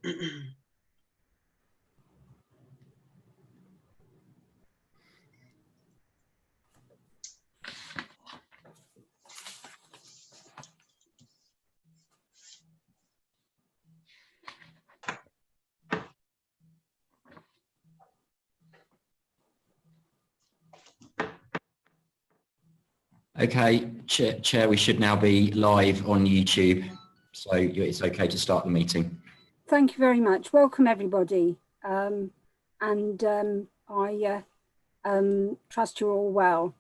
Okay, Chair, we should now be live on YouTube, so it's okay to start the meeting. Thank you very much. Welcome, everybody. I trust you're all well.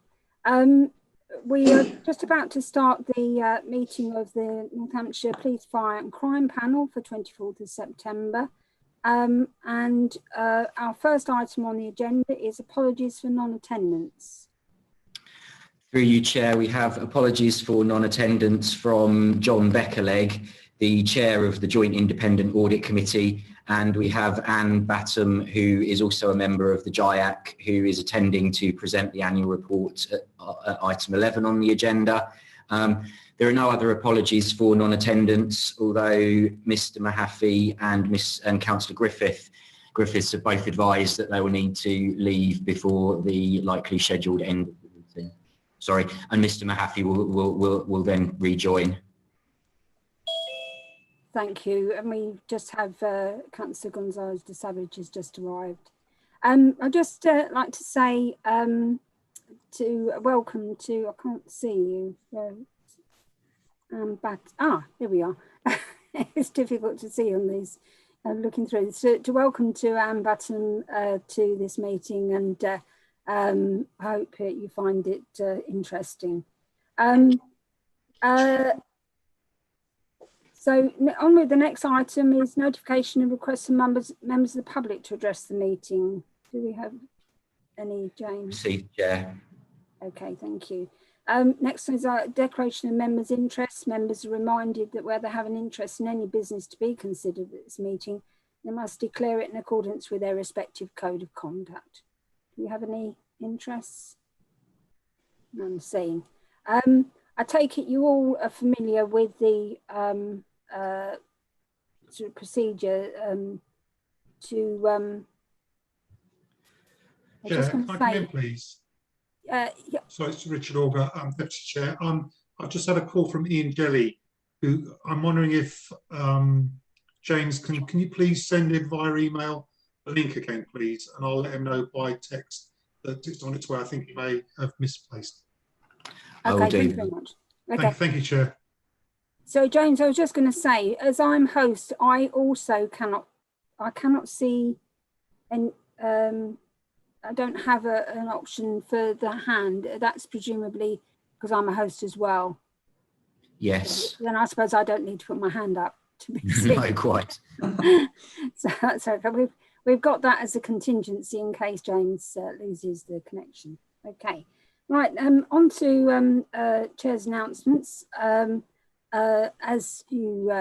We are just about to start the meeting of the Northamptonshire Police, Fire and Crime Panel for 24th of September. Our first item on the agenda is apologies for non-attendance. Through you, Chair, we have apologies for non-attendance from John Beckerleg, the Chair of the Joint Independent Audit Committee, and we have Anne Battam, who is also a member of the JIAC, who is attending to present the annual report at item 11 on the agenda. There are no other apologies for non-attendance, although Mr Mahaffey and Councillor Griffiths have both advised that they will need to leave before the likely scheduled end of the meeting. Sorry, and Mr Mahaffey will then rejoin. Thank you. And we just have Councillor Gonzalez de Savage has just arrived. I'd just like to say welcome to, I can't see you. There we are. It's difficult to see on these, looking through. So to welcome to Anne Battam to this meeting, and I hope you find it interesting. So on with the next item is notification of requests from members of the public to address the meeting. Do we have any, James? Received, Chair. Okay, thank you. Next is our declaration of members' interests. Members are reminded that where they have an interest in any business to be considered at this meeting, they must declare it in accordance with their respective code of conduct. Do you have any interests? None seen. I take it you all are familiar with the sort of procedure Chair, can I come in, please? Yeah. So it's Richard Auger, Deputy Chair. I've just had a call from Ian Gelly, who I'm wondering if James, can you please send him via email the link again, please, and I'll let him know by text that it's on its way. I think he may have misplaced. Okay, thank you very much. Okay. Thank you, Chair. So James, I was just going to say, as I'm host, I also cannot see, and I don't have an option for the hand. That's presumably because I'm a host as well. Yes. Then I suppose I don't need to put my hand up to be seen. No, quite. So that's okay. We've got that as a contingency in case James loses the connection. Okay. Right, on to Chair's announcements. As you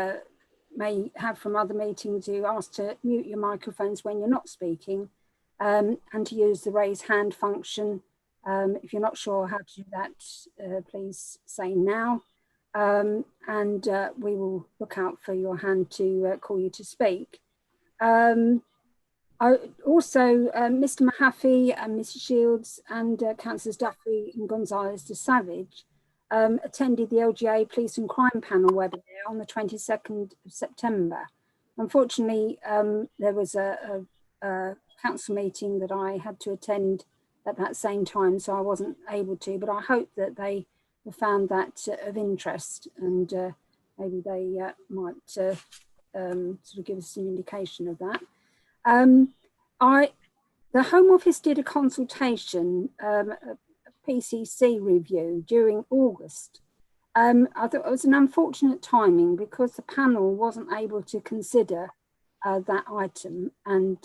may have from other meetings, you asked to mute your microphones when you're not speaking, and to use the raise hand function. If you're not sure how to do that, please say now, and we will look out for your hand to call you to speak. Also, Mr Mahaffey and Mrs Shields and Councillors Duffy and Gonzalez de Savage attended the LGA Police and Crime Panel webinar on the 22nd of September. Unfortunately, there was a council meeting that I had to attend at that same time, so I wasn't able to, but I hope that they found that of interest, and maybe they might sort of give us an indication of that. The Home Office did a consultation, a PCC review during August. I thought it was an unfortunate timing because the panel wasn't able to consider that item, and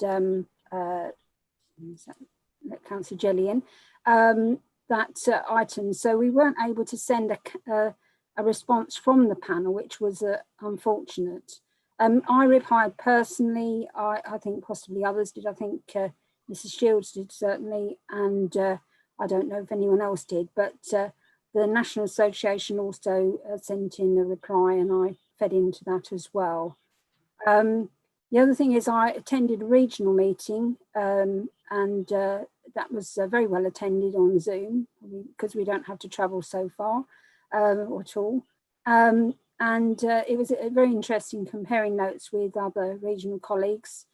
Councillor Jelly that item. So we weren't able to send a response from the panel, which was unfortunate. I replied personally. I think possibly others did. I think Mrs Shields did certainly, and I don't know if anyone else did, but the National Association also sent in a reply, and I fed into that as well. The other thing is I attended a regional meeting and that was very well attended on Zoom because we don't have to travel so far at all. And it was very interesting comparing notes with other regional colleagues.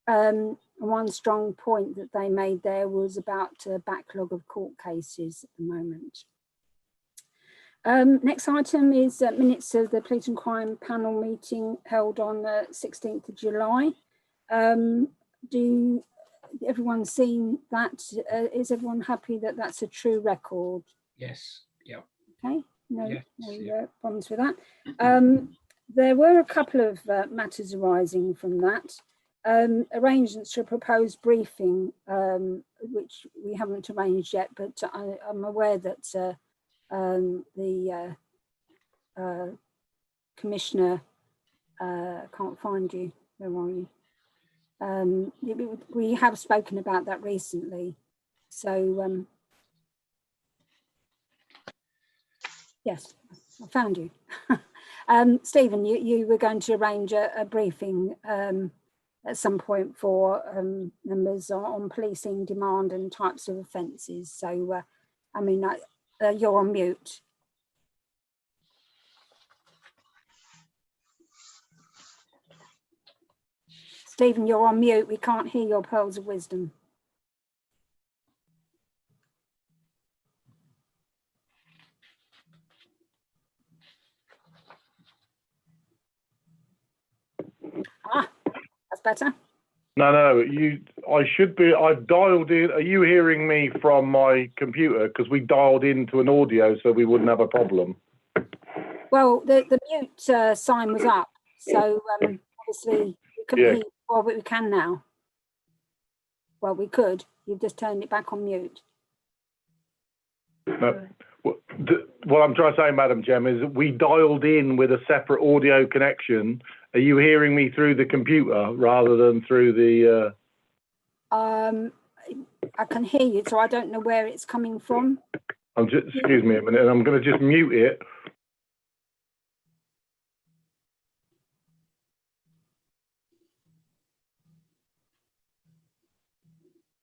One strong point that they made there was about a backlog of court cases at the moment. Next item is minutes of the Police and Crime Panel meeting held on the 16th of July. Everyone seen that? Is everyone happy that that's a true record? Yes. Yeah. Okay. No, yes, no problems with that. There were a couple of matters arising from that. Arrangements for a proposed briefing, which we haven't arranged yet, but I'm aware that the Commissioner, can't find you, where are you? We have spoken about that recently. So, yes, I found you. Stephen, you were going to arrange a briefing at some point for members on policing demand and types of offences. So, I mean, you're on mute. Stephen, you're on mute. We can't hear your pearls of wisdom. Ah, that's better. No, I should be. I've dialed in. Are you hearing me from my computer? Because we dialed into an audio, so we wouldn't have a problem. Well, the mute sign was up, so obviously we couldn't hear. Well, but we can now. Well, we could. You've just turned it back on mute. No. What I'm trying to say, Madam Chairman, is that we dialed in with a separate audio connection. Are you hearing me through the computer rather than through the? I can hear you, so I don't know where it's coming from. Excuse me a minute. I'm going to just mute it.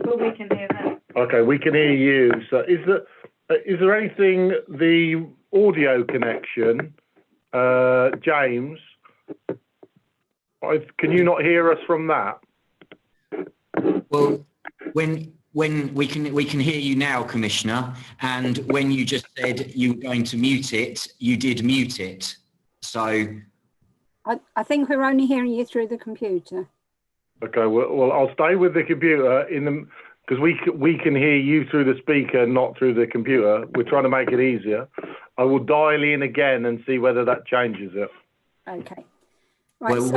Well, we can hear them. Okay, we can hear you. So is there anything, the audio connection, James, can you not hear us from that? Well, when we can hear you now, Commissioner, and when you just said you were going to mute it, you did mute it. So I think we're only hearing you through the computer. Okay, well, I'll stay with the computer because we can hear you through the speaker, not through the computer. We're trying to make it easier. I will dial in again and see whether that changes it. Okay. Right. Well,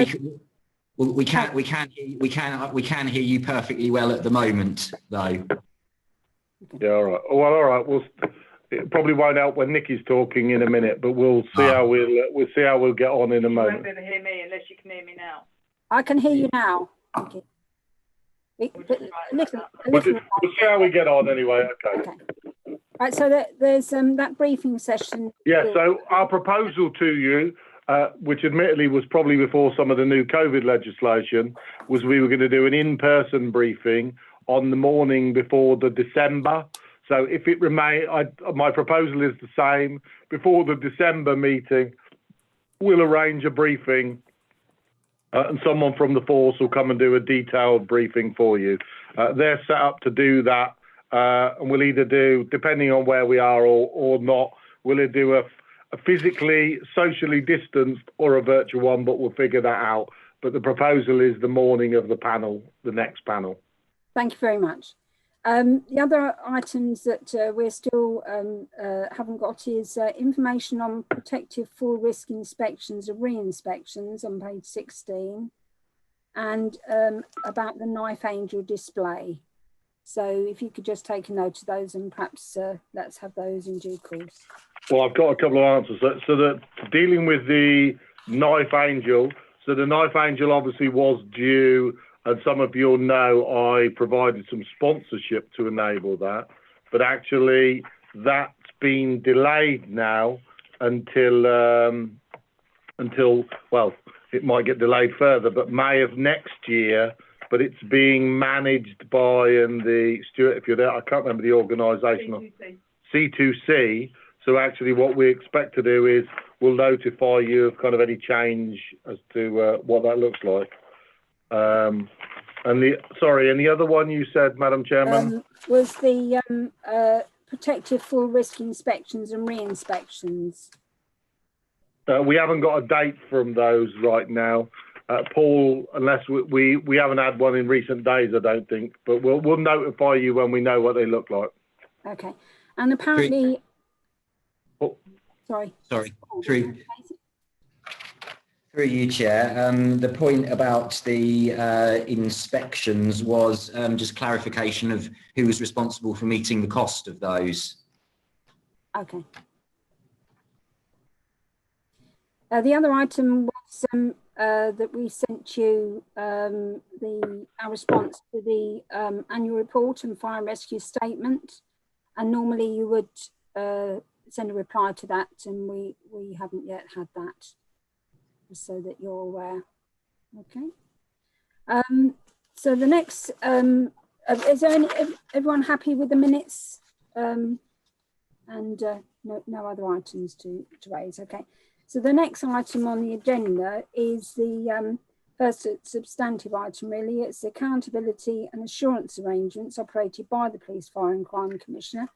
we can hear you perfectly well at the moment, though. Yeah. All right. Well, all right. It probably won't help when Nikki's talking in a minute, but we'll see how we'll see how we'll get on in a moment. You won't be able to hear me unless you can hear me now. I can hear you now. Okay. We'll see how we get on anyway. Okay. Right. So there's that briefing session. Yeah. So our proposal to you, which admittedly was probably before some of the new COVID legislation, was we were going to do an in-person briefing on the morning before the December. So if it my proposal is the same. Before the December meeting, we'll arrange a briefing and someone from the force will come and do a detailed briefing for you. They're set up to do that, and we'll either do, depending on where we are or not, we'll either do a physically, socially distanced or a virtual one, but we'll figure that out. But the proposal is the morning of the panel, the next panel. Thank you very much. The other items that we're still haven't got is information on protective full risk inspections and re-inspections on page 16, and about the Knife Angel display. So if you could just take a note of those and perhaps let's have those in due course. Well, I've got a couple of answers. So that dealing with the Knife Angel, so the Knife Angel obviously was due, and some of you'll know I provided some sponsorship to enable that, but actually that's been delayed now until well, it might get delayed further, but May of next year. But it's being managed by, and the Stuart, if you're there, I can't remember the organisation. C2C. So actually what we expect to do is we'll notify you of kind of any change as to what that looks like. And the other one you said, Madam Chairman? Was the protective full risk inspections and re-inspections. We haven't got a date from those right now. Paul, unless we haven't had one in recent days, I don't think, but we'll notify you when we know what they look like. Okay. And apparently, sorry. Through you, Chair. The point about the inspections was just clarification of who was responsible for meeting the cost of those. Okay. The other item was that we sent you our response to the annual report and fire and rescue statement, and normally you would send a reply to that, and we haven't yet had that, so that you're aware. Okay. So the next, is there everyone happy with the minutes? And no other items to raise. Okay. So the next item on the agenda is the first substantive item, really. It's accountability and assurance arrangements operated by the Police, Fire and Crime Commissioner.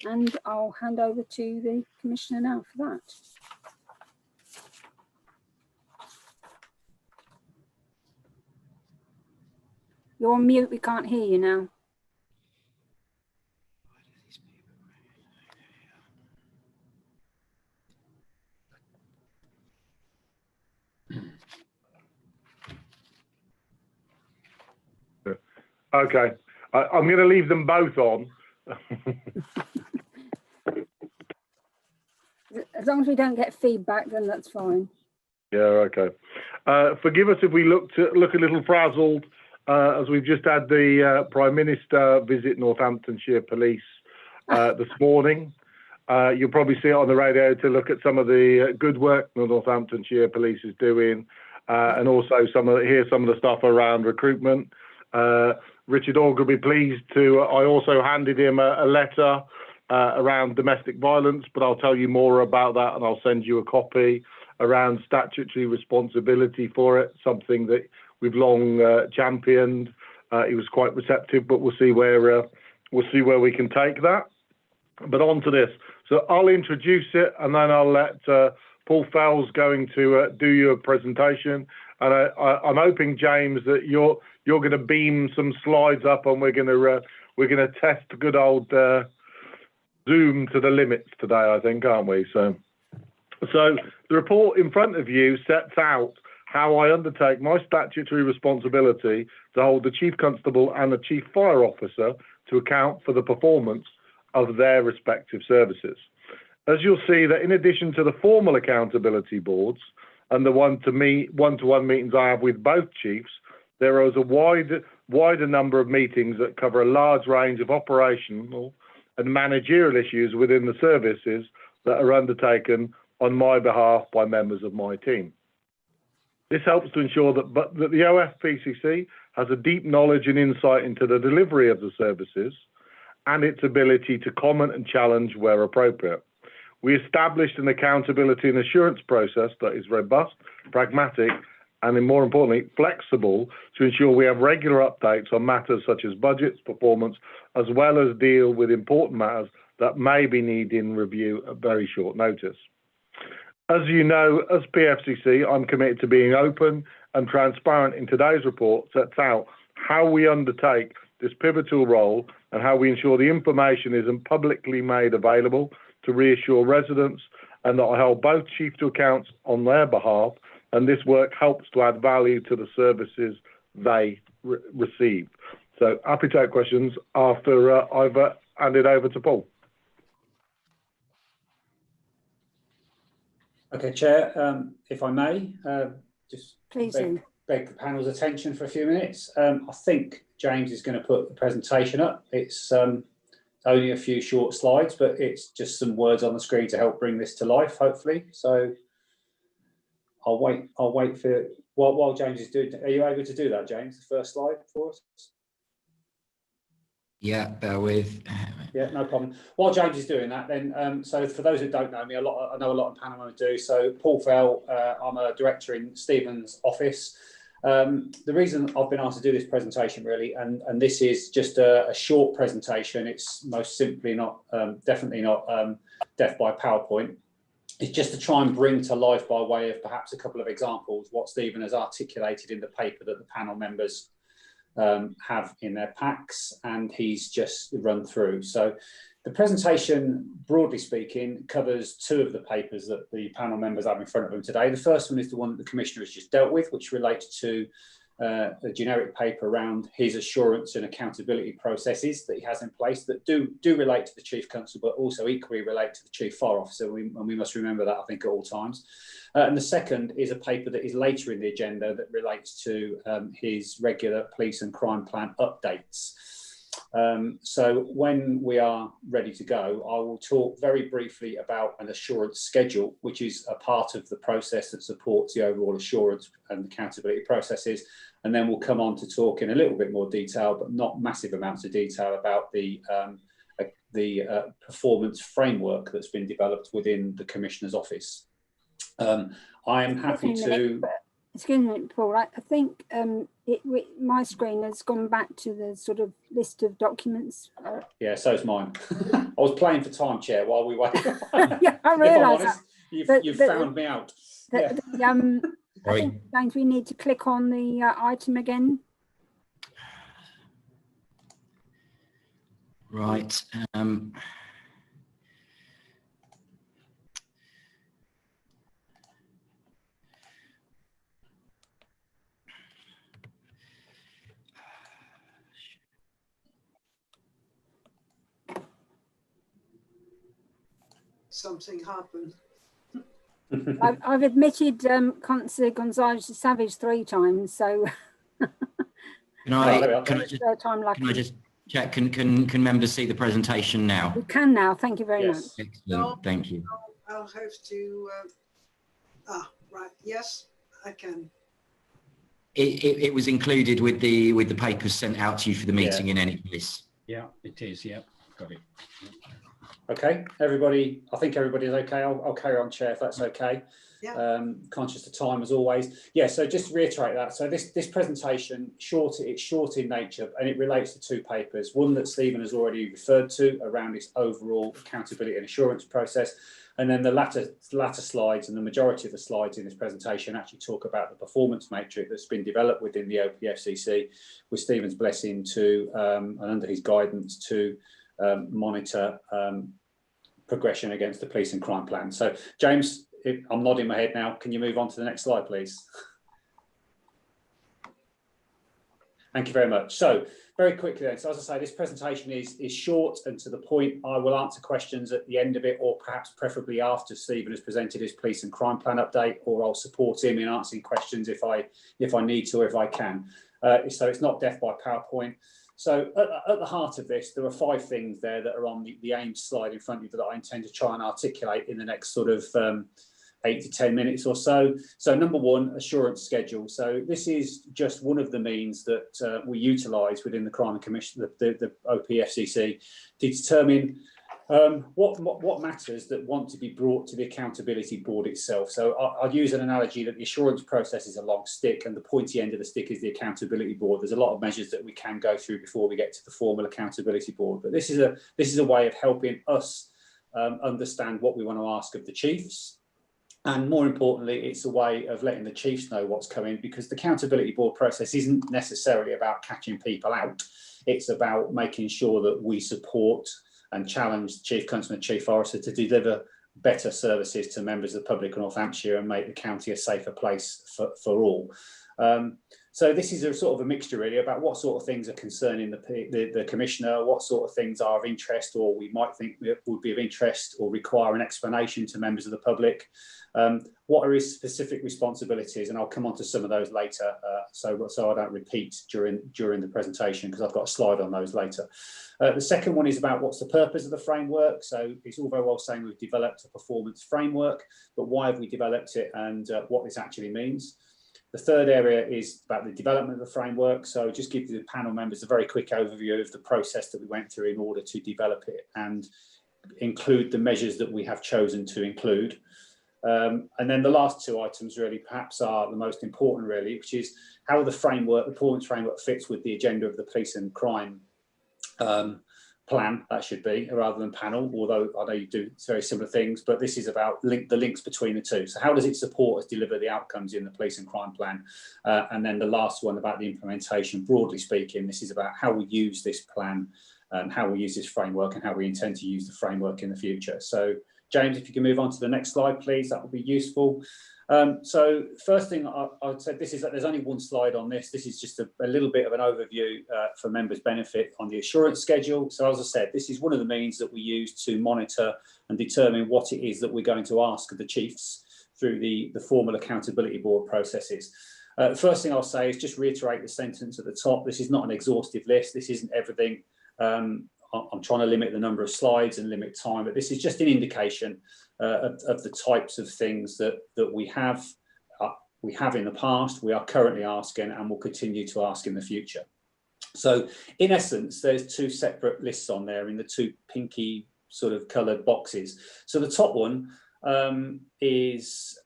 And I'll hand over to the Commissioner now for that. You're on mute, we can't hear you now. Okay, I'm going to leave them both on. As long as we don't get feedback, then that's fine. Yeah, okay. Forgive us if we look a little frazzled, as we've just had the Prime Minister visit Northamptonshire Police this morning. You'll probably see it on the radio to look at some of the good work the Northamptonshire Police is doing, and also hear some of the stuff around recruitment. Richard Orr will be pleased to. I also handed him a letter around domestic violence, but I'll tell you more about that, and I'll send you a copy around statutory responsibility for it, something that we've long championed. He was quite receptive, but we'll see where we can take that. But on to this. So I'll introduce it, and then I'll let Paul Fells going to do your presentation. And I'm hoping, James, that you're going to beam some slides up, and we're going to test good old Zoom to the limits today, I think, aren't we? So the report in front of you sets out how I undertake my statutory responsibility to hold the Chief Constable and the Chief Fire Officer to account for the performance of their respective services. As you'll see, that in addition to the formal accountability boards and the one-to-one meetings I have with both chiefs, there is a wider number of meetings that cover a large range of operational and managerial issues within the services that are undertaken on my behalf by members of my team. This helps to ensure that the OFPCC has a deep knowledge and insight into the delivery of the services and its ability to comment and challenge where appropriate. We established an accountability and assurance process that is robust, pragmatic, and more importantly, flexible to ensure we have regular updates on matters such as budgets, performance, as well as deal with important matters that may be needing review at very short notice. As you know, as PFCC, I'm committed to being open and transparent. In today's report sets out how we undertake this pivotal role and how we ensure the information isn't publicly made available to reassure residents, and that I hold both chiefs to account on their behalf, and this work helps to add value to the services they receive. So happy to take questions after I've handed over to Paul. Okay, Chair, if I may, just Please beg the panel's attention for a few minutes. I think James is going to put the presentation up. It's only a few short slides, but it's just some words on the screen to help bring this to life, hopefully. So I'll wait for while James is doing. Are you able to do that, James? The first slide for us. Yeah, bear with. Yeah, no problem. While James is doing that, then, so for those who don't know me, I know a lot of panel members do. So Paul Fell, I'm a director in Stephen's office. The reason I've been asked to do this presentation really, and this is just a short presentation, it's most simply not, definitely not death by PowerPoint. It's just to try and bring to life by way of perhaps a couple of examples what Stephen has articulated in the paper that the panel members have in their packs, and he's just run through. So the presentation, broadly speaking, covers two of the papers that the panel members have in front of them today. The first one is the one that the Commissioner has just dealt with, which relates to a generic paper around his assurance and accountability processes that he has in place that do relate to the Chief Constable, but also equally relate to the Chief Fire Officer, and we must remember that, I think, at all times. And the second is a paper that is later in the agenda that relates to his regular police and crime plan updates. So when we are ready to go, I will talk very briefly about an assurance schedule, which is a part of the process that supports the overall assurance and accountability processes. And then we'll come on to talk in a little bit more detail, but not massive amounts of detail, about the performance framework that's been developed within the Commissioner's office. I am happy to... Excuse me, Paul, I think my screen has gone back to the sort of list of documents. Yeah, so's mine. I was playing for time, Chair, while we wait. Yeah, I realise that. You've found me out. I think, James, we need to click on the item again. Right. Something happened. I've admitted Councillor Gonzalez Savage 3 times, so Can I just check? Can members see the presentation now? we can now. Thank you very much. Excellent. No. Thank you. I'll have to. Right. Yes, I can. It was included with the papers sent out to you for the meeting in any case. Yeah, it is. Yeah, got it. Okay, everybody, I think everybody's okay. I'll carry on, Chair, if that's okay. Yeah. Conscious of time as always. Yeah, so just to reiterate that. So this presentation, it's short in nature, and it relates to two papers. One that Stephen has already referred to around its overall accountability and assurance process. And then the latter slides, and the majority of the slides in this presentation actually talk about the performance matrix that's been developed within the OPFCC with Stephen's blessing to, and under his guidance to, monitor progression against the police and crime plan. So James, I'm nodding my head now. Can you move on to the next slide, please? Thank you very much. So very quickly then, so as I say, this presentation is short and to the point. I will answer questions at the end of it, or perhaps preferably after Stephen has presented his police and crime plan update, or I'll support him in answering questions if I need to or if I can. So it's not death by PowerPoint. So at the heart of this, there are 5 things there that are on the AIM slide in front of you that I intend to try and articulate in the next sort of 8 to 10 minutes or so. So number 1, assurance schedule. So this is just one of the means that we utilise within the Crime Commission, the OPFCC, to determine what matters that want to be brought to the accountability board itself. So I'll use an analogy that the assurance process is a long stick, and the pointy end of the stick is the accountability board. There's a lot of measures that we can go through before we get to the formal accountability board, but this is a way of helping us understand what we want to ask of the chiefs. And more importantly, it's a way of letting the chiefs know what's coming, because the accountability board process isn't necessarily about catching people out. It's about making sure that we support and challenge the Chief Constable and Chief Forester to deliver better services to members of the public of Northamptonshire and make the county a safer place for all. So this is a sort of a mixture really about what sort of things are concerning the Commissioner, what sort of things are of interest or we might think would be of interest or require an explanation to members of the public. What are his specific responsibilities? And I'll come on to some of those later, so I don't repeat during the presentation because I've got a slide on those later. The second one is about what's the purpose of the framework. So it's all very well saying we've developed a performance framework, but why have we developed it and what this actually means? The third area is about the development of the framework. So just give the panel members a very quick overview of the process that we went through in order to develop it and include the measures that we have chosen to include. And then the last two items really perhaps are the most important really, which is how the performance framework fits with the agenda of the police and crime plan, that should be, rather than panel, although I know you do very similar things, but this is about the links between the two. So how does it support us deliver the outcomes in the police and crime plan? And then the last one about the implementation, broadly speaking, this is about how we use this plan and how we use this framework and how we intend to use the framework in the future. So James, if you can move on to the next slide, please, that would be useful. So first thing I'd say this is that there's only one slide on this. This is just a little bit of an overview for members' benefit on the assurance schedule. So as I said, this is one of the means that we use to monitor and determine what it is that we're going to ask of the chiefs through the formal accountability board processes. The first thing I'll say is just reiterate the sentence at the top. This is not an exhaustive list. This isn't everything. I'm trying to limit the number of slides and limit time, but this is just an indication of the types of things that we have in the past, we are currently asking and will continue to ask in the future. So in essence, there's two separate lists on there in the two pinky sort of coloured boxes. So the top one is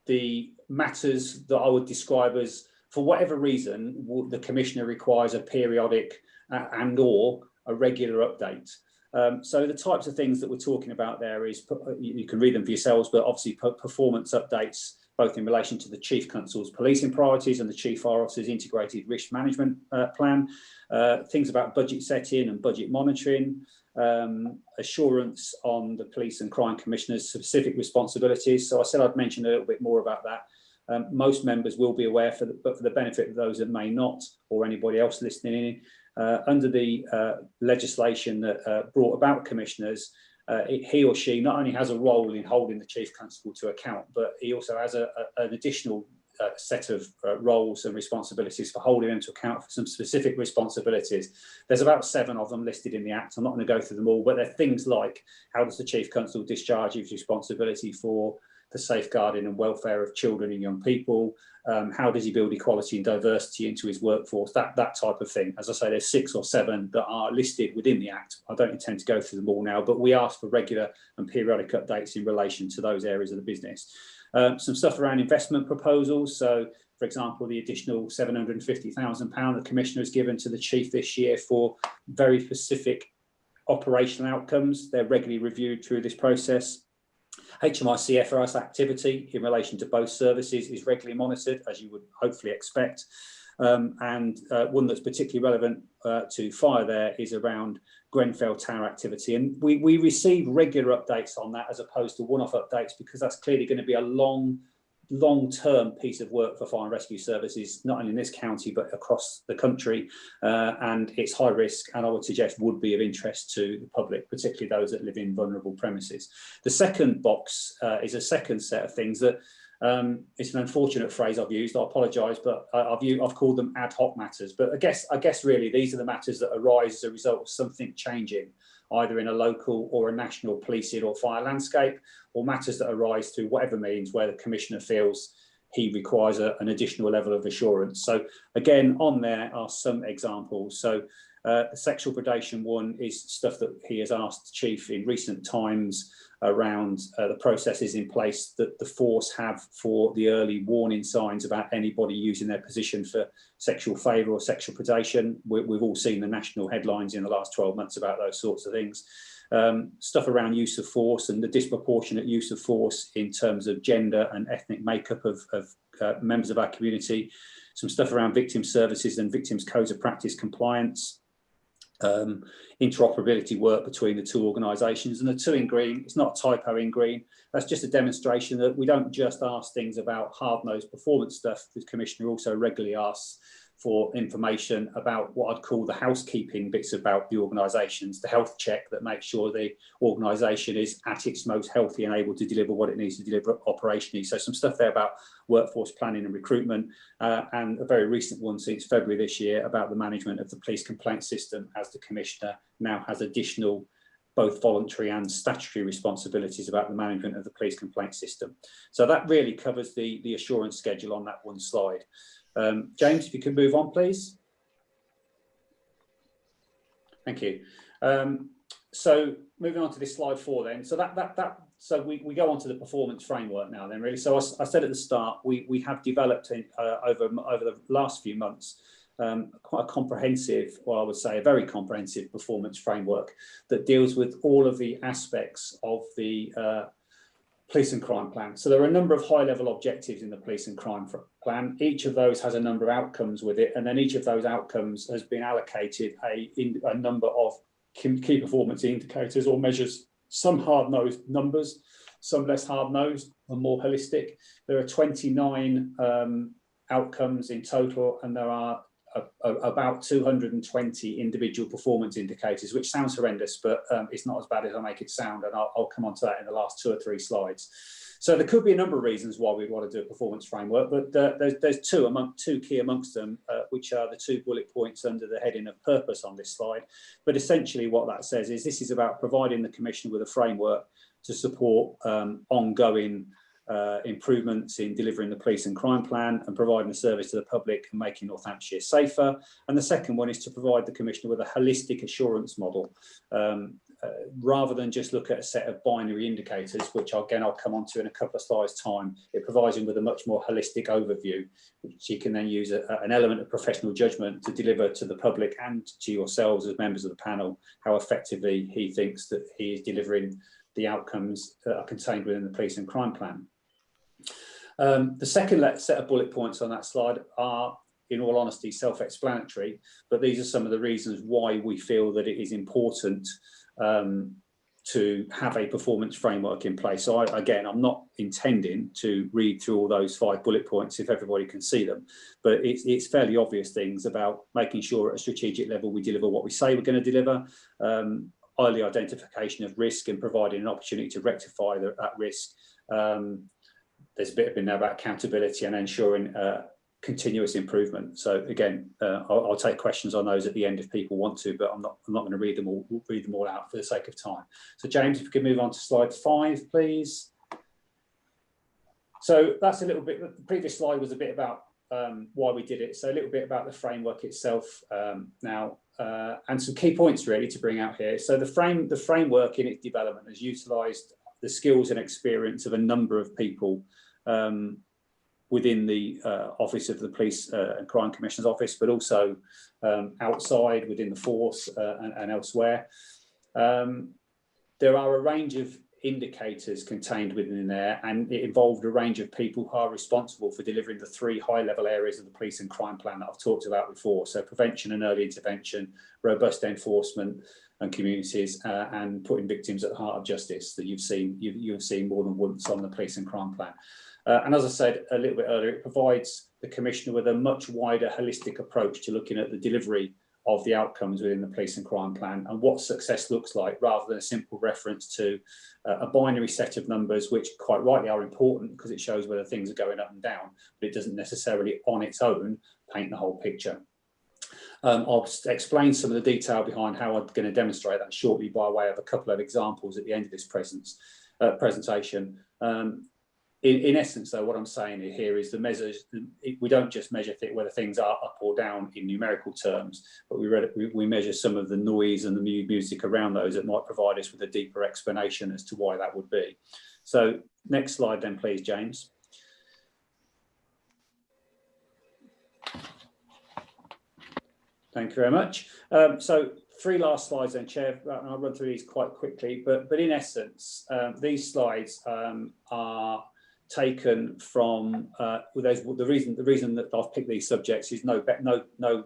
the matters that I would describe as, for whatever reason, the Commissioner requires a periodic and or a regular update. So the types of things that we're talking about there is, you can read them for yourselves, but obviously performance updates, both in relation to the Chief Counsel's policing priorities and the Chief Fire Officer's integrated risk management plan, things about budget setting and budget monitoring, assurance on the Police and Crime Commissioner's specific responsibilities. So I said I'd mention a little bit more about that. Most members will be aware, but for the benefit of those that may not, or anybody else listening in, under the legislation that brought about commissioners, he or she not only has a role in holding the Chief Constable to account, but he also has an additional set of roles and responsibilities for holding them to account for some specific responsibilities. There's about 7 of them listed in the Act. I'm not going to go through them all, but they're things like, how does the Chief Constable discharge his responsibility for the safeguarding and welfare of children and young people? How does he build equality and diversity into his workforce? That type of thing. As I say, there's 6 or 7 that are listed within the Act. I don't intend to go through them all now, but we ask for regular and periodic updates in relation to those areas of the business. Some stuff around investment proposals. So, for example, the additional £750,000 the Commissioner has given to the Chief this year for very specific operational outcomes. They're regularly reviewed through this process. HMRC FRS activity in relation to both services is regularly monitored, as you would hopefully expect. And one that's particularly relevant to fire there is around Grenfell Tower activity. And we receive regular updates on that as opposed to one-off updates, because that's clearly going to be a long-term piece of work for fire and rescue services, not only in this county, but across the country. And it's high risk, and I would suggest would be of interest to the public, particularly those that live in vulnerable premises. The second box is a second set of things that, it's an unfortunate phrase I've used, I apologise, but I've called them ad hoc matters. But I guess really these are the matters that arise as a result of something changing, either in a local or a national policing or fire landscape, or matters that arise through whatever means where the Commissioner feels he requires an additional level of assurance. So again, on there are some examples. So the sexual predation one is stuff that he has asked the Chief in recent times around the processes in place that the force have for the early warning signs about anybody using their position for sexual favour or sexual predation. We've all seen the national headlines in the last 12 months about those sorts of things. Stuff around use of force and the disproportionate use of force in terms of gender and ethnic makeup of members of our community. Some stuff around victim services and victims' codes of practice compliance. interoperability work between the two organisations. And the two in green, it's not a typo in green, that's just a demonstration that we don't just ask things about hard-nosed performance stuff. The Commissioner also regularly asks for information about what I'd call the housekeeping bits about the organisations, the health check that makes sure the organisation is at its most healthy and able to deliver what it needs to deliver operationally. So some stuff there about workforce planning and recruitment, and a very recent one since February this year about the management of the police complaint system, as the Commissioner now has additional both voluntary and statutory responsibilities about the management of the police complaint system. So that really covers the assurance schedule on that one slide. James, if you could move on, please. Thank you. So moving on to this slide 4 then. So so we go on to the performance framework now then, really. So I said at the start, we have developed over the last few months quite a comprehensive, or I would say a very comprehensive performance framework that deals with all of the aspects of the police and crime plan. So there are a number of high-level objectives in the police and crime plan. Each of those has a number of outcomes with it, and then each of those outcomes has been allocated a number of key performance indicators or measures, some hard-nosed numbers, some less hard-nosed and more holistic. There are 29 outcomes in total, and there are about 220 individual performance indicators, which sounds horrendous, but it's not as bad as I make it sound, and I'll come on to that in the last 2 or 3 slides. So there could be a number of reasons why we'd want to do a performance framework, but there's two key amongst them, which are the 2 bullet points under the heading of purpose on this slide. But essentially what that says is this is about providing the Commissioner with a framework to support ongoing improvements in delivering the police and crime plan and providing the service to the public and making Northamptonshire safer. And the second one is to provide the Commissioner with a holistic assurance model, rather than just look at a set of binary indicators, which again I'll come on to in a couple of slides time. It provides him with a much more holistic overview, which he can then use an element of professional judgment to deliver to the public and to yourselves as members of the panel how effectively he thinks that he is delivering the outcomes that are contained within the police and crime plan. The second set of bullet points on that slide are, in all honesty, self-explanatory, but these are some of the reasons why we feel that it is important to have a performance framework in place. So again, I'm not intending to read through all those 5 bullet points if everybody can see them, but it's fairly obvious things about making sure at a strategic level we deliver what we say we're going to deliver, early identification of risk and providing an opportunity to rectify that risk. There's a bit in there about accountability and ensuring continuous improvement. So again, I'll take questions on those at the end if people want to, but I'm not going to read them all out for the sake of time. So James, if you could move on to slide 5, please. So that's a little bit. The previous slide was a bit about why we did it. So a little bit about the framework itself now, and some key points really to bring out here. So the framework in its development has utilised the skills and experience of a number of people within the office of the Police and Crime Commissioner's office, but also outside within the force and elsewhere. There are a range of indicators contained within there, and it involved a range of people who are responsible for delivering the 3 high-level areas of the police and crime plan that I've talked about before. So prevention and early intervention, robust enforcement and communities, and putting victims at the heart of justice that you've seen more than once on the police and crime plan. And as I said a little bit earlier, it provides the Commissioner with a much wider holistic approach to looking at the delivery of the outcomes within the police and crime plan and what success looks like, rather than a simple reference to a binary set of numbers, which quite rightly are important because it shows whether things are going up and down, but it doesn't necessarily on its own paint the whole picture. I'll explain some of the detail behind how I'm going to demonstrate that shortly by way of a couple of examples at the end of this presentation. In essence, though, what I'm saying here is the measures, we don't just measure whether things are up or down in numerical terms, but we measure some of the noise and the music around those that might provide us with a deeper explanation as to why that would be. So next slide then, please, James. Thank you very much. So 3 last slides then, Chair, and I'll run through these quite quickly, but in essence, these slides are taken from the reason that I've picked these subjects is no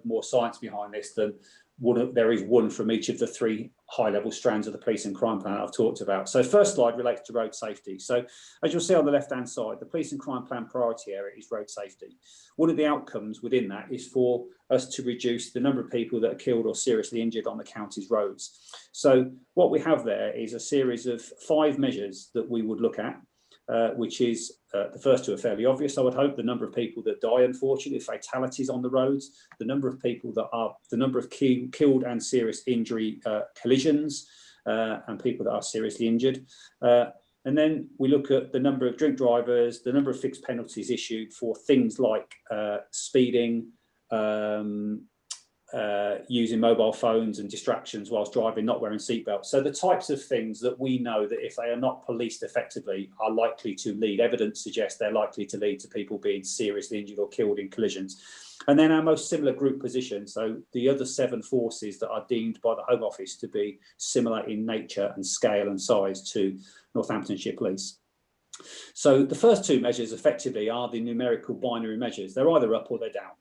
more science behind this than there is one from each of the three high-level strands of the police and crime plan I've talked about. So first slide relates to road safety. So as you'll see on the left-hand side, the police and crime plan priority area is road safety. One of the outcomes within that is for us to reduce the number of people that are killed or seriously injured on the county's roads. So what we have there is a series of 5 measures that we would look at, which is the first two are fairly obvious, I would hope. The number of people that die, unfortunately, fatalities on the roads, the number of people that are, the number of killed and serious injury collisions, and people that are seriously injured. And then we look at the number of drink drivers, the number of fixed penalties issued for things like speeding, using mobile phones and distractions whilst driving, not wearing seatbelts. So the types of things that we know that if they are not policed effectively are likely to lead, evidence suggests they're likely to lead to people being seriously injured or killed in collisions. And then our most similar group position, so the other 7 forces that are deemed by the Home Office to be similar in nature and scale and size to Northamptonshire Police. So the first 2 measures effectively are the numerical binary measures. They're either up or they're down.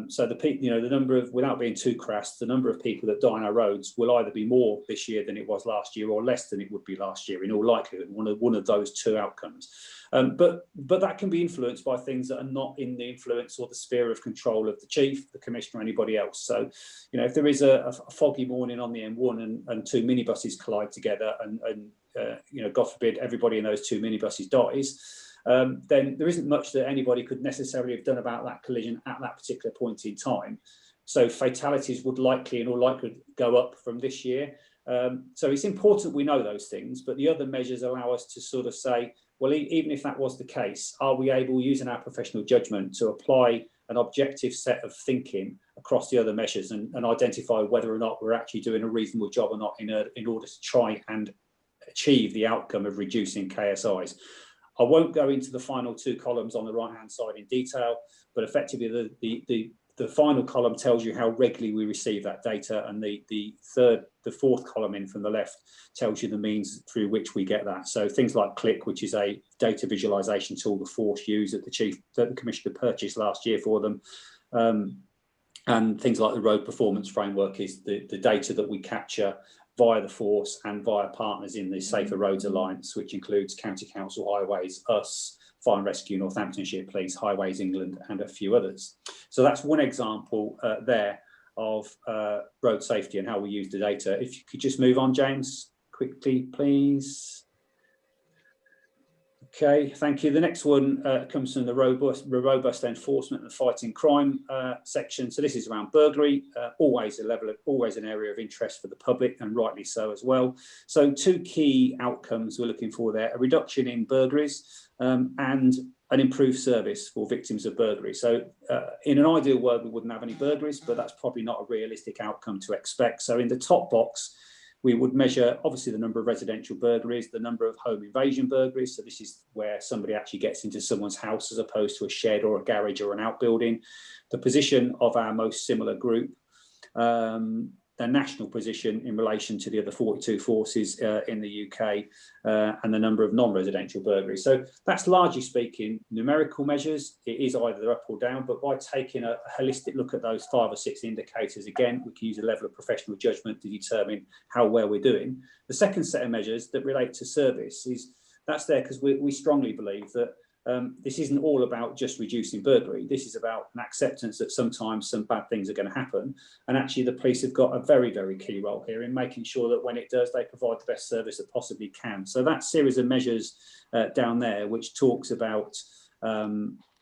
So the number of, without being too crass, the number of people that die on our roads will either be more this year than it was last year, or less than it would be last year, in all likelihood, one of those 2 outcomes. But that can be influenced by things that are not in the influence or the sphere of control of the chief, the commissioner, or anybody else. So, if there is a foggy morning on the M1 and 2 minibuses collide together, and God forbid everybody in those 2 minibuses dies, then there isn't much that anybody could necessarily have done about that collision at that particular point in time. So fatalities would likely, in all likelihood, go up from this year. So it's important we know those things, but the other measures allow us to sort of say, well, even if that was the case, are we able, using our professional judgment, to apply an objective set of thinking across the other measures and identify whether or not we're actually doing a reasonable job or not in order to try and achieve the outcome of reducing KSIs. I won't go into the final 2 columns on the right-hand side in detail, but effectively the final column tells you how regularly we receive that data, and the 4th column in from the left tells you the means through which we get that. So things like Click, which is a data visualization tool the force used that the Commissioner purchased last year for them, and things like the Road Performance Framework is the data that we capture via the force and via partners in the Safer Roads Alliance, which includes County Council Highways, us, Fire and Rescue, Northamptonshire Police, Highways England, and a few others. So that's one example there of road safety and how we use the data. If you could just move on, James, quickly, please. Okay, thank you. The next one comes from the robust enforcement and fighting crime section. So this is around burglary, always an area of interest for the public, and rightly so as well. So 2 key outcomes we're looking for there: a reduction in burglaries and an improved service for victims of burglary. So in an ideal world, we wouldn't have any burglaries, but that's probably not a realistic outcome to expect. So in the top box, we would measure, obviously, the number of residential burglaries, the number of home invasion burglaries. So this is where somebody actually gets into someone's house as opposed to a shed or a garage or an outbuilding. The position of our most similar group, their national position in relation to the other 42 forces in the UK, and the number of non-residential burglaries. So that's, largely speaking, numerical measures. It is either up or down, but by taking a holistic look at those 5 or 6 indicators, again, we can use a level of professional judgment to determine how well we're doing. The second set of measures that relate to service that's there because we strongly believe that this isn't all about just reducing burglary. This is about an acceptance that sometimes some bad things are going to happen. And actually, the police have got a very, very key role here in making sure that when it does, they provide the best service that possibly can. So that series of measures down there, which talks about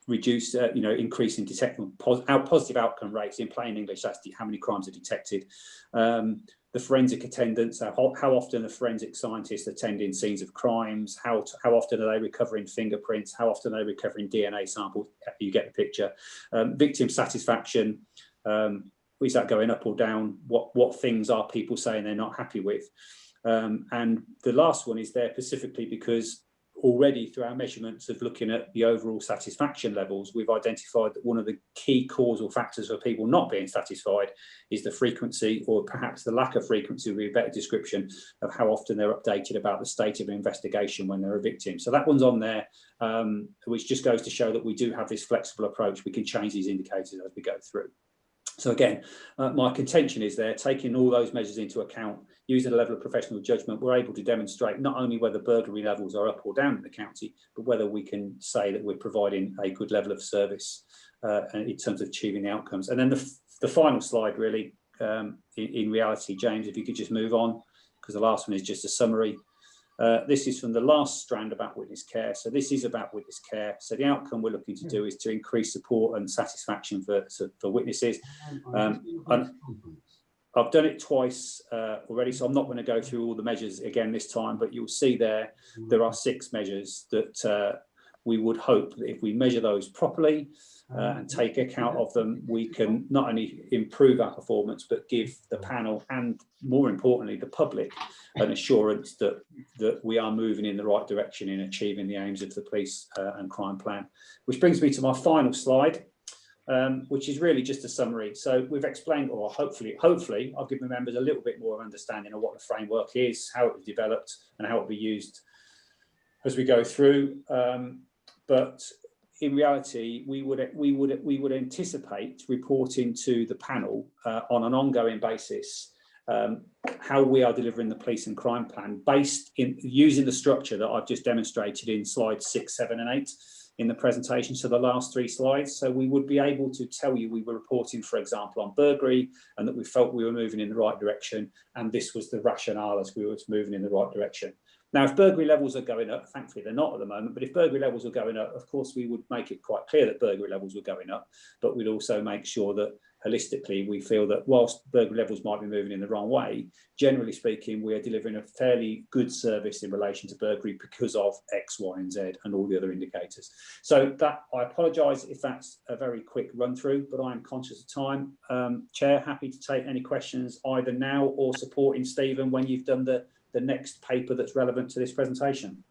increasing positive outcome rates, in plain English, that's how many crimes are detected. The forensic attendants, how often are forensic scientists attending scenes of crimes, how often are they recovering fingerprints, how often are they recovering DNA samples, you get the picture. Victim satisfaction, is that going up or down? What things are people saying they're not happy with? And the last one is there specifically because already through our measurements of looking at the overall satisfaction levels, we've identified that one of the key causal factors for people not being satisfied is the frequency, or perhaps the lack of frequency would be a better description of how often they're updated about the state of an investigation when they're a victim. So that one's on there, which just goes to show that we do have this flexible approach. We can change these indicators as we go through. So again, my contention is there, taking all those measures into account, using a level of professional judgment, we're able to demonstrate not only whether burglary levels are up or down in the county, but whether we can say that we're providing a good level of service in terms of achieving the outcomes. And then the final slide, really, in reality, James, if you could just move on, because the last one is just a summary. This is from the last strand about witness care. So this is about witness care. So the outcome we're looking to do is to increase support and satisfaction for witnesses. And I've done it twice already, so I'm not going to go through all the measures again this time, but you'll see there are 6 measures that we would hope that if we measure those properly and take account of them, we can not only improve our performance, but give the panel and, more importantly, the public an assurance that we are moving in the right direction in achieving the aims of the police and crime plan. Which brings me to my final slide, which is really just a summary. So we've explained, or hopefully I'll give the members a little bit more understanding of what the framework is, how it was developed, and how it will be used as we go through. But in reality, we would anticipate reporting to the panel on an ongoing basis how we are delivering the police and crime plan based in using the structure that I've just demonstrated in slides 6, 7, and 8 in the presentation. So the last 3 slides. So we would be able to tell you we were reporting, for example, on burglary, and that we felt we were moving in the right direction, and this was the rationale as we were moving in the right direction. Now, if burglary levels are going up, thankfully they're not at the moment, but if burglary levels are going up, of course, we would make it quite clear that burglary levels were going up, but we'd also make sure that holistically we feel that whilst burglary levels might be moving in the wrong way, generally speaking, we are delivering a fairly good service in relation to burglary because of X, Y, and Z and all the other indicators. So that, I apologise if that's a very quick run through, but I am conscious of time. Chair, happy to take any questions either now or supporting Stephen when you've done the next paper that's relevant to this presentation.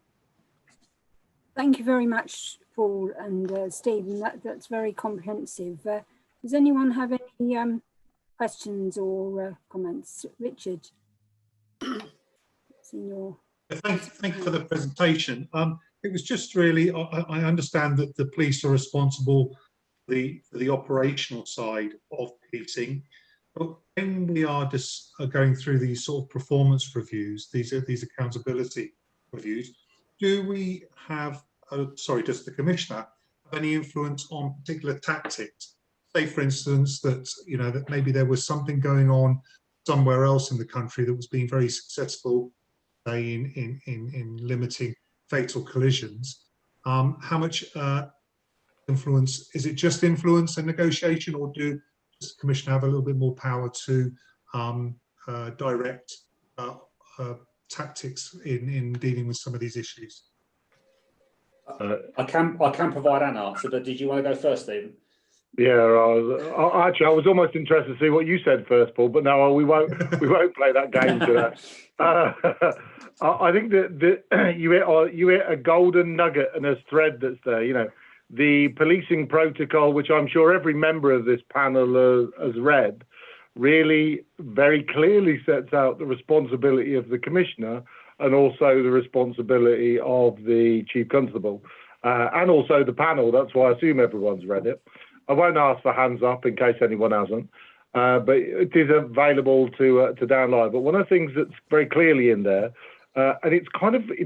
Thank you very much, Paul and Stephen. That's very comprehensive. Does anyone have any questions or comments? Richard? Thank you for the presentation. It was just really, I understand that the police are responsible for the operational side of policing. But when we are just going through these sort of performance reviews, these accountability reviews, do we have, does the Commissioner have any influence on particular tactics? Say, for instance, that that maybe there was something going on somewhere else in the country that was being very successful, say in limiting fatal collisions. How much influence, is it just influence and negotiation, or does the Commissioner have a little bit more power to direct tactics in dealing with some of these issues? I can provide an answer, but did you want to go first, Stephen? Yeah, actually, I was almost interested to see what you said first, Paul. But no, we won't play that game today. I think that you hit a golden nugget and a thread that's there. The policing protocol, which I'm sure every member of this panel has read, really very clearly sets out the responsibility of the Commissioner and also the responsibility of the Chief Constable and also the panel. That's why I assume everyone's read it. I won't ask for hands up in case anyone hasn't, but it is available to download. But one of the things that's very clearly in there, and it's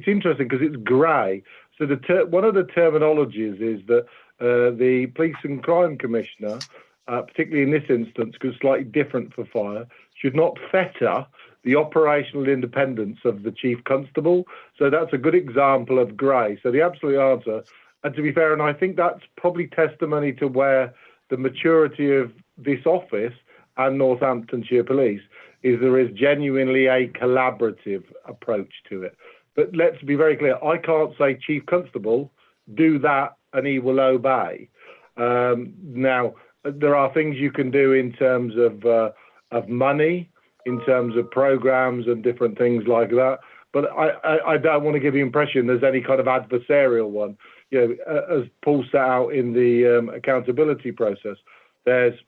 interesting because it's grey. So one of the terminologies is that the Police and Crime Commissioner, particularly in this instance, because it's slightly different for fire, should not fetter the operational independence of the Chief Constable. So that's a good example of grey. So the absolute answer, and to be fair, and I think that's probably testimony to where the maturity of this office and Northamptonshire Police is, there is genuinely a collaborative approach to it. But let's be very clear, I can't say Chief Constable, do that and he will obey. Now, there are things you can do in terms of money, in terms of programs and different things like that. But I don't want to give the impression there's any kind of adversarial one. As Paul set out in the accountability process, there's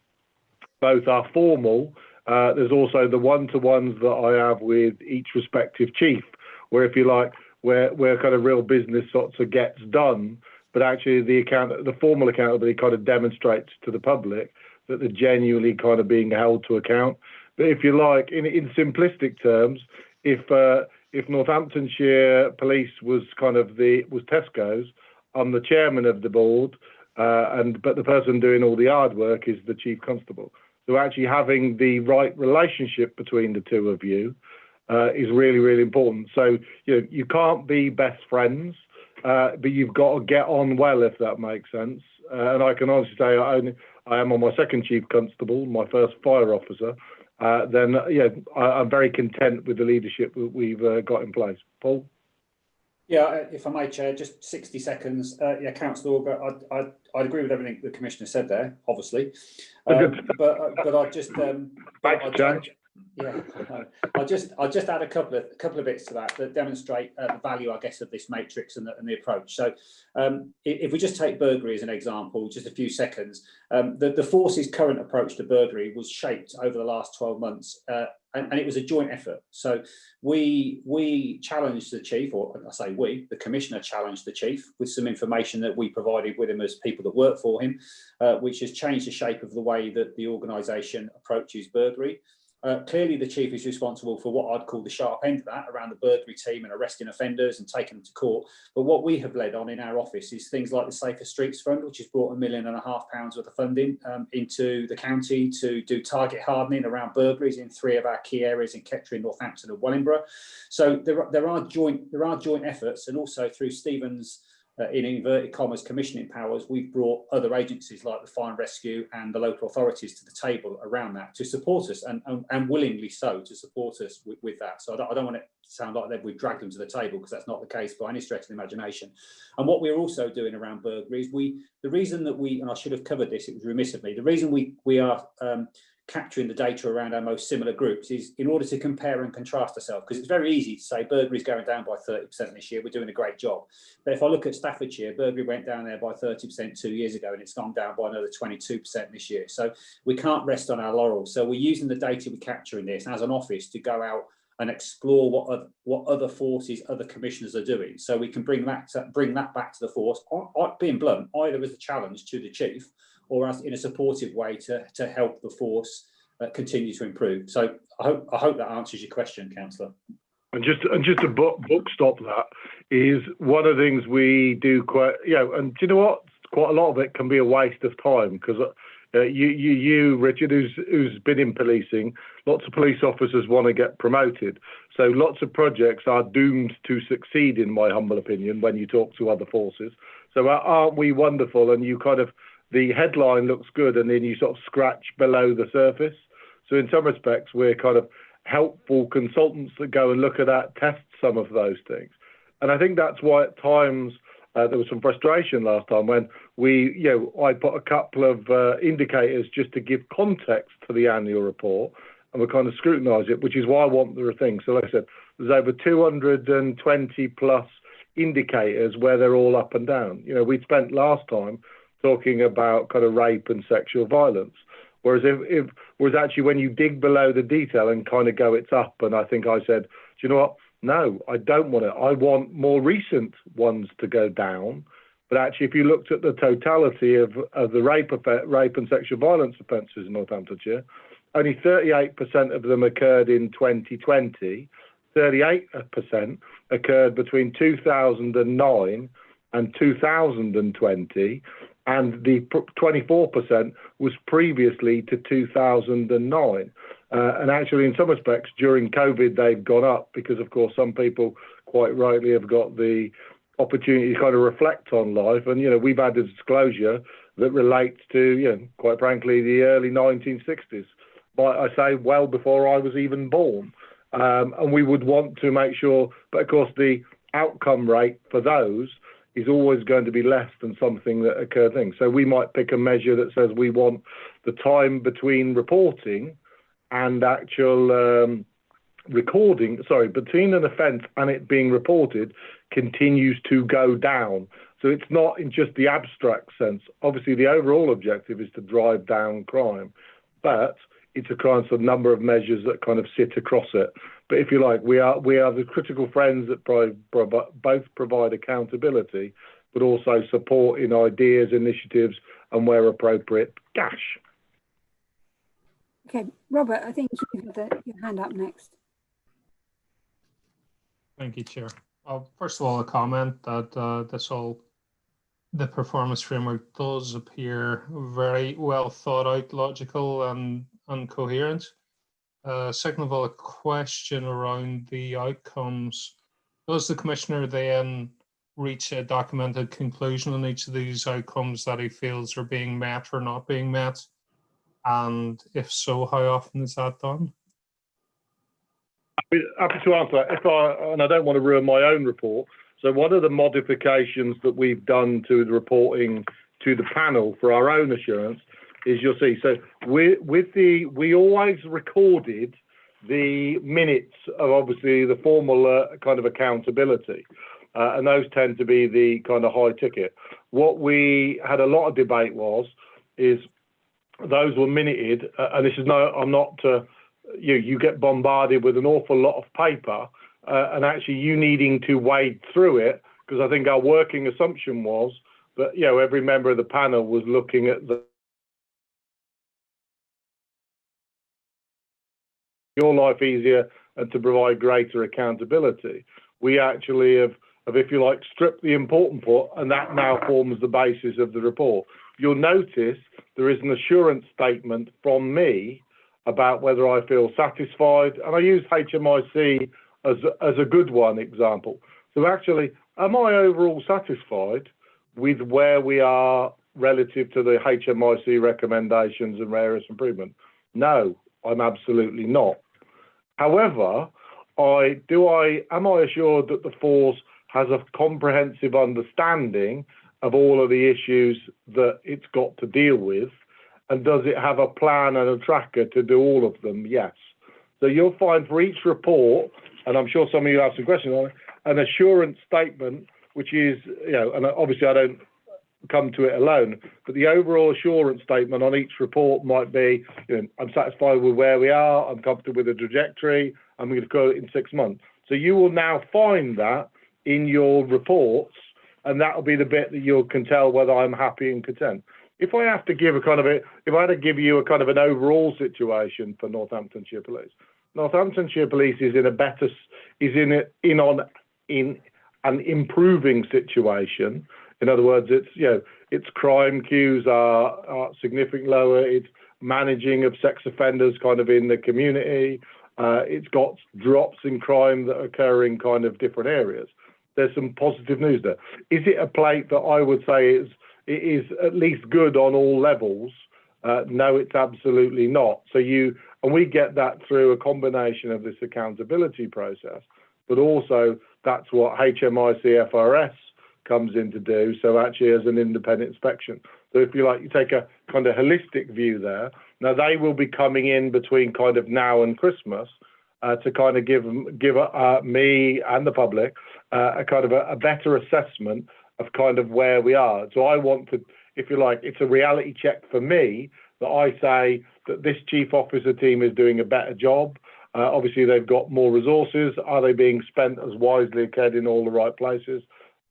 both our formal, there's also the one-to-ones that I have with each respective chief, where, if you like, where kind of real business sorts of gets done, but actually the formal accountability kind of demonstrates to the public that they're genuinely kind of being held to account. But if you like, in simplistic terms, if Northamptonshire Police was was Tesco's, I'm the chairman of the board, but the person doing all the hard work is the chief constable. So actually having the right relationship between the two of you is really, really important. So you can't be best friends, but you've got to get on well, if that makes sense. And I can honestly say I am on my second chief constable, my first fire officer. I'm very content with the leadership that we've got in place. Paul? Yeah, if I may, Chair, just 60 seconds. Councillor Auger, I'd agree with everything the Commissioner said there, obviously. But I just... I'll just add a couple of bits to that demonstrate the value, I guess, of this matrix and the approach. So, if we just take burglary as an example, just a few seconds, the force's current approach to burglary was shaped over the last 12 months, and it was a joint effort. So, we challenged the chief, or I say we, the Commissioner challenged the chief with some information that we provided with him as people that work for him, which has changed the shape of the way that the organisation approaches burglary. Clearly, the chief is responsible for what I'd call the sharp end of that, around the burglary team and arresting offenders and taking them to court. But what we have led on in our office is things like the Safer Streets Fund, which has brought £1.5 million worth of funding into the county to do target hardening around burglaries in 3 of our key areas in Kettering, Northampton and Wellingborough. So there are joint efforts, and also through Stephen's in inverted commas commissioning powers, we've brought other agencies like the Fire and Rescue and the local authorities to the table around that to support us, and willingly so to support us with that. So I don't want it to sound like we've dragged them to the table, because that's not the case by any stretch of the imagination. And what we're also doing around burglaries, the reason that and I should have covered this, it was remiss of me, the reason we are capturing the data around our most similar groups is in order to compare and contrast ourselves, because it's very easy to say burglary's going down by 30% this year, we're doing a great job. But if I look at Staffordshire, burglary went down there by 30% 2 years ago, and it's gone down by another 22% this year. So we can't rest on our laurels. So we're using the data we capture in this as an office to go out and explore what other forces, other commissioners are doing, so we can bring that back to the force, being blunt, either as a challenge to the chief or as in a supportive way to help the force continue to improve. So I hope that answers your question, Councillor. And just to book stop that is one of the things we do quite, and do you know what? Quite a lot of it can be a waste of time, because you, Richard, who's been in policing, lots of police officers want to get promoted. So lots of projects are doomed to succeed, in my humble opinion, when you talk to other forces. So aren't we wonderful? And you the headline looks good, and then you sort of scratch below the surface. So in some respects, we're kind of helpful consultants that go and look at that, test some of those things. And I think that's why at times there was some frustration last time when I put a couple of indicators just to give context to the annual report, and we kind of scrutinise it, which is why I want the thing. So like I said, there's over 220 plus indicators where they're all up and down. We spent last time talking about kind of rape and sexual violence. Whereas whereas actually when you dig below the detail and kind of go, it's up. And I think I said, do you know what? No, I don't want it. I want more recent ones to go down. But actually, if you looked at the totality of the rape and sexual violence offences in Northamptonshire, only 38% of them occurred in 2020. 38% occurred between 2009 and 2020. And the 24% was previously to 2009. And actually, in some respects, during COVID, they've gone up because, of course, some people quite rightly have got the opportunity to kind of reflect on life. And, we've had a disclosure that relates to, quite frankly, the early 1960s. But I say well before I was even born. And we would want to make sure, but of course, the outcome rate for those is always going to be less than something that occurred things. So we might pick a measure that says we want the time between reporting and actual recording, between an offence and it being reported continues to go down. So it's not in just the abstract sense. Obviously, the overall objective is to drive down crime, but it's a kind of number of measures that kind of sit across it. But if you like, we are the critical friends that both provide accountability, but also support in ideas, initiatives, and where appropriate, cash. Okay, Robert, I think you have your hand up next. Thank you, Chair. First of all, a comment that the performance framework does appear very well thought out, logical and coherent. Second of all, a question around the outcomes. Does the Commissioner then reach a documented conclusion on each of these outcomes that he feels are being met or not being met? And if so, how often is that done? Happy to answer that. And I don't want to ruin my own report. So one of the modifications that we've done to the reporting to the panel for our own assurance is, you'll see, so we always recorded the minutes of obviously the formal kind of accountability. And those tend to be the kind of high ticket. What we had a lot of debate is those were minuted, and this is I'm not, you get bombarded with an awful lot of paper, and actually you needing to wade through it, because I think our working assumption was that, every member of the panel was looking at your life easier and to provide greater accountability. We actually have, if you like, stripped the important part, and that now forms the basis of the report. You'll notice there is an assurance statement from me about whether I feel satisfied, and I use HMIC as a good one example. So actually, am I overall satisfied with where we are relative to the HMIC recommendations and various improvement? No, I'm absolutely not. However, am I assured that the force has a comprehensive understanding of all of the issues that it's got to deal with? And does it have a plan and a tracker to do all of them? Yes. So you'll find for each report, and I'm sure some of you have some questions on it, an assurance statement, which is, and obviously I don't come to it alone, but the overall assurance statement on each report might be, I'm satisfied with where we are, I'm comfortable with the trajectory, I'm going to go in 6 months. So you will now find that in your reports, and that will be the bit that you can tell whether I'm happy and content. If I have to give if I had to give you a kind of an overall situation for Northamptonshire Police, Northamptonshire Police is in an improving situation. In other words, its crime queues are significantly lower. It's managing of sex offenders kind of in the community. It's got drops in crime that occur in kind of different areas. There's some positive news there. Is it a plate that I would say it is at least good on all levels? No, it's absolutely not. And we get that through a combination of this accountability process, but also that's what HMIC FRS comes in to do. So actually as an independent inspection. So if you like, you take a kind of holistic view there. Now they will be coming in between kind of now and Christmas to kind of give me and the public a kind of a better assessment of kind of where we are. So I want to, if you like, it's a reality check for me that I say that this chief officer team is doing a better job. Obviously, they've got more resources. Are they being spent as wisely as in all the right places?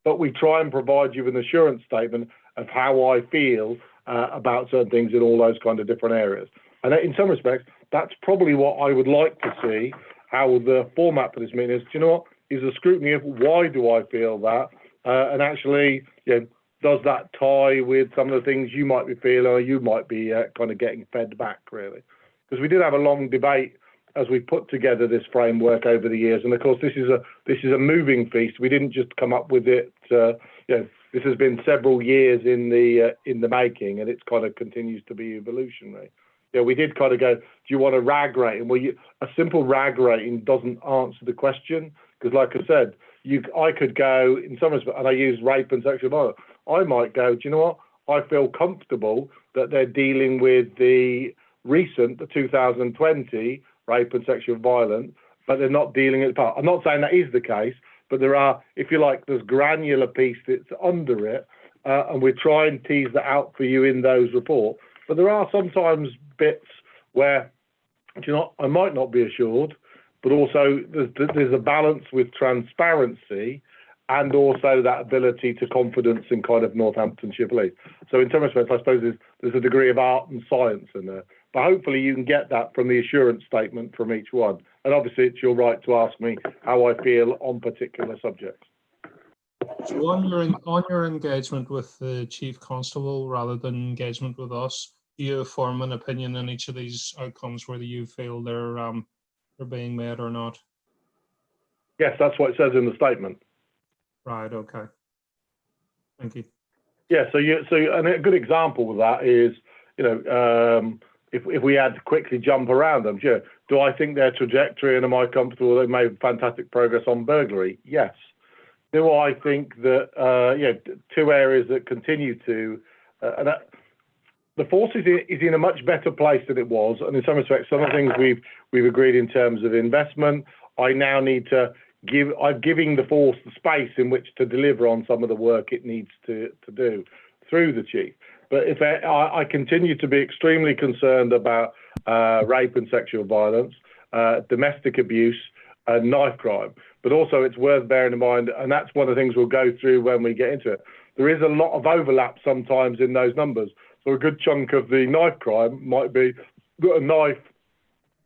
But we try and provide you with an assurance statement of how I feel about certain things in all those kind of different areas. And in some respects, that's probably what I would like to see, how the format for this meeting is. Do you know what? Is a scrutiny of why do I feel that? And actually, does that tie with some of the things you might be feeling or you might be kind of getting fed back, really? Because we did have a long debate as we put together this framework over the years. And of course, this is a moving feast. We didn't just come up with it. This has been several years in the making, and it's kind of continues to be evolutionary. We did kind of go, do you want a RAG rating? Well, a simple RAG rating doesn't answer the question, because like I said, I could go in some respects, and I use rape and sexual violence. I might go, do you know what? I feel comfortable that they're dealing with the 2020 rape and sexual violence, but they're not dealing it apart. I'm not saying that is the case, but there are, if you like, there's granular piece that's under it, and we try and tease that out for you in those reports. But there are sometimes bits where, do you know, I might not be assured, but also there's a balance with transparency and also that ability to confidence in kind of Northamptonshire Police. So in some respects, I suppose there's a degree of art and science in there. but hopefully you can get that from the assurance statement from each one. And obviously it's your right to ask me how I feel on particular subjects. So on your engagement with the Chief Constable rather than engagement with us, do you form an opinion on each of these outcomes, whether you feel they're being made or not? Yes, that's what it says in the statement. Right. Okay. Thank you. Yeah. So and a good example of that is, if we had to quickly jump around them, sure. Do I think their trajectory and am I comfortable they've made fantastic progress on burglary? Yes. Do I think that, two areas that continue to, the force is in a much better place than it was. And in some respects, some of the things we've agreed in terms of investment, I now need to I'm giving the force the space in which to deliver on some of the work it needs to do through the chief. But if I continue to be extremely concerned about rape and sexual violence, domestic abuse, and knife crime. But also it's worth bearing in mind, and that's one of the things we'll go through when we get into it. There is a lot of overlap sometimes in those numbers. So a good chunk of the knife crime might be that a knife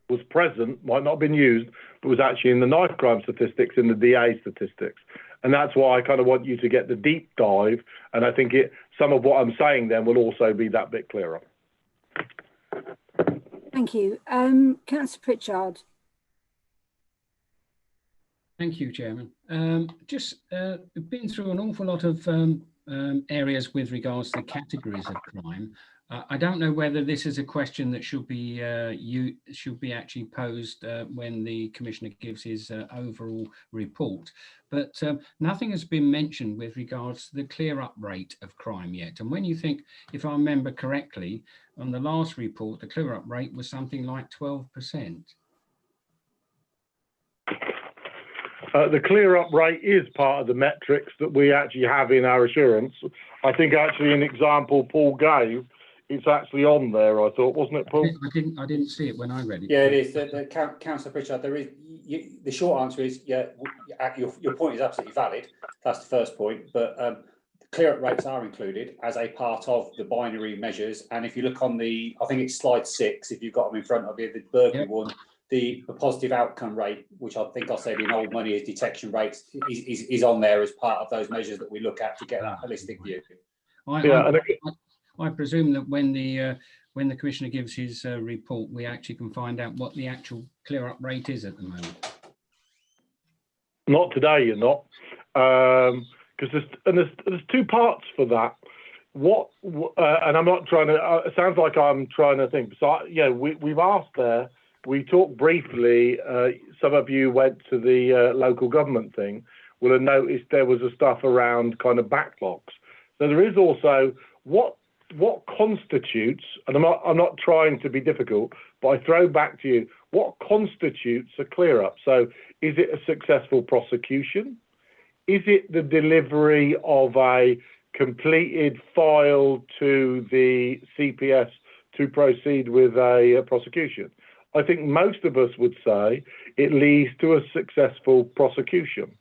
was present, might not have been used, but was actually in the knife crime statistics, in the DA statistics. And that's why I kind of want you to get the deep dive. And I think some of what I'm saying then will also be that bit clearer. Thank you. Councillor Pritchard. Thank you, Chairman. We've been through an awful lot of areas with regards to categories of crime. I don't know whether this is a question that should be actually posed when the Commissioner gives his overall report, but nothing has been mentioned with regards to the clear-up rate of crime yet. And when you think, if I remember correctly, on the last report, the clear-up rate was something like 12%. The clear-up rate is part of the metrics that we actually have in our assurance. I think actually an example Paul gave, it's actually on there, I thought, wasn't it, Paul? I didn't see it when I read it. Yeah, it is. Councillor Pritchard, there is. The short answer is, yeah, your point is absolutely valid. That's the first point. But the clear-up rates are included as a part of the binary measures. And if you look on I think it's slide 6, if you've got them in front of you, the burglary one, the positive outcome rate, which I think I said in old money is detection rates, is on there as part of those measures that we look at to get that holistic view. I presume that when the Commissioner gives his report, we actually can find out what the actual clear-up rate is at the moment. Not today, you're not, because there's two parts for that. And I'm not trying to. It sounds like I'm trying to think. So we've asked there. We talked briefly. Some of you went to the local government thing. Will have noticed there was a stuff around kind of backlogs. So there is also what constitutes, and I'm not trying to be difficult, but I throw back to you, what constitutes a clear up? So is it a successful prosecution? Is it the delivery of a completed file to the CPS to proceed with a prosecution? I think most of us would say it leads to a successful prosecution.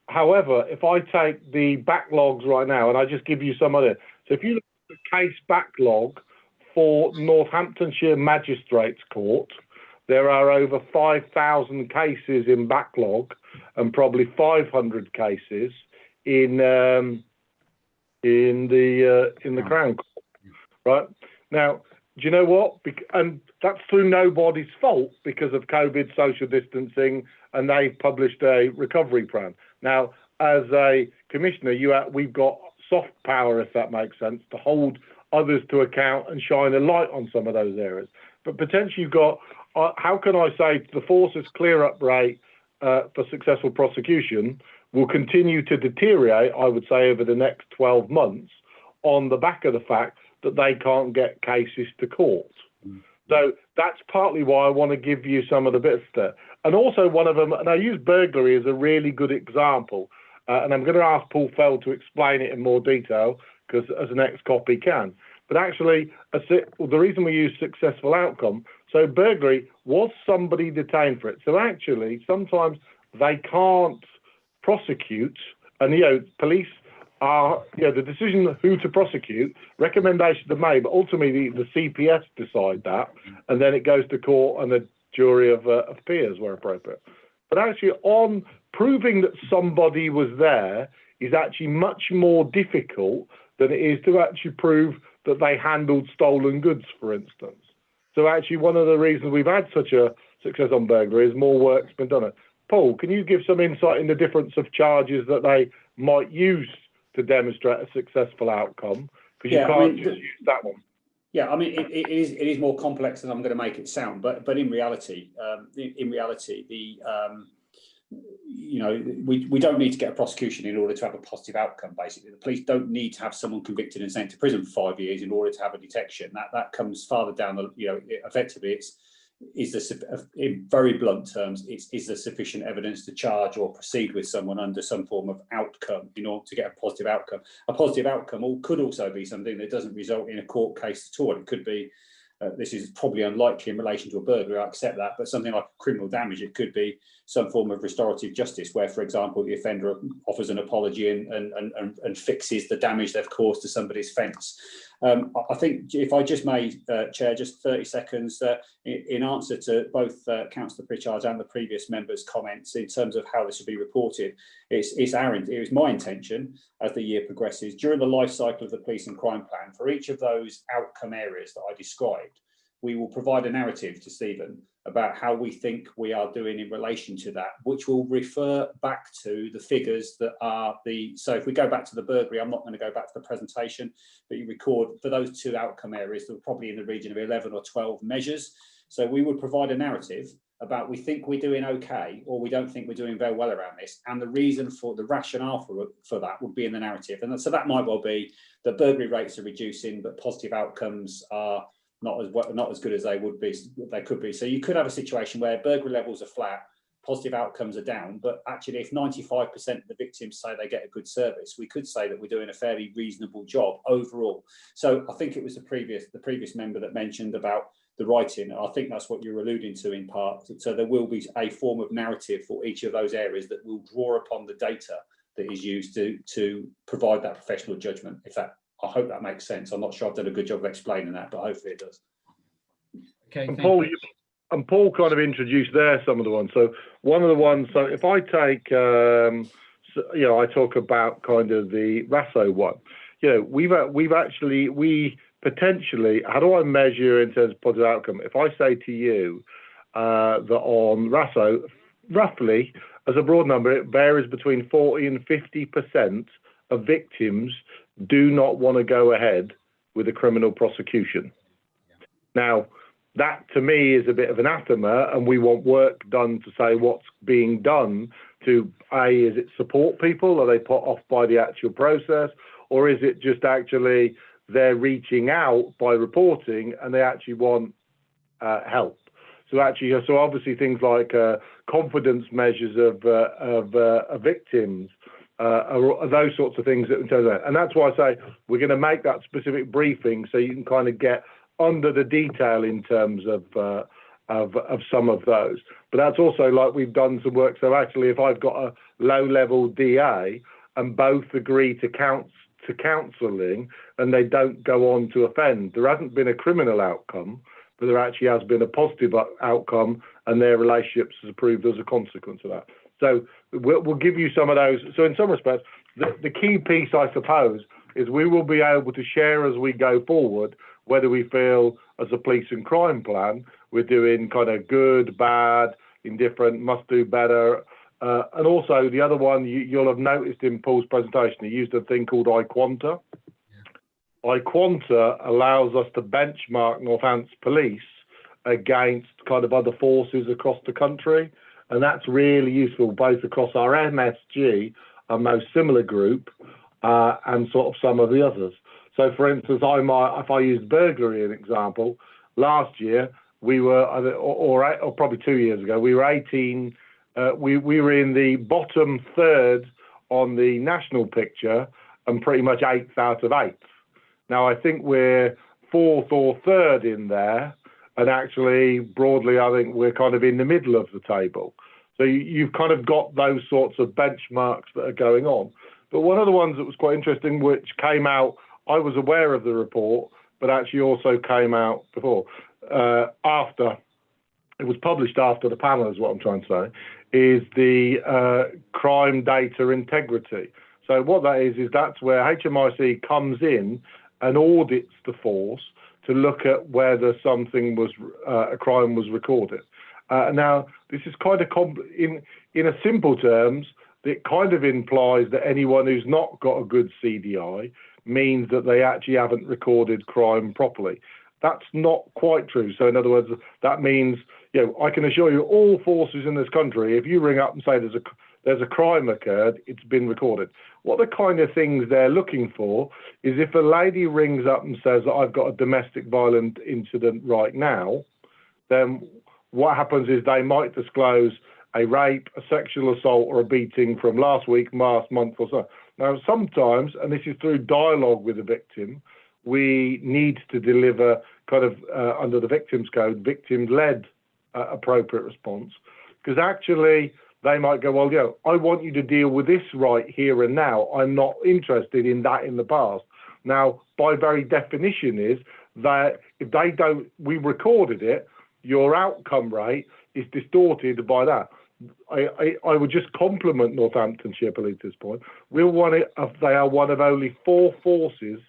However, if I take the backlogs right now, and I just give you some other, so if you look at the case backlog for Northamptonshire Magistrates Court, there are over 5,000 cases in backlog and probably 500 cases in the Crown Court, right? Now, do you know what? And that's through nobody's fault because of COVID, social distancing, and they've published a recovery plan. Now, as a commissioner, we've got soft power, if that makes sense, to hold others to account and shine a light on some of those areas. But potentially you've got, how can I say the force's clear-up rate for successful prosecution will continue to deteriorate, I would say, over the next 12 months on the back of the fact that they can't get cases to court. So that's partly why I want to give you some of the bits there. And also one of them, and I use burglary as a really good example, and I'm going to ask Paul Fell to explain it in more detail, because as an ex-copy can. But actually, the reason we use successful outcome, so burglary, was somebody detained for it? So actually, sometimes they can't prosecute, and police the decision who to prosecute, recommendations are made, but ultimately the CPS decide that, and then it goes to court and a jury of peers where appropriate. But actually, on proving that somebody was there is actually much more difficult than it is to actually prove that they handled stolen goods, for instance. So actually, one of the reasons we've had such a success on burglary is more work's been done. Paul, can you give some insight in the difference of charges that they might use to demonstrate a successful outcome? Because you can't just use that one. Yeah, I mean, it is more complex than I'm going to make it sound, but in reality, we don't need to get a prosecution in order to have a positive outcome. Basically, the police don't need to have someone convicted and sent to prison for 5 years in order to have a detection. That comes farther down the, effectively in very blunt terms, is there sufficient evidence to charge or proceed with someone under some form of outcome in order to get a positive outcome? A positive outcome could also be something that doesn't result in a court case at all. It could be, this is probably unlikely in relation to a burglary, I accept that, but something like criminal damage, it could be some form of restorative justice where, for example, the offender offers an apology and fixes the damage they've caused to somebody's fence. I think if I just may, Chair, just 30 seconds in answer to both Councillor Pritchard's and the previous members' comments in terms of how this should be reported, it's my intention as the year progresses, during the life cycle of the police and crime plan, for each of those outcome areas that I described, we will provide a narrative to Stephen about how we think we are doing in relation to that, which will refer back to the figures that are so if we go back to the burglary, I'm not going to go back to the presentation, but you record for those two outcome areas, they're probably in the region of 11 or 12 measures. So we would provide a narrative about we think we're doing okay, or we don't think we're doing very well around this. And the reason for the rationale for that would be in the narrative. And so that might well be that burglary rates are reducing, but positive outcomes are not as good as they could be. So you could have a situation where burglary levels are flat, positive outcomes are down, but actually if 95% of the victims say they get a good service, we could say that we're doing a fairly reasonable job overall. So I think it was the previous member that mentioned about the writing. I think that's what you're alluding to in part. So there will be a form of narrative for each of those areas that will draw upon the data that is used to provide that professional judgment. I hope that makes sense. I'm not sure I've done a good job of explaining that, but hopefully it does. Okay. And Paul kind of introduced there some of the ones. So one of the ones, so if I take, I talk about kind of the RASO one. We potentially, how do I measure in terms of positive outcome? If I say to you that on RASO, roughly, as a broad number, it varies between 40 and 50% of victims do not want to go ahead with a criminal prosecution. Now, that to me is a bit of anathema, and we want work done to say what's being done to, is it support people? Are they put off by the actual process? Or is it just actually they're reaching out by reporting and they actually want help? So obviously things like confidence measures of victims, are those sorts of things that in terms of that. And that's why I say we're going to make that specific briefing so you can kind of get under the detail in terms of some of those. But that's also like we've done some work. So actually, if I've got a low-level DA and both agree to counselling and they don't go on to offend, there hasn't been a criminal outcome, but there actually has been a positive outcome, and their relationships has improved as a consequence of that. So we'll give you some of those. So in some respects, the key piece, I suppose, is we will be able to share as we go forward whether we feel as a police and crime plan we're doing kind of good, bad, indifferent, must do better. And also the other one you'll have noticed in Paul's presentation, he used a thing called iQuanta. iQuanta allows us to benchmark Northamptonshire police against kind of other forces across the country. And that's really useful both across our MSG, our most similar group, and sort of some of the others. So, for instance, if I use burglary as an example, last year we were, or probably 2 years ago, we were 18. We were in the bottom third on the national picture, and pretty much 8th out of 8. Now I think we're 4th or 3rd in there. And actually, broadly, I think we're kind of in the middle of the table. So you've kind of got those sorts of benchmarks that are going on. But one of the ones that was quite interesting, which came out, I was aware of the report, but actually also came out before, after, it was published after the panel is what I'm trying to say, is the crime data integrity. So what that is that's where HMIC comes in and audits the force to look at whether something was, a crime was recorded. Now, this is kind of, in a simple terms, it kind of implies that anyone who's not got a good CDI means that they actually haven't recorded crime properly. That's not quite true. So in other words, that means, I can assure you all forces in this country, if you ring up and say there's a crime occurred, it's been recorded. What the kind of things they're looking for is if a lady rings up and says that I've got a domestic violence incident right now, then what happens is they might disclose a rape, a sexual assault, or a beating from last week, last month, or so. Now, sometimes, and this is through dialogue with the victim, we need to deliver kind of, under the Victims Code, victim-led appropriate response. Because actually, they might go, well, I want you to deal with this right here and now. I'm not interested in that in the past. Now, by very definition is that if they don't, we recorded it, your outcome rate is distorted by that. I would just compliment Northamptonshire Police at this point. They are one of only 4 forces,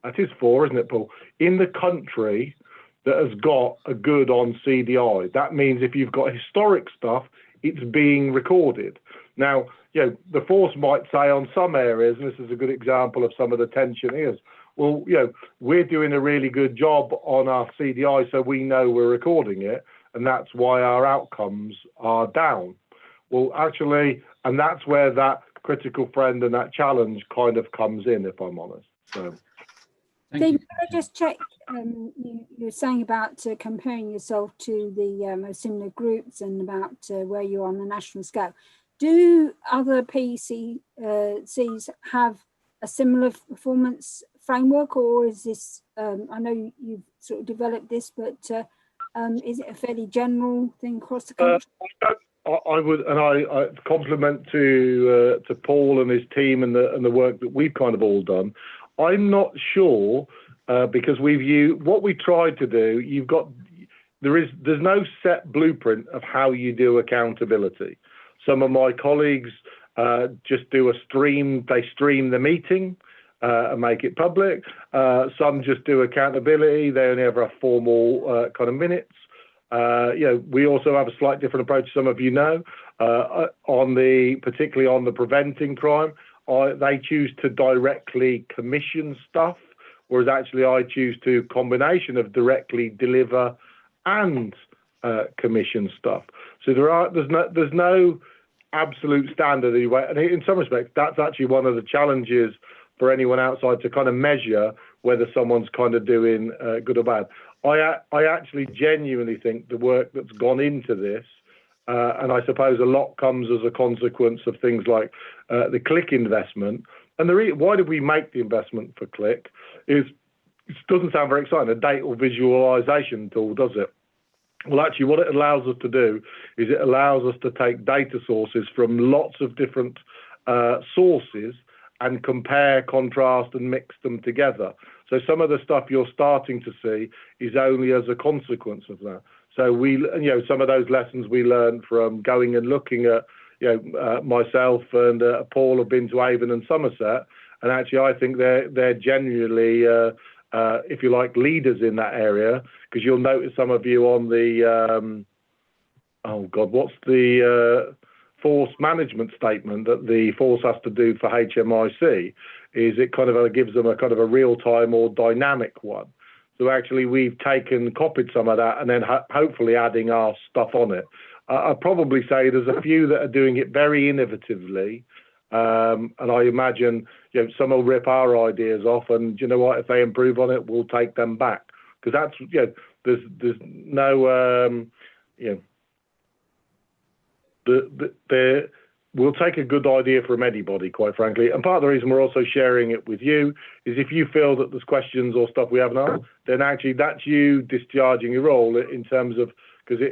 that is 4, isn't it, Paul, in the country that has got a good on CDI. That means if you've got historic stuff, it's being recorded. Now, the force might say on some areas, and this is a good example of some of the tension is, well, we're doing a really good job on our CDI, so we know we're recording it, and that's why our outcomes are down. Well, actually, and that's where that critical friend and that challenge kind of comes in, if I'm honest. So, Steve, can I just check, you were saying about comparing yourself to the most similar groups and about where you are on the national scale. Do other PCCs have a similar performance framework, or is this, I know you've sort of developed this, but is it a fairly general thing across the country? I would, and I compliment to Paul and his team and the work that we've kind of all done. I'm not sure because what we tried to do. There's no set blueprint of how you do accountability. Some of my colleagues just do a stream. They stream the meeting and make it public. Some just do accountability. They only have a formal kind of minutes. We also have a slight different approach. Some of particularly on the preventing crime, they choose to directly commission stuff, whereas actually I choose to combination of directly deliver and commission stuff. So there's no absolute standard anyway. And in some respects, that's actually one of the challenges for anyone outside to kind of measure whether someone's kind of doing good or bad. I actually genuinely think the work that's gone into this, and I suppose a lot comes as a consequence of things like the Click investment. And why did we make the investment for Click? It doesn't sound very exciting, a data visualization tool, does it? Well, actually, what it allows us to do is it allows us to take data sources from lots of different sources and compare, contrast, and mix them together. So some of the stuff you're starting to see is only as a consequence of that. So some of those lessons we learned from going and looking at, myself and Paul have been to Avon and Somerset, and actually I think they're genuinely, if you like, leaders in that area, because you'll notice some of you on the, what's the force management statement that the force has to do for HMIC, is it kind of gives them a kind of a real-time or dynamic one. So actually we've copied some of that and then hopefully adding our stuff on it. I'd probably say there's a few that are doing it very innovatively. And I imagine, some will rip our ideas off, and you know what, if they improve on it, we'll take them back. Because that's, there's no, we'll take a good idea from anybody, quite frankly. And part of the reason we're also sharing it with you is if you feel that there's questions or stuff we haven't asked, then actually that's you discharging your role in terms of, because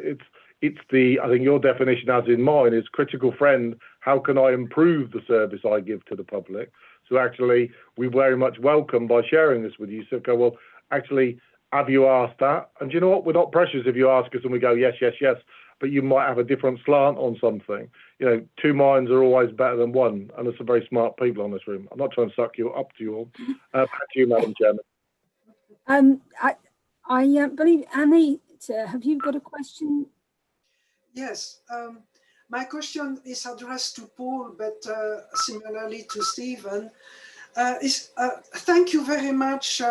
it's I think your definition, as in mine, is critical friend. How can I improve the service I give to the public? So actually, we very much welcome by sharing this with you. So go, well, actually, have you asked that? And do you know what? We're not precious if you ask us and we go, yes, yes, yes, but you might have a different slant on something. You know, two minds are always better than one. And there's some very smart people in this room. I'm not trying to suck you up to you all. Back to you, Madam Chairman. I believe, Annie, have you got a question? Yes. My question is addressed to Paul, but similarly to Stephen. Thank you very much,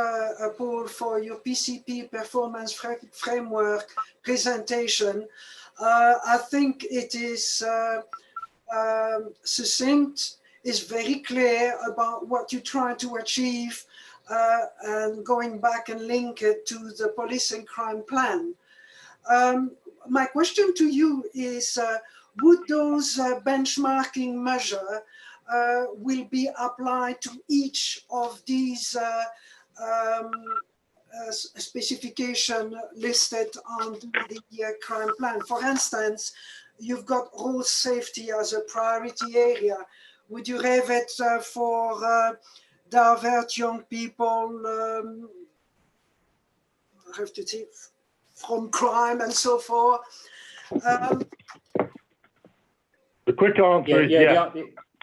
Paul, for your PCP performance framework presentation. I think it is succinct, is very clear about what you try to achieve, and going back and link it to the police and crime plan. My question to you is, would those benchmarking measures will be applied to each of these specification listed on the crime plan? For instance, you've got road safety as a priority area. Would you have it for divert young people from crime and so forth? The quick answer is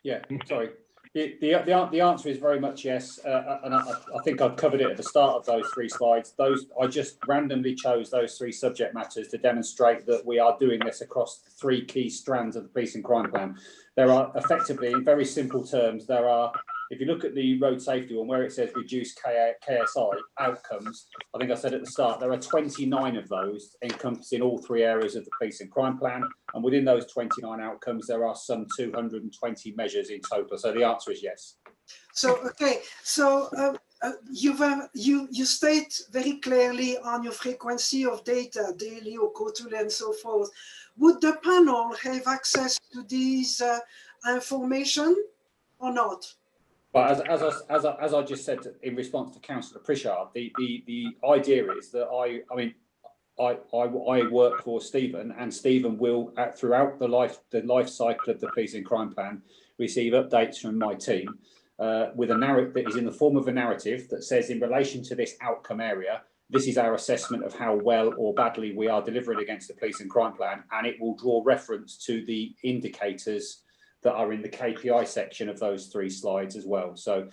yes. Sorry. The answer is very much yes, and I think I've covered it at the start of those three slides. I just randomly chose those three subject matters to demonstrate that we are doing this across the three key strands of the police and crime plan. There are effectively, in very simple terms, if you look at the road safety one where it says reduce KSI outcomes, I think I said at the start, there are 29 of those encompassing all three areas of the police and crime plan. And within those 29 outcomes, there are some 220 measures in total. So the answer is yes. So, okay. So you state very clearly on your frequency of data, daily or quarterly and so forth. Would the panel have access to these information or not? But as I just said in response to Councillor Pritchard, the idea is that I work for Stephen, and Stephen will, throughout the life cycle of the police and crime plan, receive updates from my team with a narrative that is in the form of a narrative that says, in relation to this outcome area, this is our assessment of how well or badly we are delivering against the police and crime plan, and it will draw reference to the indicators that are in the KPI section of those three slides as well. So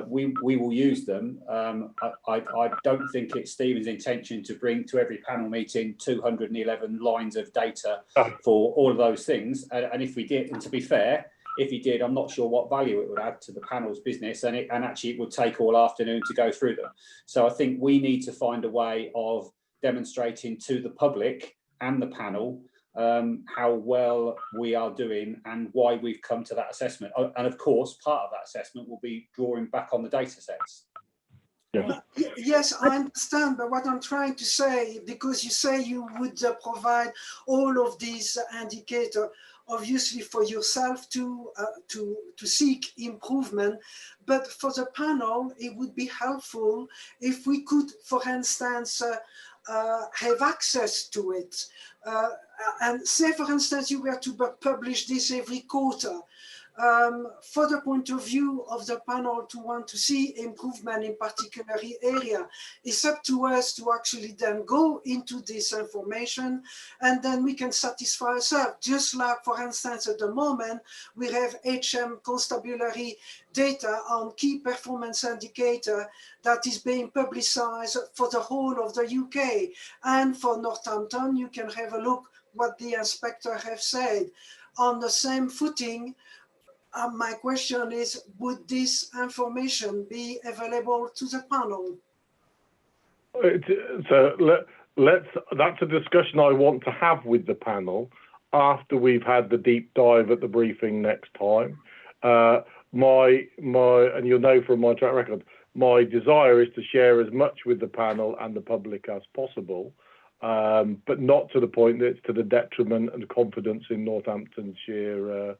we will use them. I don't think it's Stephen's intention to bring to every panel meeting 211 lines of data for all of those things. And if we did, and to be fair, if he did, I'm not sure what value it would add to the panel's business, and actually it would take all afternoon to go through them. So I think we need to find a way of demonstrating to the public and the panel how well we are doing and why we've come to that assessment. And of course, part of that assessment will be drawing back on the data sets. Yeah. Yes, I understand, but what I'm trying to say, because you say you would provide all of these indicators, obviously for yourself to seek improvement, but for the panel, it would be helpful if we could, for instance, have access to it. And say, for instance, you were to publish this every quarter. For the point of view of the panel to want to see improvement in particular area, it's up to us to actually then go into this information, and then we can satisfy ourselves. Just like, for instance, at the moment, we have HM constabulary data on key performance indicator that is being publicized for the whole of the UK. And for Northampton, you can have a look what the inspector have said. On the same footing, my question is, would this information be available to the panel? That's a discussion I want to have with the panel after we've had the deep dive at the briefing next time. And you'll know from my track record, my desire is to share as much with the panel and the public as possible, but not to the point that it's to the detriment and confidence in Northamptonshire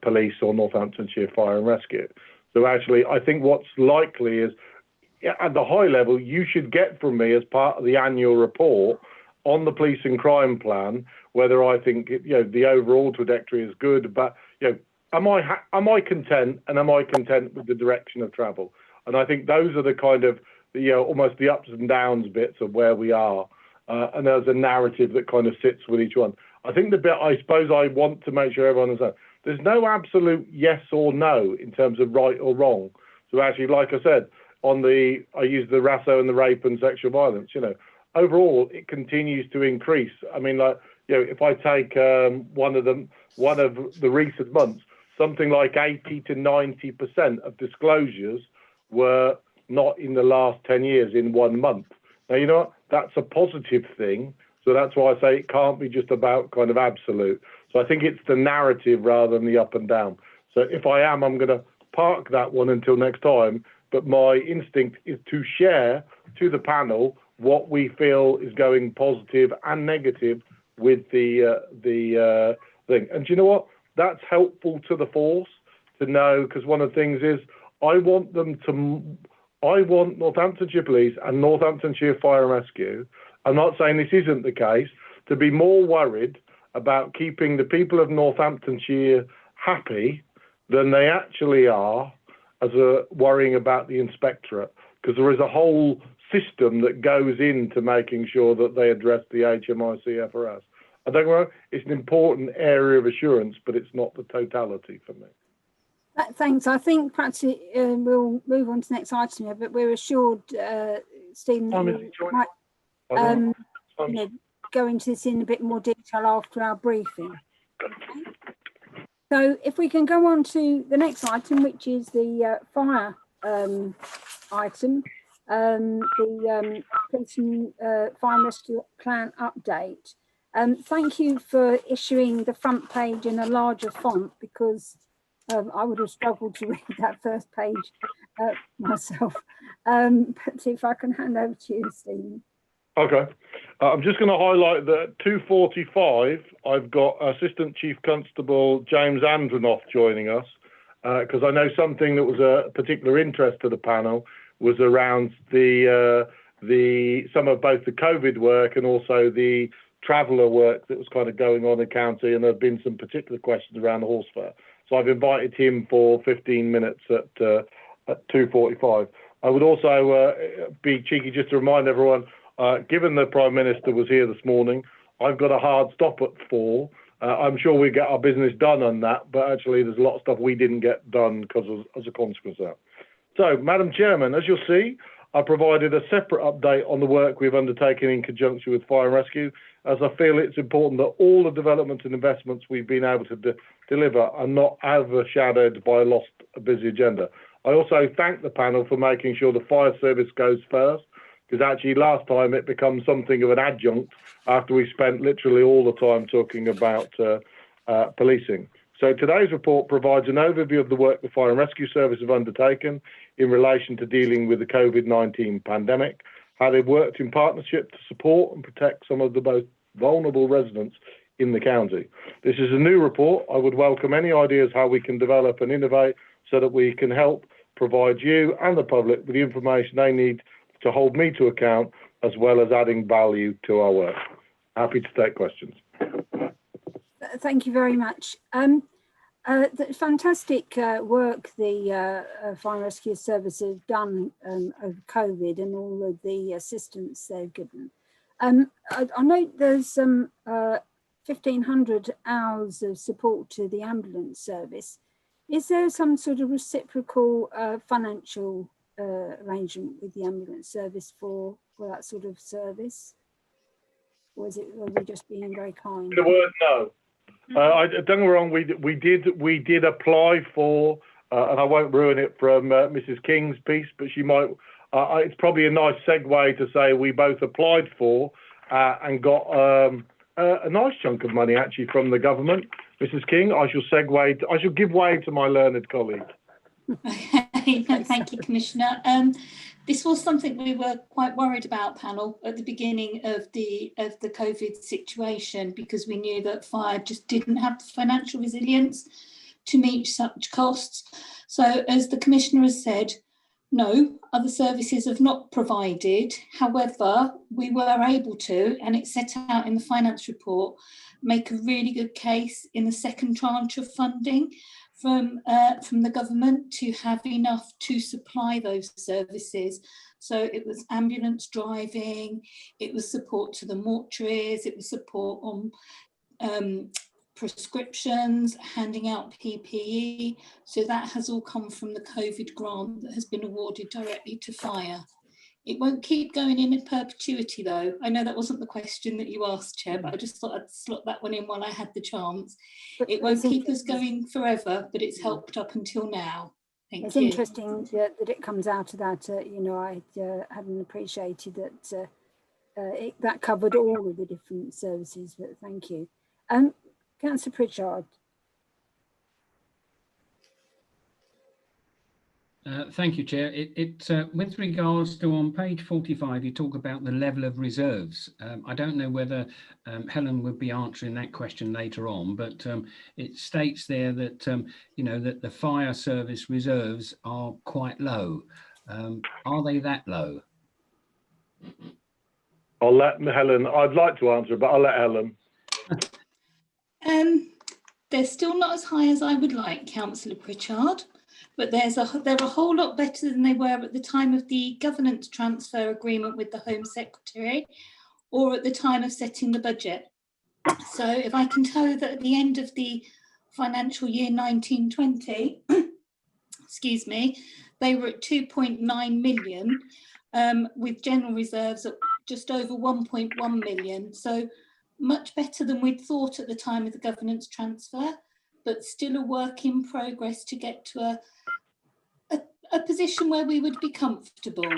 Police or Northamptonshire Fire and Rescue. So actually, I think what's likely is, at the high level, you should get from me as part of the annual report on the police and crime plan, whether I think the overall trajectory is good, but am I content, and am I content with the direction of travel? And I think those are the kind of almost the ups and downs bits of where we are, and there's a narrative that kind of sits with each one. I think the bit I suppose I want to make sure everyone understands, there's no absolute yes or no in terms of right or wrong. So actually, like I said, I use the RASO and the rape and sexual violence, overall it continues to increase. I mean, if I take one of the recent months, something like 80 to 90% of disclosures were not in the last 10 years in 1 month. Now, you know what? That's a positive thing. So that's why I say it can't be just about kind of absolute. So I think it's the narrative rather than the up and down. So if I'm going to park that one until next time. But my instinct is to share to the panel what we feel is going positive and negative with the thing. And do you know what? That's helpful to the force to know, because one of the things is I want Northamptonshire Police and Northamptonshire Fire and Rescue, I'm not saying this isn't the case, to be more worried about keeping the people of Northamptonshire happy than they actually are as worrying about the inspectorate, because there is a whole system that goes into making sure that they address the HMIC FRS. I don't know, it's an important area of assurance, but it's not the totality for me. Thanks. I think perhaps we'll move on to the next item here, but we're assured, Stephen, that we might go into this in a bit more detail after our briefing. Okay. So if we can go on to the next item, which is the fire item, the police and fire and rescue plan update. Thank you for issuing the front page in a larger font, because I would have struggled to read that first page myself. But if I can hand over to you, Stephen. Okay. I'm just going to highlight that at 2:45, I've got Assistant Chief Constable James Andronoff joining us, because I know something that was a particular interest to the panel was around some of both the COVID work and also the traveller work that was kind of going on in county, and there have been some particular questions around the horse fair. So I've invited him for 15 minutes at 2:45. I would also be cheeky just to remind everyone, given the Prime Minister was here this morning, I've got a hard stop at 4. I'm sure we get our business done on that, but actually there's a lot of stuff we didn't get done because as a consequence of that. So, Madam Chairman, as you'll see, I provided a separate update on the work we've undertaken in conjunction with Fire and Rescue, as I feel it's important that all the developments and investments we've been able to deliver are not overshadowed by a busy agenda. I also thank the panel for making sure the fire service goes first, because actually last time it becomes something of an adjunct after we spent literally all the time talking about policing. So today's report provides an overview of the work the Fire and Rescue Service have undertaken in relation to dealing with the COVID-19 pandemic, how they've worked in partnership to support and protect some of the most vulnerable residents in the county. This is a new report. I would welcome any ideas how we can develop and innovate so that we can help provide you and the public with the information they need to hold me to account, as well as adding value to our work. Happy to take questions. Thank you very much. The fantastic work the Fire and Rescue Service have done over COVID and all of the assistance they've given. I know there's some 1,500 hours of support to the ambulance service. Is there some sort of reciprocal financial arrangement with the ambulance service for that sort of service? Or are we just being very kind? The word no. Don't get me wrong, we did apply for, and I won't ruin it from Mrs. King's piece, but she might, it's probably a nice segue to say we both applied for and got a nice chunk of money actually from the government. Mrs. King, I shall give way to my learned colleague. Thank you, Commissioner. This was something we were quite worried about, panel, at the beginning of the COVID situation, because we knew that fire just didn't have the financial resilience to meet such costs. So, as the Commissioner has said, No, other services have not provided. However, we were able to, and it's set out in the finance report, make a really good case in the second tranche of funding from the government to have enough to supply those services. So it was ambulance driving, it was support to the mortuaries, it was support on prescriptions, handing out PPE. So that has all come from the COVID grant that has been awarded directly to fire. It won't keep going in perpetuity though. I know that wasn't the question that you asked, Chair, but I just thought I'd slot that one in while I had the chance. But it won't keep us going forever, but it's helped up until now. Thank it's you. interesting that it comes out of that. You know, I hadn't appreciated that that covered all of the different services, but thank you. Councillor Pritchard. Thank you, Chair. With regards to on page 45, you talk about the level of reserves. I don't know whether Helen would be answering that question later on, but it states there that, you know, that the fire service reserves are quite low. Are they that low? I'll let Helen, I'd like to answer, but I'll let Helen. They're still not as high as I would like, Councillor Pritchard, but they're a whole lot better than they were at the time of the governance transfer agreement with the Home Secretary or at the time of setting the budget. So if I can tell you that at the end of the financial year 1920, excuse me, they were at 2.9 million with general reserves at just over 1.1 million. So much better than we'd thought at the time of the governance transfer, but still a work in progress to get to a position where we would be comfortable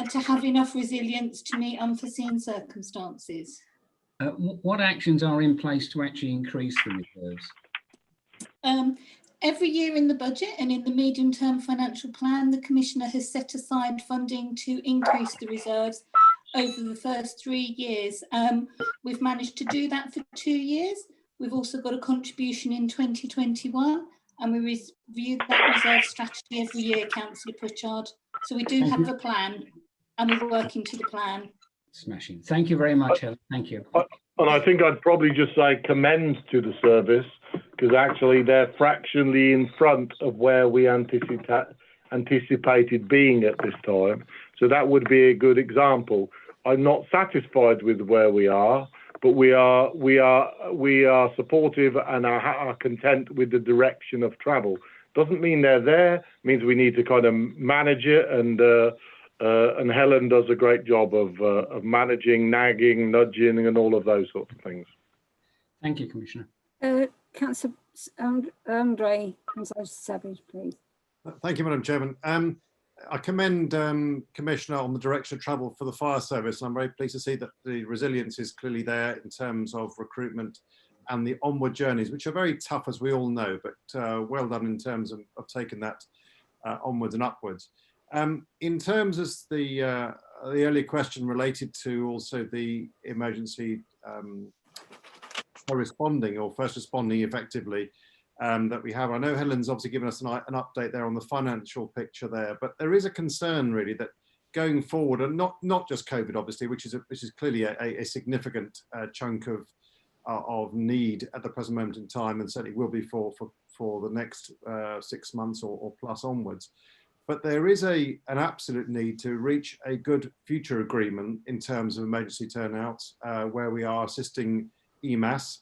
to have enough resilience to meet unforeseen circumstances. What actions are in place to actually increase the reserves? Every year in the budget and in the medium-term financial plan, the Commissioner has set aside funding to increase the reserves over the first 3 years. We've managed to do that for 2 years. We've also got a contribution in 2021 and we review that reserve strategy every year, Councillor Pritchard. So we do have a plan and we're working to the plan. Smashing. Thank you very much, Helen. Thank you. And I think I'd probably just say commend to the service, because actually they're fractionally in front of where we anticipated being at this time. So that would be a good example. I'm not satisfied with where we are, but we are supportive and are content with the direction of travel. Doesn't mean they're there. It means we need to kind of manage it, and Helen does a great job of managing, nagging, nudging, and all of those sorts of things. Thank you, Commissioner. Councillor Andre Savage, please. Thank you, Madam Chairman. I commend Commissioner on the direction of travel for the fire service. I'm very pleased to see that the resilience is clearly there in terms of recruitment and the onward journeys, which are very tough, as we all know, but well done in terms of taking that onwards and upwards. In terms of the earlier question related to also the emergency responding or first responding effectively that we have. I know Helen's obviously given us an update there on the financial picture there, but there is a concern really that going forward, and not just COVID obviously, which is clearly a significant chunk of need at the present moment in time, and certainly will be for the next 6 months or plus onwards. But there is an absolute need to reach a good future agreement in terms of emergency turnouts where we are assisting EMAS.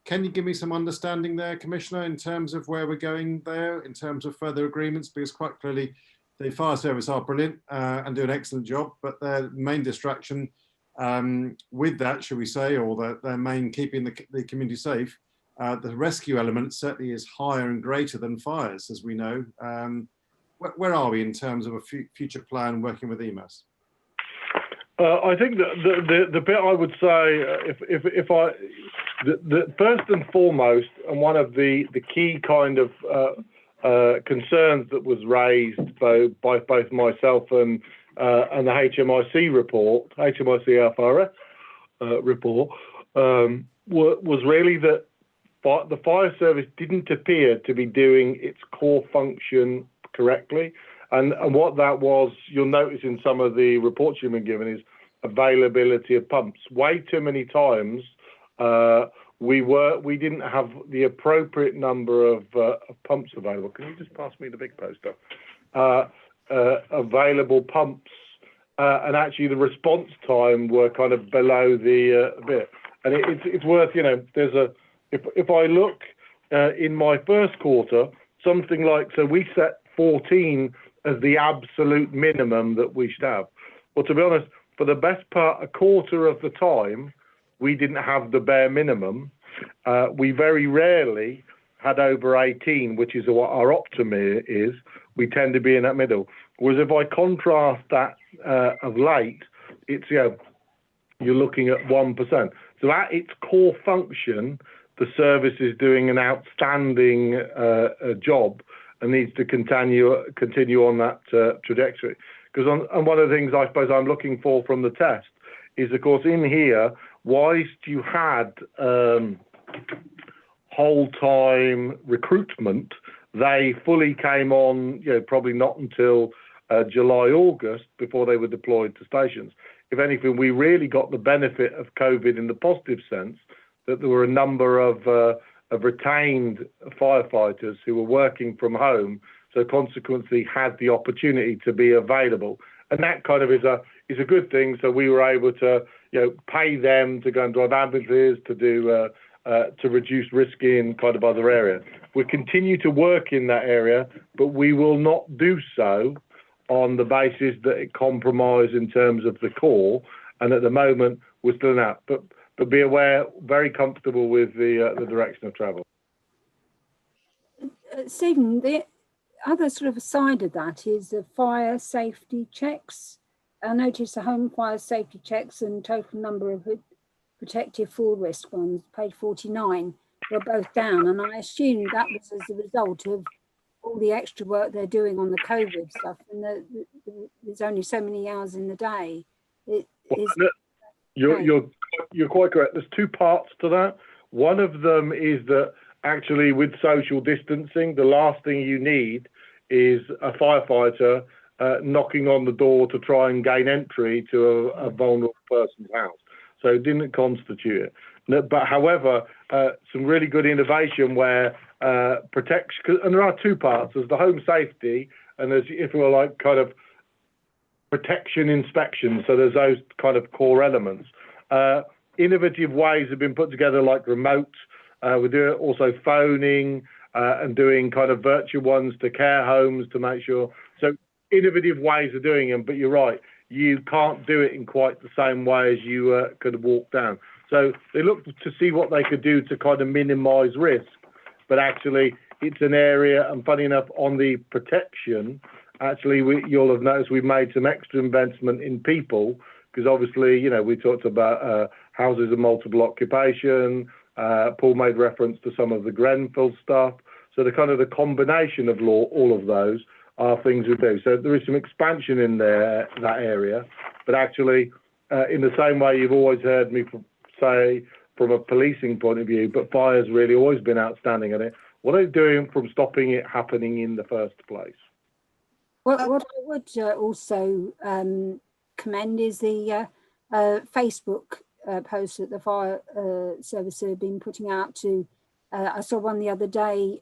Can you give me some understanding there, Commissioner, in terms of where we're going there, in terms of further agreements? Because quite clearly the fire service are brilliant and do an excellent job, but their main distraction with that, shall we say, or their main keeping the community safe, the rescue element certainly is higher and greater than fires, as we know. Where are we in terms of a future plan working with EMAS? I think that the bit I would say, the first and foremost, and one of the key kind of concerns that was raised by both myself and the HMIC report, HMIC FRS report, was really that the fire service didn't appear to be doing its core function correctly, And what that was, you'll notice in some of the reports you've been given, is availability of pumps. Way too many times we didn't have the appropriate number of pumps available. Can you just pass me the big poster? Available pumps, and actually the response time were kind of below the bit. And it's worth, you know, if I look in my first quarter, something like, so we set 14 as the absolute minimum that we should have. Well, to be honest, for the best part, a quarter of the time, we didn't have the bare minimum. We very rarely had over 18, which is what our optimum is. We tend to be in that middle. Whereas if I contrast that of late, it's, you know, you're looking at 1%. So at its core function, the service is doing an outstanding job and needs to continue on that trajectory. Because on one of the things I suppose I'm looking for from the test is, of course, in here, whilst you had whole-time recruitment, they fully came on, you know, probably not until July, August before they were deployed to stations. If anything, we really got the benefit of COVID in the positive sense that there were a number of retained firefighters who were working from home, so consequently had the opportunity to be available, and that kind of is a good thing. So we were able to, you know, pay them to go and drive ambulances, to do to reduce risk in kind of other areas. We continue to work in that area, but we will not do so on the basis that it compromises in terms of the core. And at the moment, we're still not. But be aware, very comfortable with the direction of travel. Stephen, the other sort of side of that is the fire safety checks. I noticed the home fire safety checks and total number of protective full risk ones, page 49, were both down. And I assume that was as a result of all the extra work they're doing on the COVID stuff. And there's only so many hours in the day. You're quite correct. There's two parts to that. One of them is that actually with social distancing, the last thing you need is a firefighter knocking on the door to try and gain entry to a vulnerable person's house. So it didn't constitute it. But however, some really good innovation where protection, and there are two parts. There's the home safety and there's, if you were like, kind of protection inspection. So there's those kind of core elements. Innovative ways have been put together like remote. We're doing also phoning and doing kind of virtual ones to care homes to make sure. So innovative ways of doing them, but you're right. You can't do it in quite the same way as you could walk down. So they looked to see what they could do to kind of minimise risk, but actually it's an area, and funny enough, on the protection, actually you'll have noticed we've made some extra investment in people, because obviously, you know, we talked about houses of multiple occupation, Paul made reference to some of the Grenfell stuff. So the kind of the combination of all of those are things we do. So there is some expansion in there, that area, but actually in the same way you've always heard me say from a policing point of view, but fire's really always been outstanding at it. What are they doing from stopping it happening in the first place? What I would also commend is the Facebook post that the fire service have been putting out to, I saw one the other day,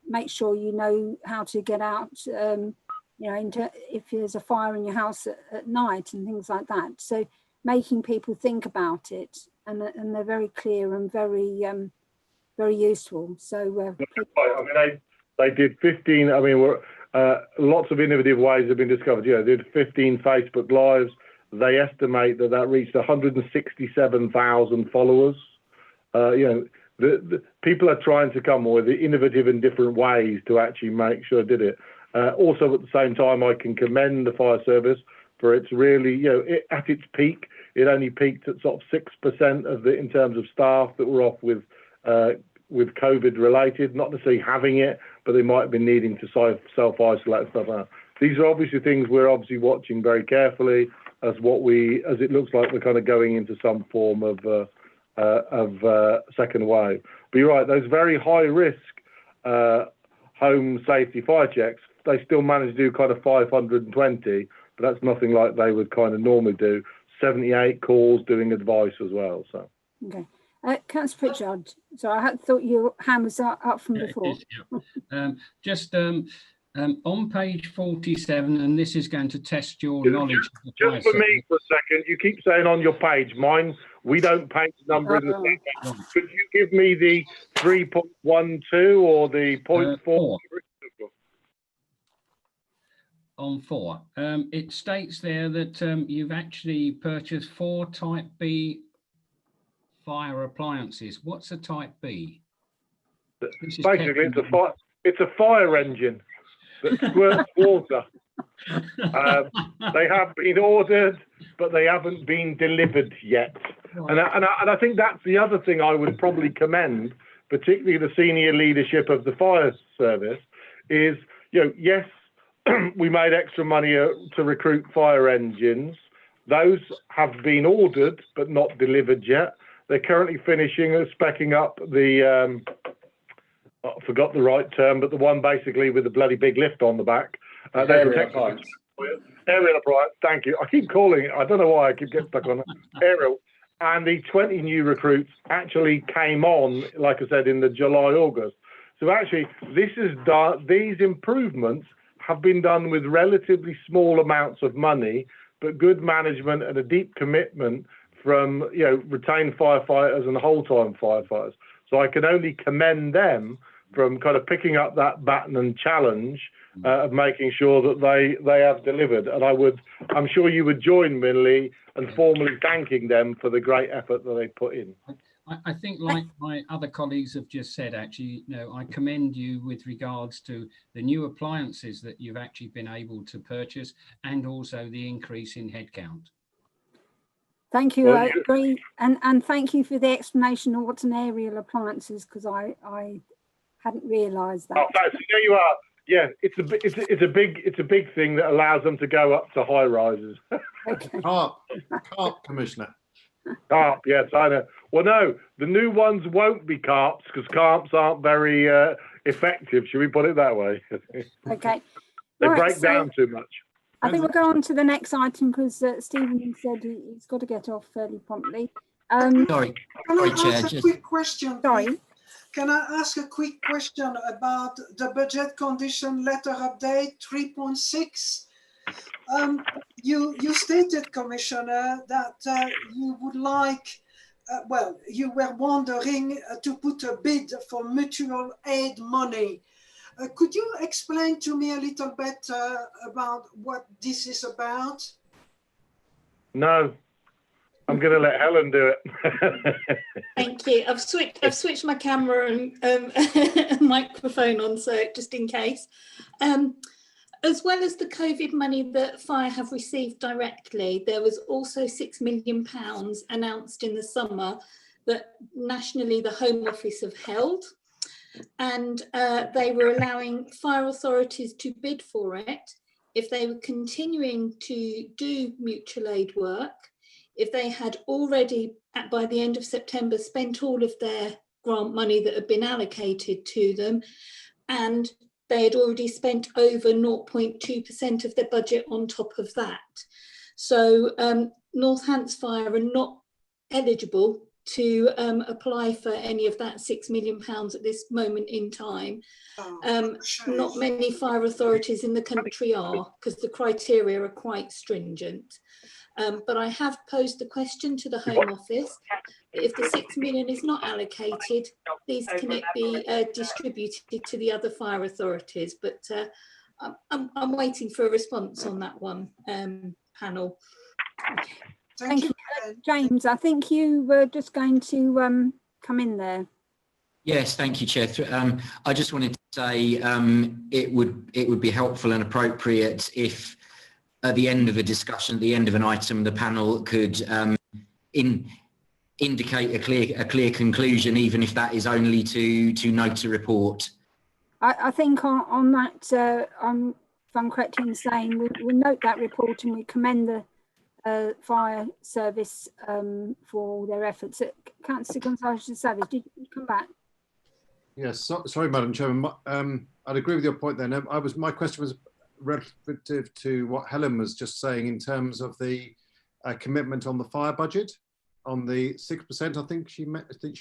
make sure you know how to get out, you know, if there's a fire in your house at night and things like that. So making people think about it, and they're very clear and very very useful. So I mean, they did 15. I mean, lots of innovative ways have been discovered. Yeah, they did 15 Facebook Lives. They estimate that reached 167,000 followers. You know, the people are trying to come with innovative and different ways to actually make sure they did it. Also, at the same time, I can commend the fire service for its really, you know, at its peak, it only peaked at sort of 6% of in terms of staff that were off with COVID related, not necessarily having it, but they might have been needing to self-isolate and stuff like that. These are obviously things we're obviously watching very carefully as it looks like we're kind of going into some form of second wave. But you're right, those very high risk home safety fire checks they still managed to do kind of 520, but that's nothing like they would kind of normally do. 78 calls doing advice as well. So. Okay. Councillor Pritchard, so I had thought your hand was up from before. Just on page 47, and this is going to test your knowledge. Just for me for a second, you keep saying on your page, mine, we don't page number in the second. Could you give me the 3.12 or the 0.4? On 4, it states there that you've actually purchased 4 Type B fire appliances. What's a Type B? Basically, it's a fire engine that squirts water. They have been ordered, but they haven't been delivered yet. And I think that's the other thing I would probably commend, particularly the senior leadership of the fire service, is, yes, we made extra money to recruit fire engines. Those have been ordered, but not delivered yet. They're currently finishing, speccing up the, I forgot the right term, but the one basically with the bloody big lift on the back. Aerial appliance. Aerial appliance, thank you. I keep calling it, I don't know why I keep getting stuck on it. Aerial. And the 20 new recruits actually came on, like I said, in the July, August. So actually, this is done, these improvements have been done with relatively small amounts of money, but good management and a deep commitment from retained firefighters and whole-time firefighters. So I can only commend them from kind of picking up that baton and challenge of making sure that they have delivered. And I'm sure you would join me, Lee, and formally thanking them for the great effort that they put in. I think, like my other colleagues have just said, actually, I commend you with regards to the new appliances that you've actually been able to purchase, and also the increase in headcount. Thank you, I agree, and thank you for the explanation of what's an aerial appliances, because I hadn't realised that. Oh, there you are. Yeah, it's a big thing that allows them to go up to high rises. Okay. Carp, Commissioner. Carp, yes, I know. Well, no, the new ones won't be carps because carps aren't very effective. Should we put it that way? Okay. They break down too much. I think we'll go on to the next item because Stephen said he's got to get off fairly promptly. Sorry, Chair. Quick question. Sorry. Can I ask a quick question about the budget condition letter update 3.6? You stated, Commissioner, that you would like, you were wondering to put a bid for mutual aid money. Could you explain to me a little bit about what this is about? No, I'm going to let Helen do it. Thank you. I've switched my camera and microphone on, so just in case. As well as the COVID money that Fire have received directly, there was also £6 million announced in the summer that nationally the Home Office have held. And they were allowing fire authorities to bid for it if they were continuing to do mutual aid work, if they had already, by the end of September, spent all of their grant money that had been allocated to them, and they had already spent over 0.2% of their budget on top of that. So Northamptonshire Fire are not eligible to apply for any of that £6 million at this moment in time. Not many fire authorities in the country are, because the criteria are quite stringent. But I have posed the question to the Home Office, if the £6 million is not allocated, please can it be distributed to the other fire authorities? But I'm waiting for a response on that one, panel. Okay. Thank you. James, I think you were just going to come in there. Yes, thank you, Chair. I just wanted to say it would be helpful and appropriate if at the end of a discussion, at the end of an item, the panel could indicate a clear conclusion, even if that is only to note a report. I think on that, if I'm correct in saying, we note that report and we commend the fire service for their efforts. Councillor Gonzalez-Savage, did you come back? Yes, sorry, Madam Chairman. I'd agree with your point there. No, my question was relative to what Helen was just saying in terms of the commitment on the fire budget, on the 6%. I think she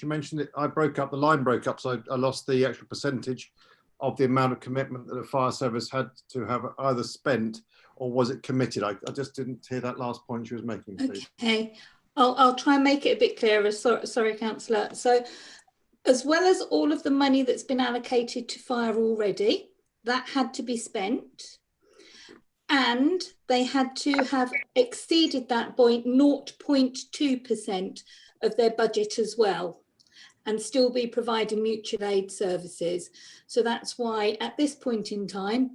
mentioned it. The line broke up, so I lost the actual percentage of the amount of commitment that a fire service had to have either spent or was it committed. I just didn't hear that last point she was making. Please. Okay, I'll try and make it a bit clearer. Sorry, Councillor. So, as well as all of the money that's been allocated to fire already, that had to be spent, and they had to have exceeded that by 0.2% of their budget as well, and still be providing mutual aid services. So that's why at this point in time,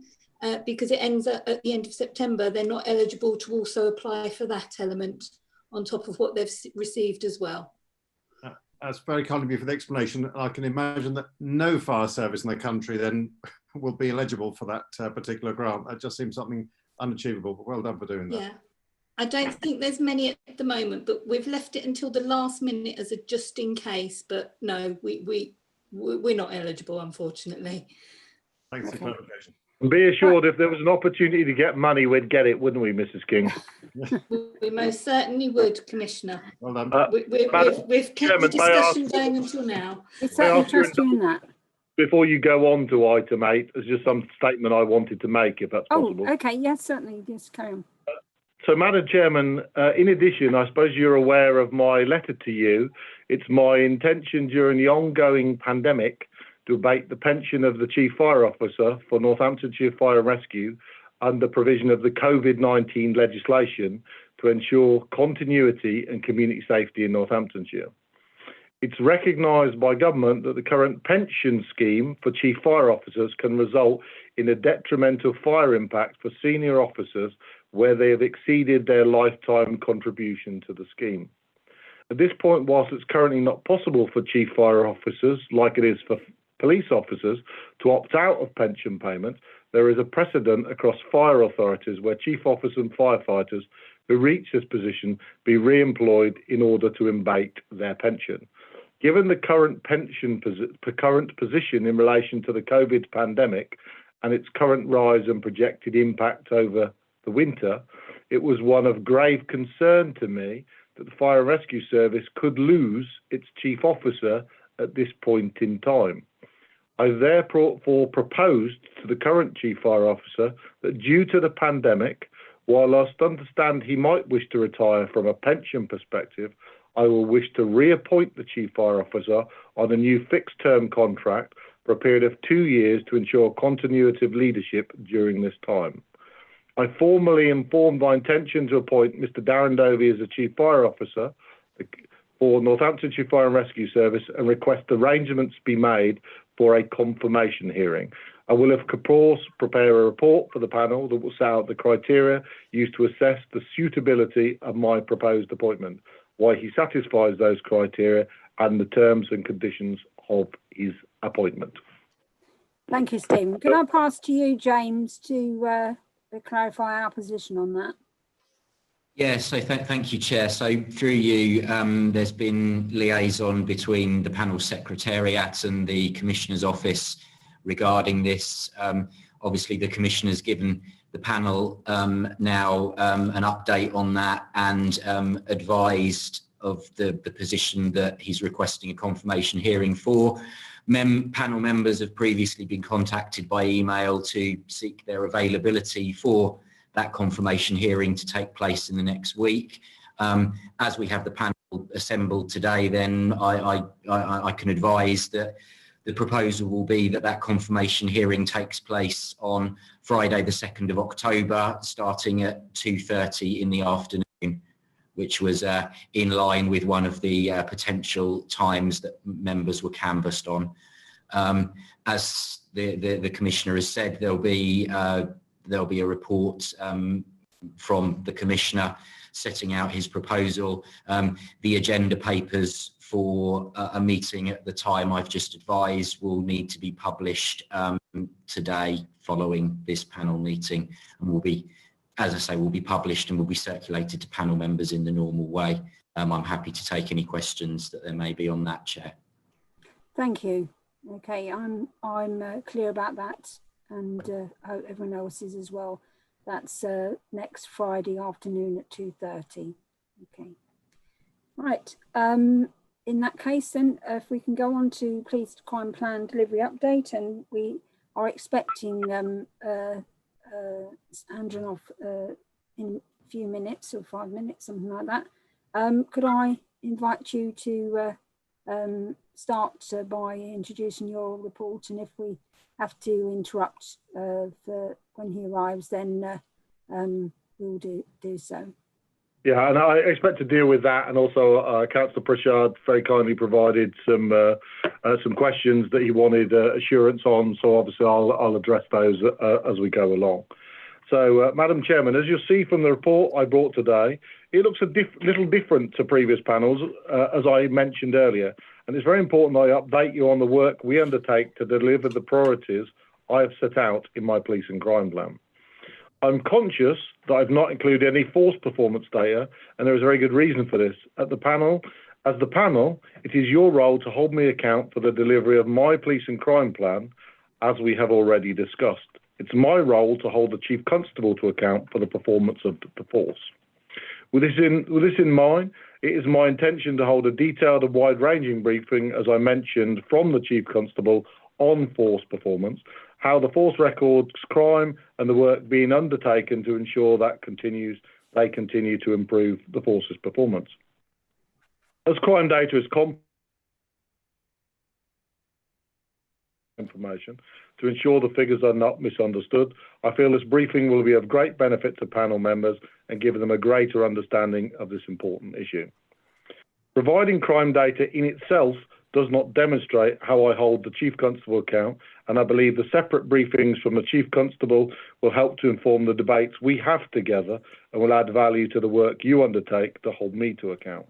because it ends at the end of September, they're not eligible to also apply for that element on top of what they've received as well. That's very kind of you for the explanation. I can imagine that no fire service in the country then will be eligible for that particular grant. That just seems something unachievable, but well done for doing that. Yeah, I don't think there's many at the moment, but we've left it until the last minute as a just in case. But no, we're not eligible, unfortunately. Thanks for clarification. And be assured, if there was an opportunity to get money, we'd get it, wouldn't we, Mrs. King? We most certainly would, Commissioner. Well done. We've kept the discussion going until now. It's certainly trusting in that. Before you go on to item 8, there's just some statement I wanted to make, if that's possible. Oh, okay, yes, certainly. Yes, carry on. So, Madam Chairman, in addition, I suppose you're aware of my letter to you. It's my intention during the ongoing pandemic to abate the pension of the Chief Fire Officer for Northamptonshire Fire and Rescue under provision of the COVID-19 legislation to ensure continuity and community safety in Northamptonshire. It's recognised by government that the current pension scheme for Chief Fire Officers can result in a detrimental fire impact for senior officers where they have exceeded their lifetime contribution to the scheme. At this point, whilst it's currently not possible for Chief Fire Officers, like it is for police officers, to opt out of pension payments, there is a precedent across fire authorities where chief officers and firefighters who reach this position be re-employed in order to abate their pension. Given the current current position in relation to the COVID pandemic and its current rise and projected impact over the winter, it was one of grave concern to me that the Fire and Rescue Service could lose its chief officer at this point in time. I therefore proposed to the current Chief Fire Officer that due to the pandemic, while I understand he might wish to retire from a pension perspective, I will wish to reappoint the Chief Fire Officer on a new fixed-term contract for a period of 2 years to ensure continuity of leadership during this time. I formally informed my intention to appoint Mr. Darren Dovey as the Chief Fire Officer for Northamptonshire Fire and Rescue Service and request arrangements be made for a confirmation hearing. I will, of course, prepare a report for the panel that will set out the criteria used to assess the suitability of my proposed appointment, why he satisfies those criteria and the terms and conditions of his appointment. Thank you, Stephen. Can I pass to you, James, to clarify our position on that? Yeah, so thank you, Chair. So through you, there's been liaison between the panel secretariat and the Commissioner's office regarding this. Obviously, the Commissioner's given the panel now an update on that and advised of the position that he's requesting a confirmation hearing for. Panel members have previously been contacted by email to seek their availability for that confirmation hearing to take place in the next week. As we have the panel assembled today, then I can advise that the proposal will be that that confirmation hearing takes place on Friday the 2nd of October, starting at 2:30 in the afternoon, which was in line with one of the potential times that members were canvassed on. As the Commissioner has said, there'll be a report from the Commissioner setting out his proposal. The agenda papers for a meeting at the time I've just advised will need to be published today following this panel meeting, and will be, as I say, will be published and will be circulated to panel members in the normal way. I'm happy to take any questions that there may be on that, Chair. Thank you. Okay, I'm clear about that, and I hope everyone else is as well. That's next Friday afternoon at 2:30. Okay, right. In that case, then, if we can go on to Police Crime Plan Delivery Update, and we are expecting Andronov in a few minutes or 5 minutes, something like that. Could I invite you to start by introducing your report, and if we have to interrupt for when he arrives, then we'll do so. Yeah, and I expect to deal with that, and also Councillor Pritchard very kindly provided some questions that he wanted assurance on, so obviously I'll address those as we go along. So, Madam Chairman, as you'll see from the report I brought today, it looks a little different to previous panels, as I mentioned earlier, and it's very important I update you on the work we undertake to deliver the priorities I have set out in my police and crime plan. I'm conscious that I've not included any force performance data, and there is a very good reason for this. As the panel, it is your role to hold me account for the delivery of my police and crime plan, as we have already discussed. It's my role to hold the Chief Constable to account for the performance of the force. With this in mind, it is my intention to hold a detailed and wide-ranging briefing, as I mentioned, from the Chief Constable on force performance, how the force records crime and the work being undertaken to ensure that they continue to improve the force's performance. As crime data is information to ensure the figures are not misunderstood, I feel this briefing will be of great benefit to panel members and give them a greater understanding of this important issue. Providing crime data in itself does not demonstrate how I hold the Chief Constable account, and I believe the separate briefings from the Chief Constable will help to inform the debates we have together and will add value to the work you undertake to hold me to account.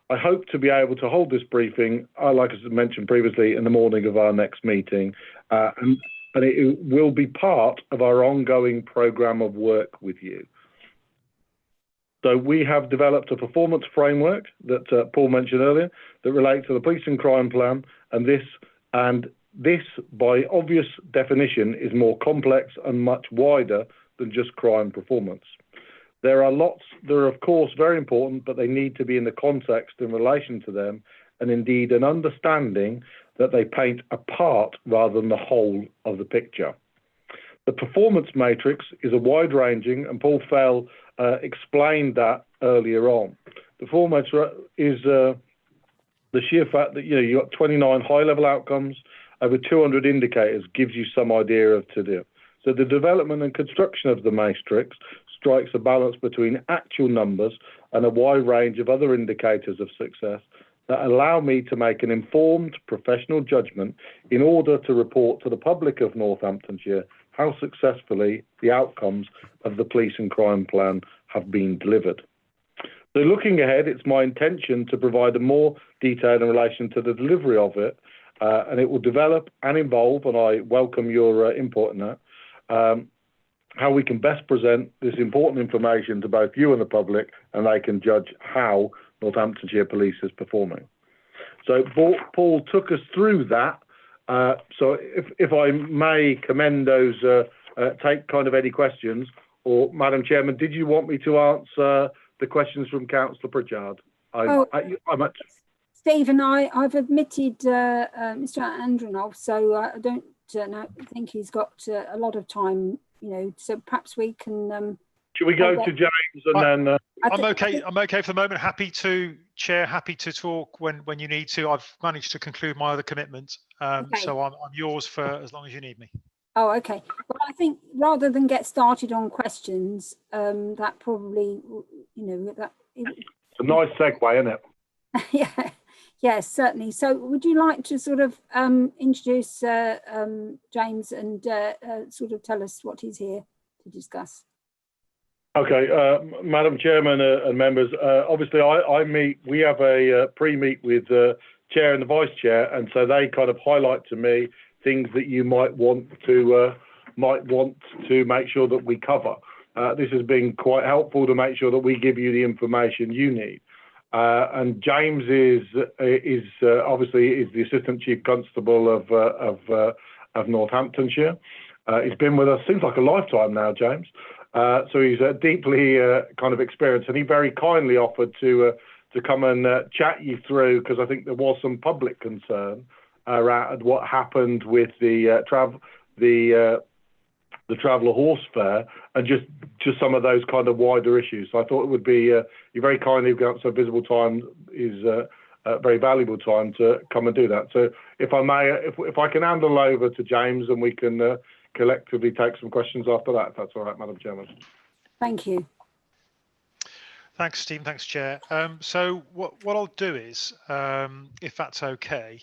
I hope to be able to hold this briefing, like I mentioned previously, in the morning of our next meeting, and it will be part of our ongoing programme of work with you. So we have developed a performance framework that Paul mentioned earlier that relates to the police and crime plan, and this, by obvious definition, is more complex and much wider than just crime performance. There are of course very important, but they need to be in the context in relation to them, and indeed an understanding that they paint a part rather than the whole of the picture. The performance matrix is a wide-ranging, and Paul Fell explained that earlier on. The performance is the sheer fact that you've got 29 high-level outcomes, over 200 indicators, gives you some idea of to do. So the development and construction of the matrix strikes a balance between actual numbers and a wide range of other indicators of success that allow me to make an informed professional judgment in order to report to the public of Northamptonshire how successfully the outcomes of the police and crime plan have been delivered. So looking ahead, it's my intention to provide a more detail in relation to the delivery of it, and it will develop and evolve, and I welcome your input in that, how we can best present this important information to both you and the public, and they can judge how Northamptonshire Police is performing. So Paul took us through that. So if I may commend those, take kind of any questions, or Madam Chairman, did you want me to answer the questions from Councillor Pritchard? Stephen, I've admitted Mr. Andronov, so I don't think he's got a lot of time, so perhaps we can... Should we go to James and then... I'm okay for the moment. Happy to talk when you need to. I've managed to conclude my other commitment, okay. So I'm yours for as long as you need me. Oh, okay. Well, I think rather than get started on questions, that probably, that... It's a nice segue, isn't it? Yeah. Yes, certainly. So would you like to sort of introduce James and sort of tell us what he's here to discuss? Okay, Madam Chairman and members, obviously we have a pre-meet with the Chair and the Vice Chair, and so they kind of highlight to me things that you might want to make sure that we cover. This has been quite helpful to make sure that we give you the information you need. and James is obviously the Assistant Chief Constable of Northamptonshire. He's been with us, seems like a lifetime now, James. So he's deeply kind of experienced, and he very kindly offered to come and chat you through, because I think there was some public concern around what happened with the traveller horse fare, and just some of those kind of wider issues. So I thought it would be you very kindly got so visible time is a very valuable time to come and do that. So if I may, if I can handle over to James, and we can collectively take some questions after that, if that's all right, Madam Chairman. Thank you. Thanks, Stephen. Thanks, Chair. So what I'll do is, if that's okay,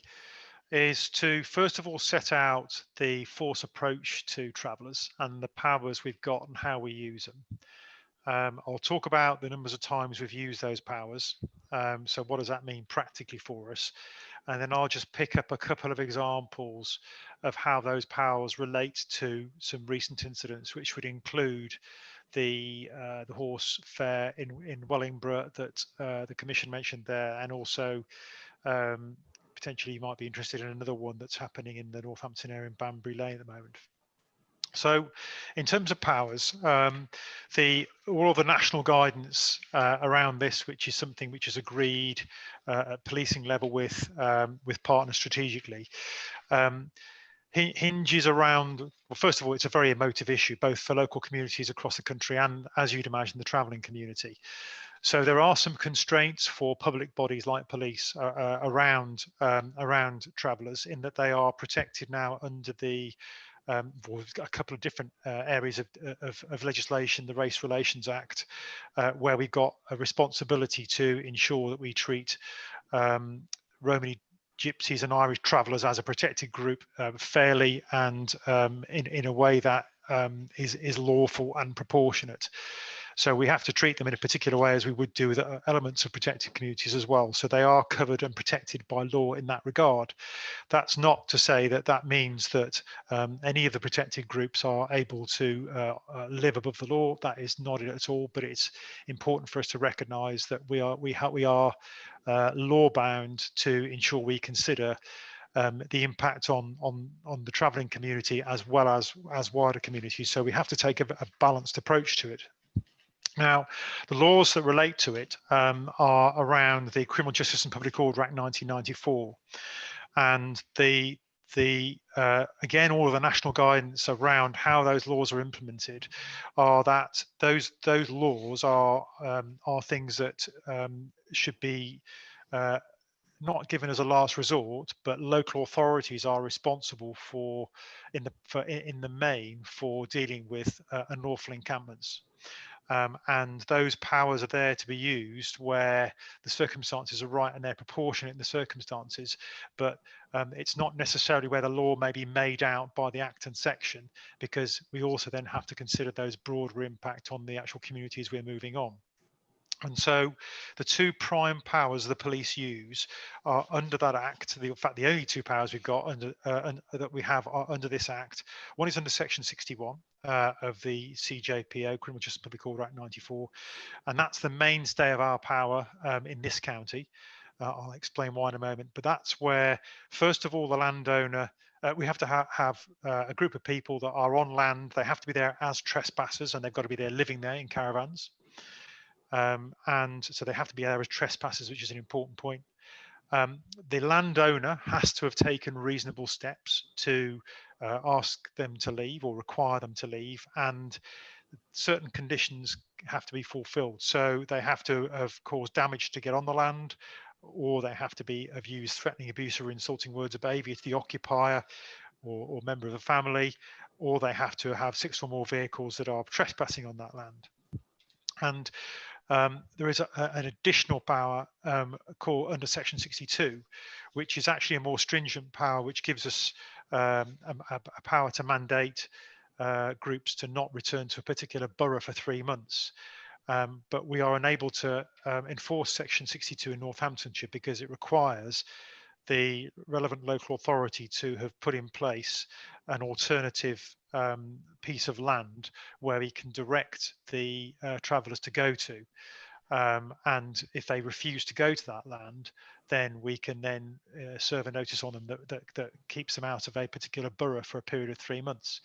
is to first of all set out the force approach to travellers and the powers we've got and how we use them. I'll talk about the numbers of times we've used those powers. So what does that mean practically for us? And then I'll just pick up a couple of examples of how those powers relate to some recent incidents, which would include the horse fair in Wellingborough that the Commission mentioned there, and also potentially you might be interested in another one that's happening in the Northampton area in Banbury Lane at the moment. So in terms of powers, all of the national guidance around this, which is something which is agreed at policing level with partners strategically, hinges around, well, first of all, it's a very emotive issue, both for local communities across the country and, as you'd imagine, the travelling community. So there are some constraints for public bodies like police around travellers, in that they are protected now under the we've got a couple of different areas of legislation, the Race Relations Act, where we've got a responsibility to ensure that we treat Romani Gypsies and Irish travellers as a protected group fairly and in a way that is lawful and proportionate. So we have to treat them in a particular way, as we would do with elements of protected communities as well. So they are covered and protected by law in that regard. That's not to say that that means that any of the protected groups are able to live above the law. That is not it at all. But it's important for us to recognise that we are law bound to ensure we consider the impact on the travelling community as well as wider communities. So we have to take a balanced approach to it. Now, the laws that relate to it are around the Criminal Justice and Public Order Act 1994, and again, all of the national guidance around how those laws are implemented are that those laws are things that should be not given as a last resort, but local authorities are responsible for, in the main, for dealing with unlawful encampments. And those powers are there to be used where the circumstances are right and they're proportionate in the circumstances, but it's not necessarily where the law may be made out by the Act and section, because we also then have to consider those broader impact on the actual communities we're moving on. And so the two prime powers the police use are under that Act. In fact, the only two powers we've got that we have are under this Act. One is under Section 61 of the CJPO, Criminal Justice Public Order Act 94, and that's the mainstay of our power in this county. I'll explain why in a moment. But that's where, first of all, the landowner, we have to have a group of people that are on land. They have to be there as trespassers, and they've got to be there living there in caravans. And so they have to be there as trespassers, which is an important point. The landowner has to have taken reasonable steps to ask them to leave or require them to leave, and certain conditions have to be fulfilled. So they have to have caused damage to get on the land, or they have to have used threatening, abuse, or insulting words or behaviour to the occupier or member of the family, or they have to have 6 or more vehicles that are trespassing on that land. And there is an additional power called under Section 62, which is actually a more stringent power, which gives us a power to mandate groups to not return to a particular borough for 3 months. But we are unable to enforce Section 62 in Northamptonshire because it requires the relevant local authority to have put in place an alternative piece of land where we can direct the travellers to go to. And if they refuse to go to that land, then we can then serve a notice on them that keeps them out of a particular borough for a period of 3 months.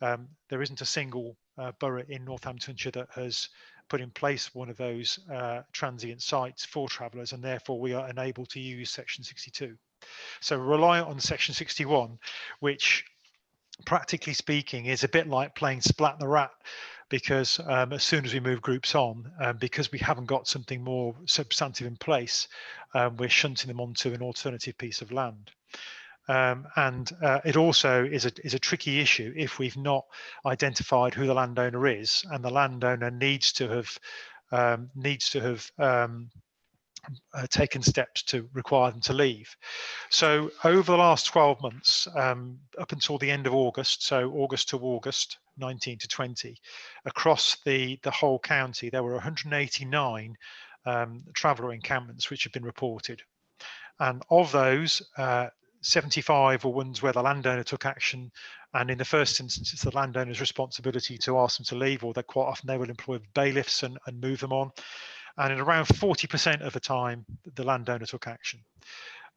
There isn't a single borough in Northamptonshire that has put in place one of those transient sites for travellers, and therefore we are unable to use Section 62. So reliant on Section 61, which practically speaking is a bit like playing Splat the Rat, because as soon as we move groups on, because we haven't got something more substantive in place, we're shunting them onto an alternative piece of land. And it also is a tricky issue if we've not identified who the landowner is, and the landowner needs to have taken steps to require them to leave. So over the last 12 months, up until the end of August, so August to August 19 to 20, across the whole county, there were 189 traveller encampments which have been reported. And of those, 75 were ones where the landowner took action, and in the first instance, it's the landowner's responsibility to ask them to leave, or that quite often they will employ bailiffs and move them on. And in around 40% of the time, the landowner took action.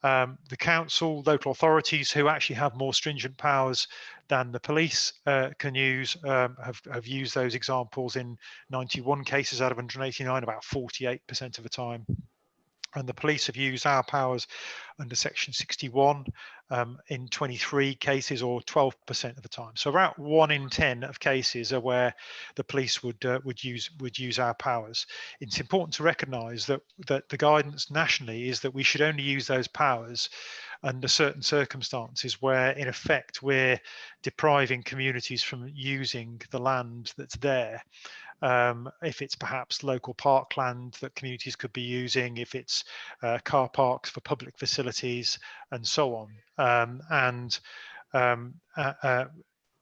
The council, local authorities who actually have more stringent powers than the police can use, have used those examples in 91 cases out of 189, about 48% of the time. And the police have used our powers under Section 61 in 23 cases, or 12% of the time. So about 1 in 10 of cases are where the police would use our powers. It's important to recognise that the guidance nationally is that we should only use those powers under certain circumstances where, in effect, we're depriving communities from using the land that's there. If it's perhaps local parkland that communities could be using, if it's car parks for public facilities, and so on.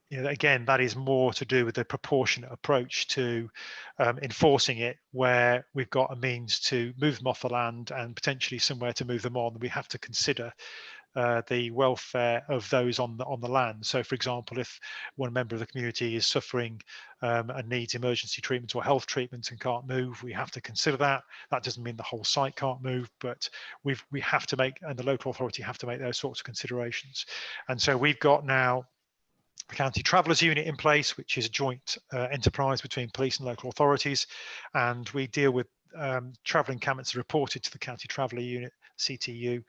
You know, again, that is more to do with the proportionate approach to enforcing it, where we've got a means to move them off the land and potentially somewhere to move them on. We have to consider the welfare of those on the land. So, for example, if one member of the community is suffering and needs emergency treatment or health treatment and can't move, we have to consider that. That doesn't mean the whole site can't move, but we have to make, and the local authority have to make those sorts of considerations. And so we've got now the County Travellers Unit in place, which is a joint enterprise between police and local authorities, and we deal with travel encampments reported to the County Traveller Unit, CTU,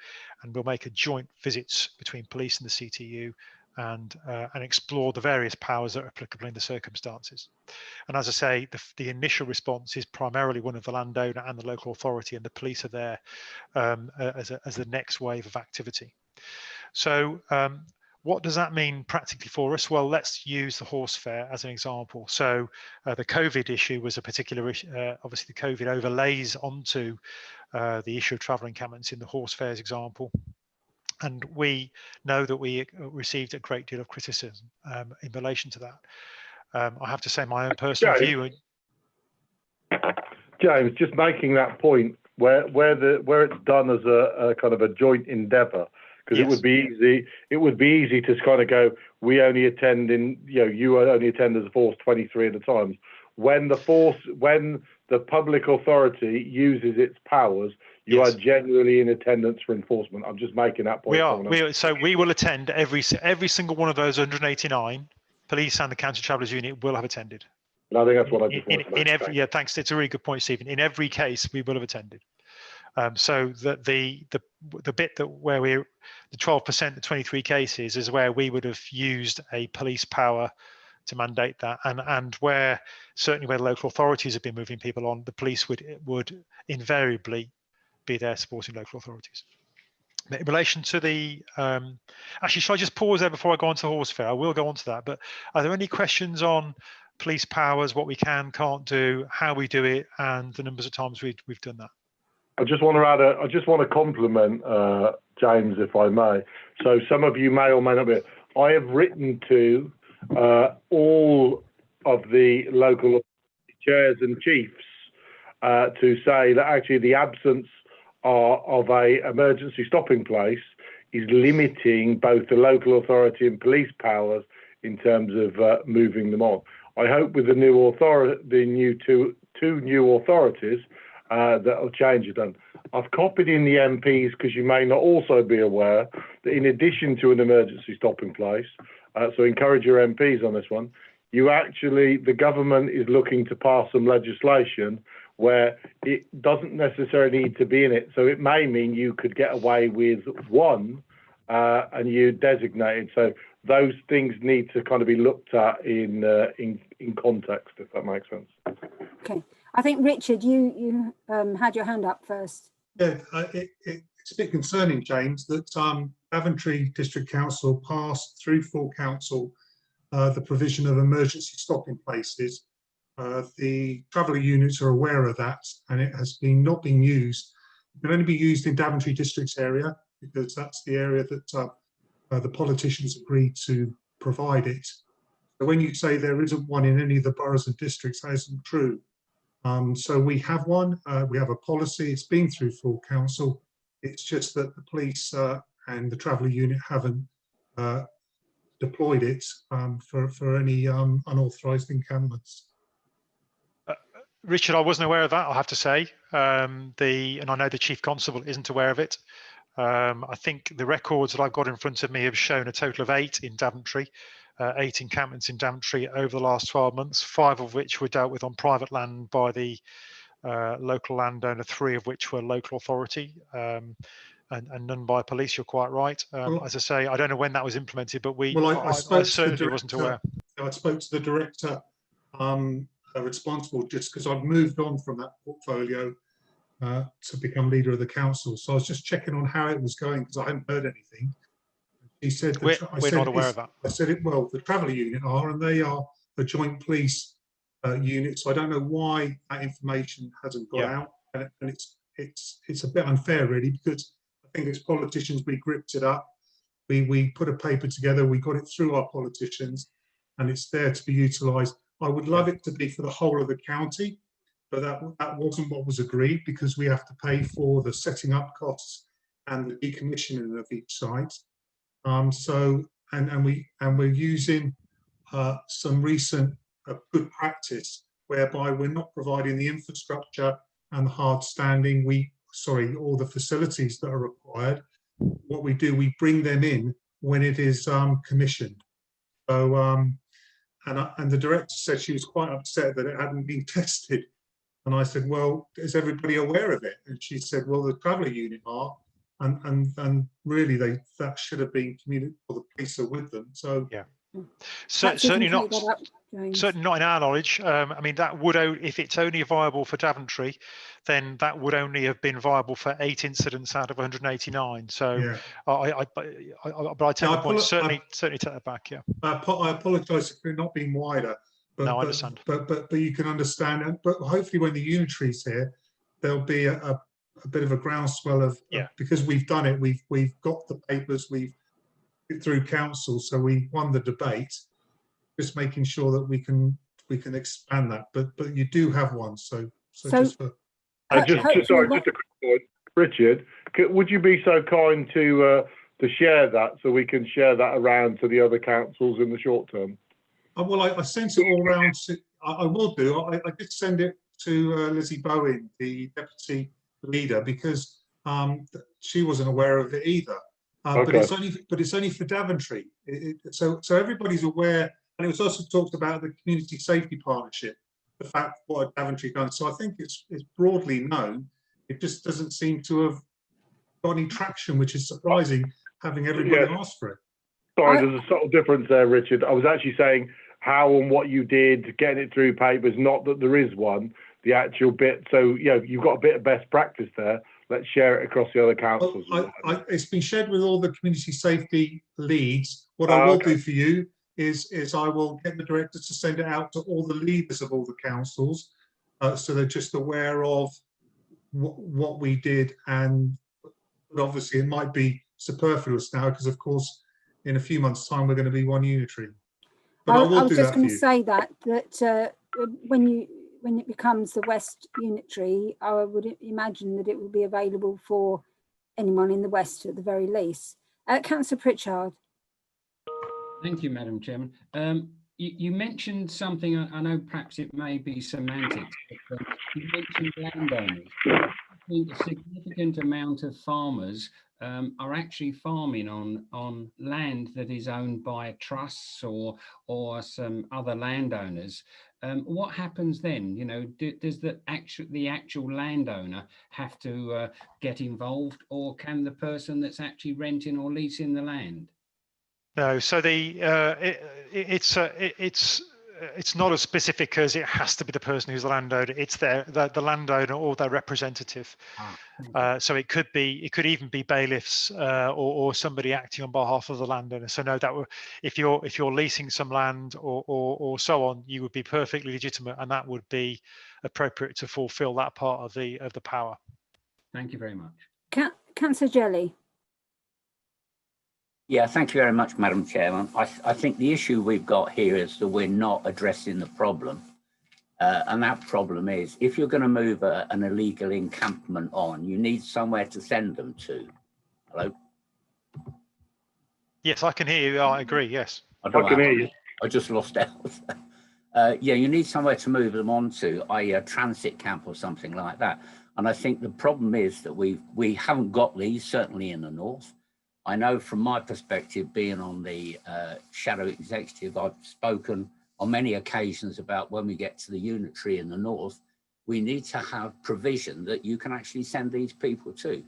and we'll make a joint visits between police and the CTU and explore the various powers that are applicable in the circumstances. And as I say, the initial response is primarily one of the landowner and the local authority, and the police are there as the next wave of activity. So what does that mean practically for us? Well, let's use the horse fair as an example. So the COVID issue was a particular issue. Obviously, the COVID overlays onto the issue of travel encampments in the horse fairs example. And we know that we received a great deal of criticism in relation to that. I have to say my own personal view. James, just making that point where it's done as a kind of a joint endeavour, because yes, it would be easy to kind of go, we only attend you only attend as a force 23 at a time. When the public authority uses its powers, you are generally in attendance for enforcement. I'm just making that point. So we will attend every single one of those 189. Police and the County Travellers Unit will have attended. And I think that's what I just wanted to say. Yeah, thanks. It's a really good point, Stephen. In every case, we will have attended. So that the bit that where we're the 12%, the 23 cases is where we would have used a police power to mandate that, and where certainly where local authorities have been moving people on, the police would invariably be there supporting local authorities. In relation to the actually, should I just pause there before I go on to horse fair? I will go on to that, but are there any questions on police powers, what we can, can't do, how we do it, and the numbers of times we've done that? I just want to compliment James, if I may. So some of you may or may not be. I have written to all of the local chairs and chiefs to say that actually the absence of a emergency stopping place is limiting both the local authority and police powers in terms of moving them on. I hope with the new two new authorities, that'll change it. And I've copied in the MPs because you may not also be aware that in addition to an emergency stop in place, so encourage your MPs on this one, the government is looking to pass some legislation where it doesn't necessarily need to be in it. So it may mean you could get away with one and you designated. So those things need to kind of be looked at in context, if that makes sense. Okay, I think Richard, you had your hand up first. Yeah, it's a bit concerning, James, that Daventry District Council passed through full council the provision of emergency stopping places. The traveller units are aware of that, and it has not been used. It can only be used in Daventry District's area because that's the area that the politicians agreed to provide it. So when you say there isn't one in any of the boroughs and districts, that isn't true. So we have one. We have a policy. It's been through full council. It's just that the police and the traveller unit haven't deployed it for any unauthorised encampments. Richard, I wasn't aware of that, I'll have to say. And I know the Chief Constable isn't aware of it. I think the records that I've got in front of me have shown a total of 8 in Daventry, 8 encampments in Daventry over the last 12 months, 5 of which were dealt with on private land by the local landowner, 3 of which were local authority, and none by police. You're quite right. As I say, I don't know when that was implemented, but I certainly wasn't aware. I spoke to the director responsible just because I've moved on from that portfolio to become leader of the council. So I was just checking on how it was going because I hadn't heard anything. He said, we're not aware of that. I said, well, the traveller unit are, and they are the joint police unit. So I don't know why that information hasn't got out. And it's a bit unfair, really, because I think as politicians, we gripped it up. We put a paper together, we got it through our politicians, and it's there to be utilised. I would love it to be for the whole of the county, but that wasn't what was agreed because we have to pay for the setting up costs and the decommissioning of each site. We're using some recent good practice whereby we're not providing the infrastructure and the hard standing, all the facilities that are required. What we do, we bring them in when it is commissioned. So, and the director said she was quite upset that it hadn't been tested. And I said, well, is everybody aware of it? And she said, well, the traveller unit are, and really that should have been communicated, or the police are with them. So yeah, certainly not in our knowledge. I mean, that would, if it's only viable for Daventry, then that would only have been viable for 8 incidents out of 189. So yeah. But I take the point. Certainly take that back. Yeah. I apologise for it not being wider. But, no, I understand. But you can understand. But hopefully, when the unitary's here, there'll be a bit of a groundswell of because we've done it. We've got the papers. We've through council, so we won the debate. Just making sure that we can expand that. But you do have one. So just a quick point, Richard. Would you be so kind to share that so we can share that around to the other councils in the short term? Well, I sent it all round. I will do. I did send it to Lizzie Bowen, the deputy leader, because she wasn't aware of it either. But it's only for Daventry. So everybody's aware, and it was also talked about the community safety partnership, the fact what Daventry done. So I think it's broadly known. It just doesn't seem to have got any traction, which is surprising, having everybody ask for it. Sorry, there's a subtle difference there, Richard. I was actually saying how and what you did, getting it through papers, not that there is one, the actual bit. So, you've got a bit of best practice there. Let's share it across the other councils. Well, it's been shared with all the community safety leads. What I will do for you is I will get the directors to send it out to all the leaders of all the councils, so they're just aware of what we did. And but obviously, it might be superfluous now because, of course, in a few months' time, we're going to be one unitary. But I was just going to say that when it becomes the West Unitary, I would imagine that it will be available for anyone in the West at the very least. Councillor Pritchard. Thank you, Madam Chairman. You mentioned something, I know perhaps it may be semantics, but you mentioned landowners. I think a significant amount of farmers are actually farming on land that is owned by trusts or some other landowners. What happens then? You know, does the actual landowner have to get involved, or can the person that's actually renting or leasing the land? No, so it's not as specific as it has to be the person who's the landowner. It's the landowner or their representative. So it could even be bailiffs or somebody acting on behalf of the landowner. So no, if you're leasing some land or so on, you would be perfectly legitimate, and that would be appropriate to fulfil that part of the power. Thank you very much. Councillor Jelly. Yeah, thank you very much, Madam Chairman. I think the issue we've got here is that we're not addressing the problem. And that problem is, if you're going to move an illegal encampment on, you need somewhere to send them to. Hello? Yes, I can hear you. I agree, yes. I can hear you. I just lost out. Yeah, you need somewhere to move them on to, i.e. a transit camp or something like that. And I think the problem is that we haven't got these, certainly in the north. I know from my perspective, being on the shadow executive, I've spoken on many occasions about when we get to the unitary in the north, we need to have provision that you can actually send these people to.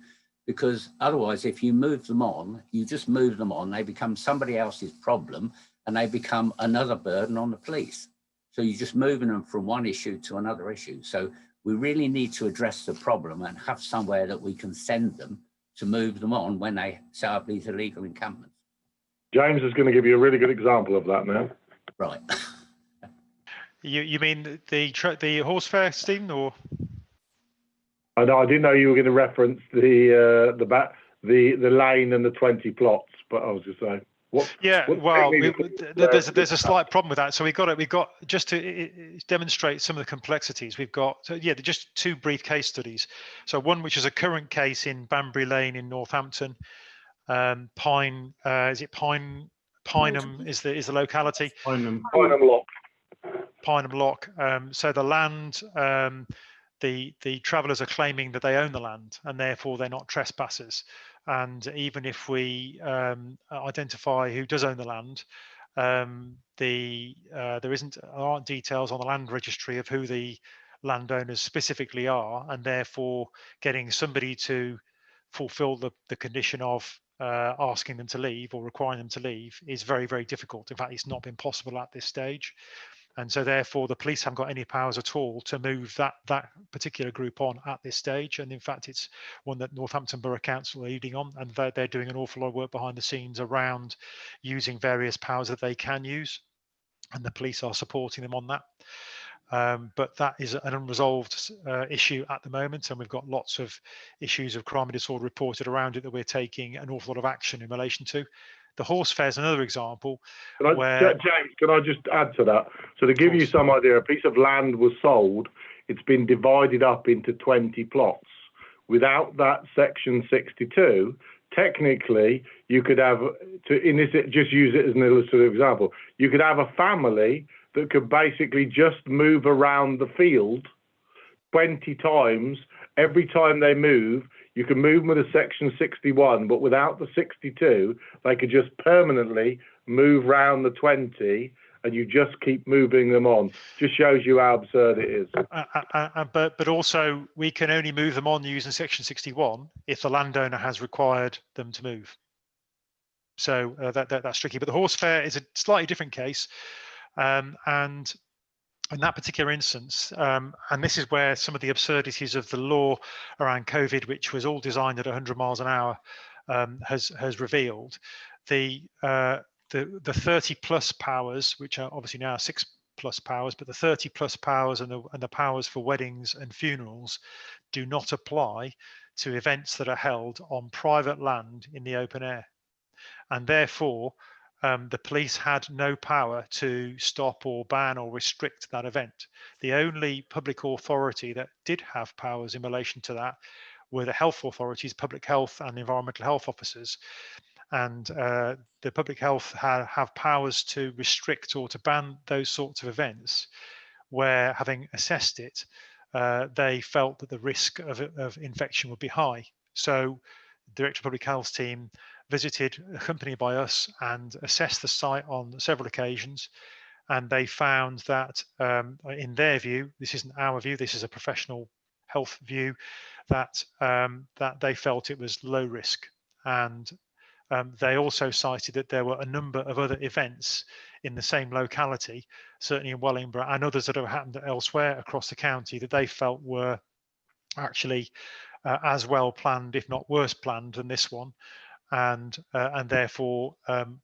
Because otherwise, if you move them on, you just move them on, they become somebody else's problem and they become another burden on the police. So you're just moving them from one issue to another issue. So we really need to address the problem and have somewhere that we can send them to move them on when they set up these illegal encampments. James is going to give you a really good example of that now. Right. You mean the horse fair, Stephen, or? I didn't know you were going to reference the lane and the 20 plots, but I was just saying. There's a slight problem with that. So we've got just to demonstrate some of the complexities. We've got just two brief case studies. So one which is a current case in Banbury Lane in Northampton. Pineham is the locality. Pineham Lock. Pineham Lock. So the land, the travellers are claiming that they own the land and therefore they're not trespassers. And even if we identify who does own the land, there aren't details on the land registry of who the landowners specifically are, and therefore getting somebody to fulfil the condition of asking them to leave or requiring them to leave is very, very difficult. In fact, it's not been possible at this stage. And so therefore the police haven't got any powers at all to move that particular group on at this stage. And in fact, it's one that Northampton Borough Council are leading on, and they're doing an awful lot of work behind the scenes around using various powers that they can use. And the police are supporting them on that. But that is an unresolved issue at the moment, and we've got lots of issues of crime and disorder reported around it that we're taking an awful lot of action in relation to. The horse fair is another example. James, can I just add to that? So to give you some idea, a piece of land was sold. It's been divided up into 20 plots. Without that section 62, technically, you could have, just use it as an illustrative example, you could have a family that could basically just move around the field 20 times. Every time they move, you can move them with a section 61, but without the 62, they could just permanently move round the 20, and you just keep moving them on. Just shows you how absurd it is. But also, we can only move them on using section 61 if the landowner has required them to move. So that's tricky. But the horse fair is a slightly different case. And in that particular instance, and this is where some of the absurdities of the law around COVID, which was all designed at 100 miles an hour, has revealed, the 30 plus powers, which are obviously now 6 plus powers, but the 30 plus powers and the powers for weddings and funerals do not apply to events that are held on private land in the open air, and therefore the police had no power to stop or ban or restrict that event. The only public authority that did have powers in relation to that were the health authorities, public health and environmental health officers. and the public health have powers to restrict or to ban those sorts of events, where, having assessed it, they felt that the risk of infection would be high. So the Director of Public Health team visited, accompanied by us, and assessed the site on several occasions. And they found that, in their view, this isn't our view, this is a professional health view, that that they felt it was low risk. And they also cited that there were a number of other events in the same locality, certainly in Wellingborough, and others that have happened elsewhere across the county, that they felt were actually as well planned, if not worse planned, than this one. And therefore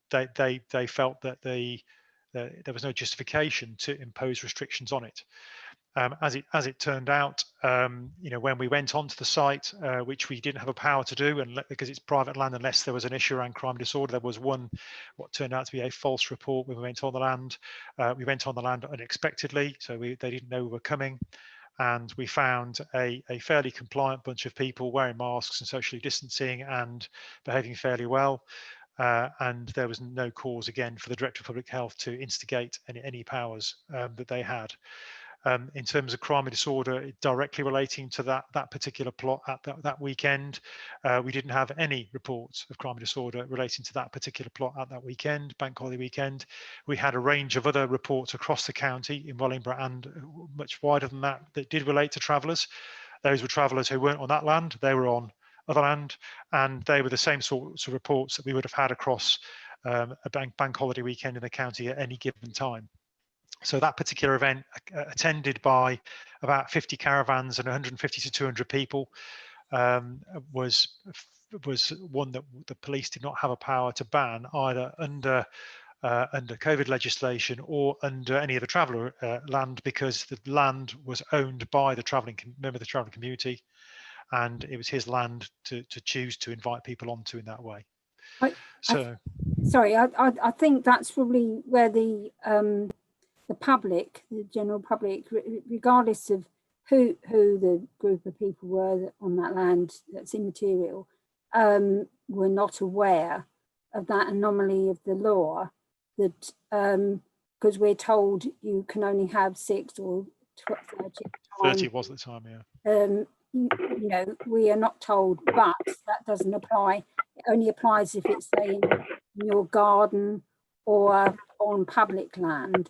they felt that there was no justification to impose restrictions on it. As it turned out, when we went onto the site, which we didn't have a power to do, and because it's private land, unless there was an issue around crime disorder, there was what turned out to be a false report when we went on the land. We went on the land unexpectedly, so they didn't know we were coming. And we found a fairly compliant bunch of people wearing masks and socially distancing and behaving fairly well. And there was no cause, again, for the Director of Public Health to instigate any powers that they had. In terms of crime and disorder directly relating to that particular plot at that weekend, we didn't have any reports of crime and disorder relating to that particular plot at that weekend, bank holiday weekend. We had a range of other reports across the county in Wellingborough and much wider than that did relate to travellers. Those were travellers who weren't on that land, they were on other land, and they were the same sorts of reports that we would have had across a bank holiday weekend in the county at any given time. So that particular event, attended by about 50 caravans and 150 to 200 people, was one that the police did not have a power to ban, either under COVID legislation or under any of the traveller land, because the land was owned by the travelling member of the travelling community, and it was his land to choose to invite people onto in that way. Sorry, I think that's probably where the public, the general public, regardless of who the group of people were on that land, that's immaterial, were not aware of that anomaly of the law, that because we're told you can only have 6 or 30 was at the time, yeah. We are not told, but that doesn't apply. It only applies if it's, say, in your garden or on public land.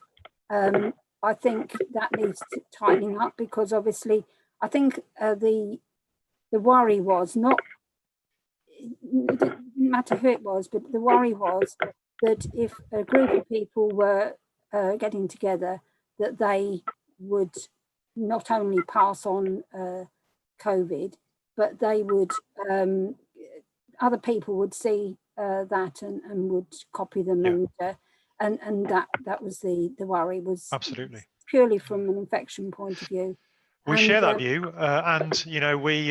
I think that needs tightening up, because obviously I think the worry was not, it didn't matter who it was, but the worry was that if a group of people were getting together, that they would not only pass on COVID, but they would, other people would see that and would copy them, and that was the worry, was absolutely purely from an infection point of view. We share that view, and we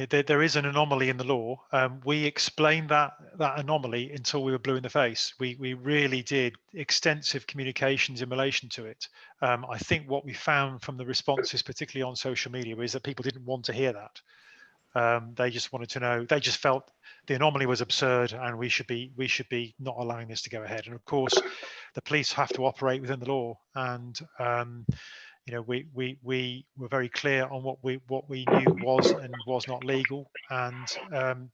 there is an anomaly in the law. We explained that anomaly until we were blue in the face. We really did extensive communications in relation to it. I think what we found from the responses, particularly on social media, is that people didn't want to hear that. They just wanted to know. They just felt the anomaly was absurd, and we should be not allowing this to go ahead. And of course, the police have to operate within the law, and we were very clear on what we knew was and was not legal, and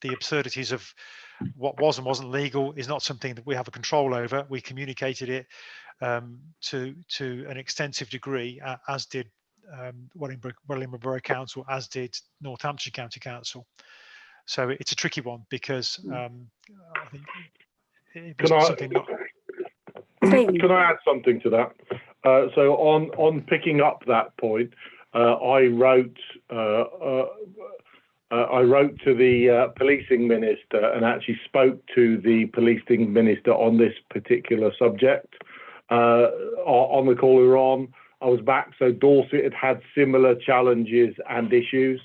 the absurdities of what was and wasn't legal is not something that we have a control over. We communicated it to an extensive degree, as did Wellingborough Borough Council, as did Northamptonshire County Council. So it's a tricky one, because I think it was something not. Can I add something to that? So on picking up that point, I wrote to the policing minister and actually spoke to the policing minister on this particular subject. On the call we were on, I was back. So Dorset had similar challenges and issues.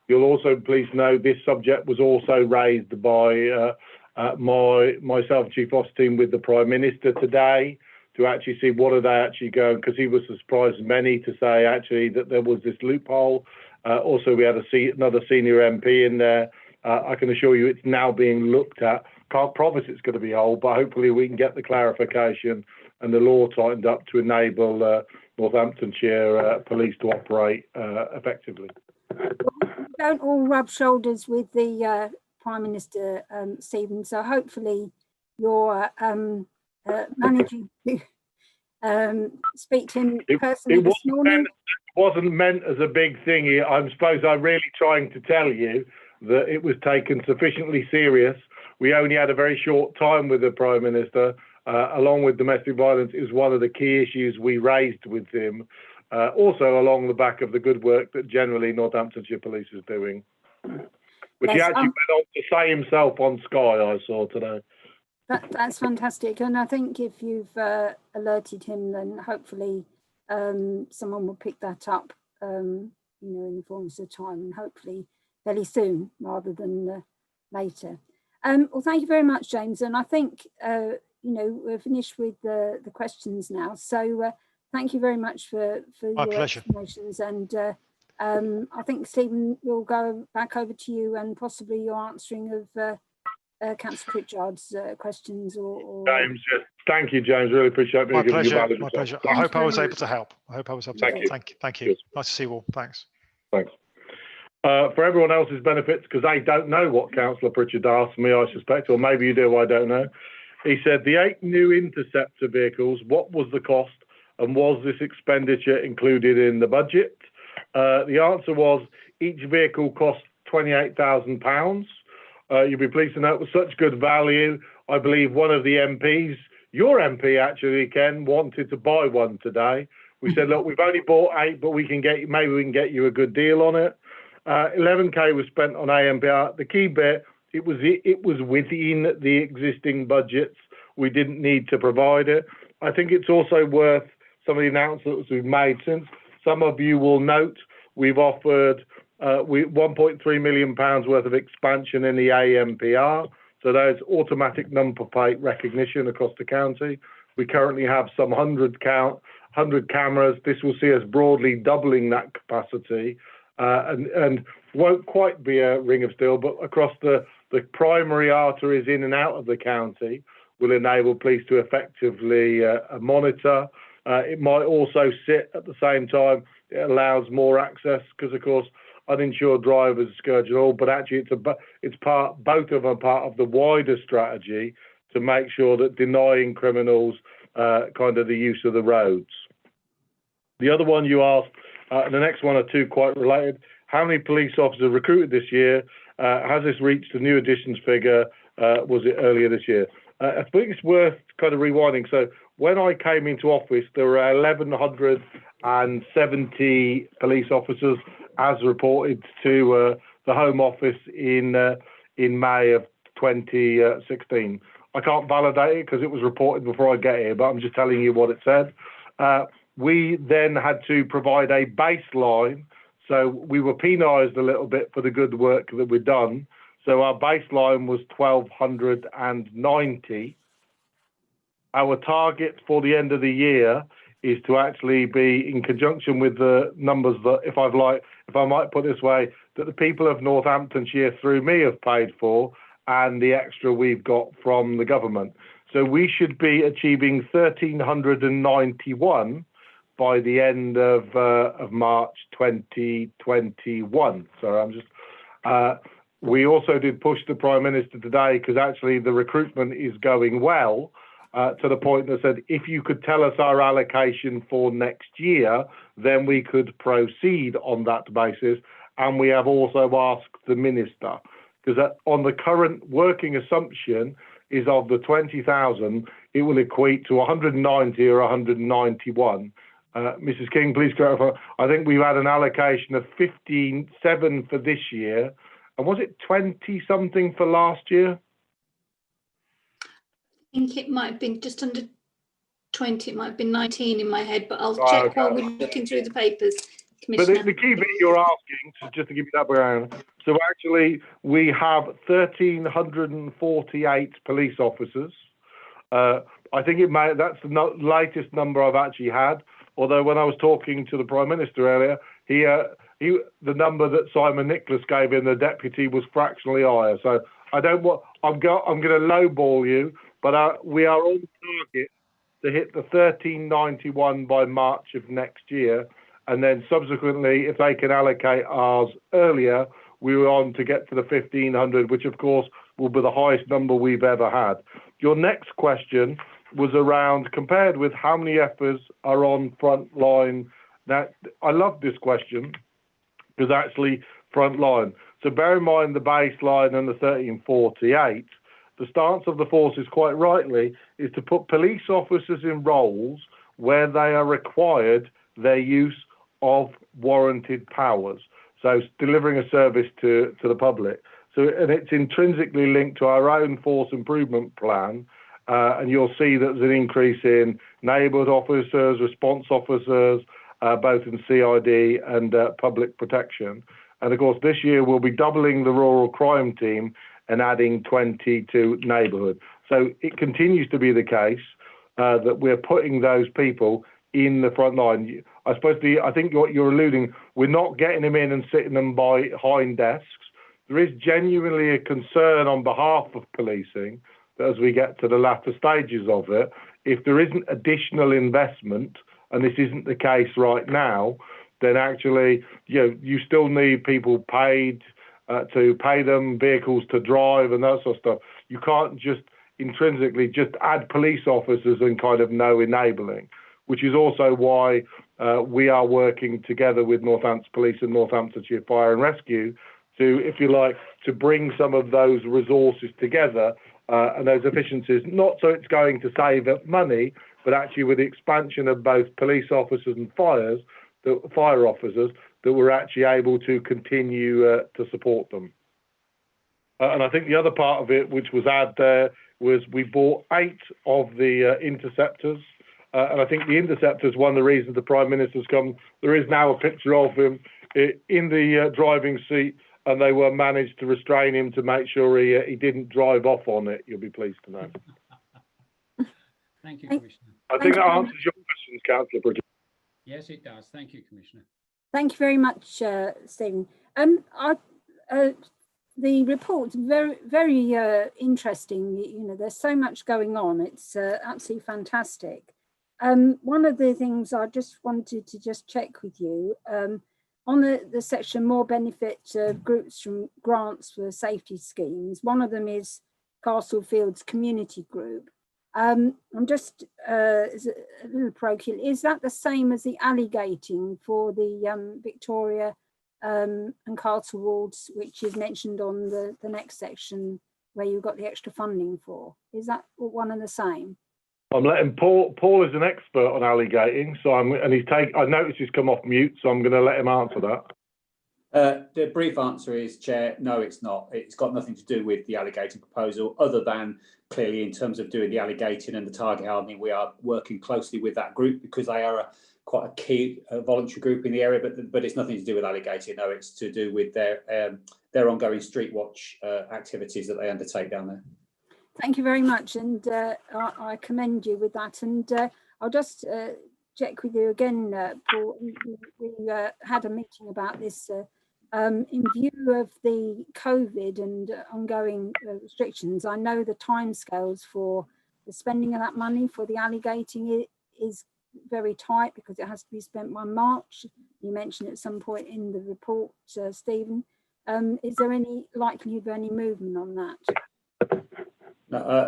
You'll also please know this subject was also raised by myself, Chief Officer team, with the Prime Minister today, to actually see what are they actually going, because he was as surprised as many to say actually that there was this loophole. Also, we had another senior MP in there I can assure you it's now being looked at. Can't promise it's going to be whole, but hopefully we can get the clarification and the law tightened up to enable Northamptonshire police to operate effectively. Don't all rub shoulders with the Prime Minister, Stephen. So hopefully you're managing to speak to him personally this morning. It wasn't meant as a big thing. I suppose I'm really trying to tell you that it was taken sufficiently serious. We only had a very short time with the Prime Minister, along with domestic violence is one of the key issues we raised with him. Also along the back of the good work that generally Northamptonshire Police is doing, which he actually went on to say himself on Sky, I saw today. That's fantastic, and I think if you've alerted him, then hopefully someone will pick that up, in the fullness of time, and hopefully fairly soon rather than later. Well, thank you very much, James, and I think we're finished with the questions now. So thank you very much for your explanations, and I think Stephen will go back over to you and possibly your answering of Councillor Pritchard's questions or James, thank you, James. Really appreciate it. My pleasure. My pleasure. I hope I was able to help. I hope I was able to help. Thank you. Nice to see you all. Thanks. Thanks. For everyone else's benefits, because they don't know what Councillor Pritchard asked me, I suspect, or maybe you do, I don't know. He said the 8 new interceptor vehicles, what was the cost, and was this expenditure included in the budget? The answer was each vehicle cost £28,000. You'll be pleased to know it was such good value. I believe one of the MPs, your MP actually, Ken, wanted to buy one today. We said, look, we've only bought 8, but maybe we can get you a good deal on it. 11k was spent on AMPR. The key bit, it was within the existing budgets. We didn't need to provide it. I think it's also worth some of the announcements we've made since. Some of you will note we've offered £1.3 million worth of expansion in the AMPR. So there's automatic number plate recognition across the county. We currently have some 100 cameras. This will see us broadly doubling that capacity, and won't quite be a ring of steel, but across the primary arteries in and out of the county will enable police to effectively monitor. It might also sit at the same time. It allows more access because, of course, uninsured drivers scourge it all, but actually both of them are part of the wider strategy to make sure that denying criminals kind of the use of the roads. The other one you asked, and the next one are two quite related. How many police officers recruited this year? Has this reached the new additions figure? Was it earlier this year? I think it's worth kind of rewinding. So when I came into office, there were 1,170 police officers, as reported to the Home Office in May of 2016. I can't validate it because it was reported before I get here, but I'm just telling you what it said. We then had to provide a baseline. So we were penalised a little bit for the good work that we'd done. So our baseline was 1,290. Our target for the end of the year is to actually be in conjunction with the numbers that, if I might put it this way, that the people of Northamptonshire through me have paid for, and the extra we've got from the government. So we should be achieving 1,391 by the end of March 2021. So we also did push the Prime Minister today because actually the recruitment is going well. To the point that said, if you could tell us our allocation for next year, then we could proceed on that basis. And we have also asked the Minister, because on the current working assumption is of the 20,000, it will equate to 190 or 191. Mrs. King, please clarify. I think we've had an allocation of 15.7 for this year. And was it 20 something for last year? I think it might have been just under 20, it might have been 19 in my head, but I'll check while we're looking through the papers, Commissioner. But the key bit you're asking, just to give you that background, so actually we have 1,348 police officers. I think that's the latest number I've actually had, although when I was talking to the Prime Minister earlier, he the number that Simon Nicholas gave in the deputy was fractionally higher. So I don't want. I'm going to lowball you, but we are on target to hit the 1391 by March of next year, and then subsequently, if they can allocate ours earlier, we were on to get to the 1500, which of course will be the highest number we've ever had. Your next question was around compared with how many EFAs are on front line. Now, I love this question because actually front line. So bear in mind the baseline and the 1348. The stance of the forces, quite rightly, is to put police officers in roles where they are required their use of warranted powers. So delivering a service to the public. So, and it's intrinsically linked to our own force improvement plan. And you'll see that there's an increase in neighbourhood officers, response officers, both in CID and public protection. And of course, this year we'll be doubling the rural crime team and adding 20 to neighbourhood. So it continues to be the case that we're putting those people in the front line. I suppose I think what you're alluding, we're not getting them in and sitting them behind desks. There is genuinely a concern on behalf of policing that as we get to the latter stages of it, if there isn't additional investment, and this isn't the case right now, then actually, you still need people paid to pay them vehicles to drive and that sort of stuff. You can't just intrinsically just add police officers and kind of no enabling, which is also why we are working together with Northampton Police and Northamptonshire Fire and Rescue to, if you like, to bring some of those resources together and those efficiencies, not so it's going to save money, but actually with the expansion of both police officers and fire officers, that we're actually able to continue to support them. And I think the other part of it, which was added there, was we bought 8 of the interceptors. And I think the interceptors, one of the reasons the Prime Minister's come, there is now a picture of him in the driving seat, and they were managed to restrain him to make sure he didn't drive off on it, you'll be pleased to know. Thank you, Commissioner. I think that answers your questions, Councillor Bridget. Yes, it does. Thank you, Commissioner. Thank you very much, Stephen. The report's very interesting. There's so much going on. It's absolutely fantastic. One of the things I just wanted to just check with you, on the section more benefit groups from grants for safety schemes, one of them is Castlefields Community Group. I'm just is a little parochial. Is that the same as the alligating for the Victoria and Castlewells, which is mentioned on the next section where you've got the extra funding for? Is that one and the same? I'm letting Paul is an expert on alligating, so I noticed he's come off mute, so I'm going to let him answer that. The brief answer is, Chair, no, it's not. It's got nothing to do with the alligating proposal, other than clearly in terms of doing the alligating and the target hardening, we are working closely with that group because they are quite a key voluntary group in the area, but it's nothing to do with alligating. No, it's to do with their ongoing street watch activities that they undertake down there. Thank you very much, and I commend you with that. And I'll just check with you again, Paul. We had a meeting about this in view of the COVID and ongoing restrictions. I know the timescales for the spending of that money for the alligating is very tight because it has to be spent by March. You mentioned at some point in the report, Stephen. Is there any likelihood of any movement on that?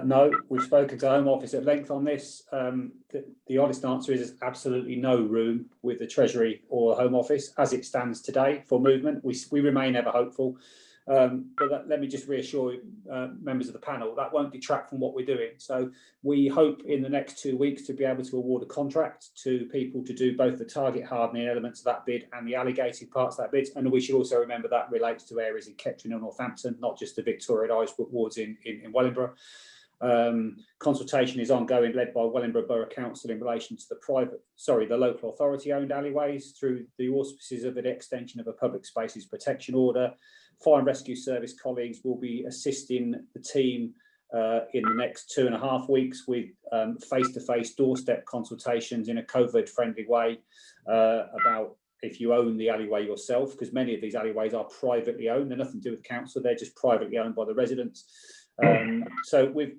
No, we've spoken to Home Office at length on this. The honest answer is there's absolutely no room with the Treasury or Home Office as it stands today for movement. We remain ever hopeful. But let me just reassure members of the panel, that won't detract from what we're doing. So we hope in the next 2 weeks to be able to award a contract to people to do both the target hardening elements of that bid and the alligating parts of that bid. And we should also remember that relates to areas in Kettering and Northampton, not just the Victoria and Islesbrook wards in Wellingborough. Consultation is ongoing, led by Wellingborough Borough Council in relation to the local authority owned alleyways through the auspices of an extension of a public spaces protection order. Fire and Rescue Service colleagues will be assisting the team in the next 2.5 weeks with face-to-face doorstep consultations in a COVID-friendly way about if you own the alleyway yourself, because many of these alleyways are privately owned. They're nothing to do with the council. They're just privately owned by the residents. So we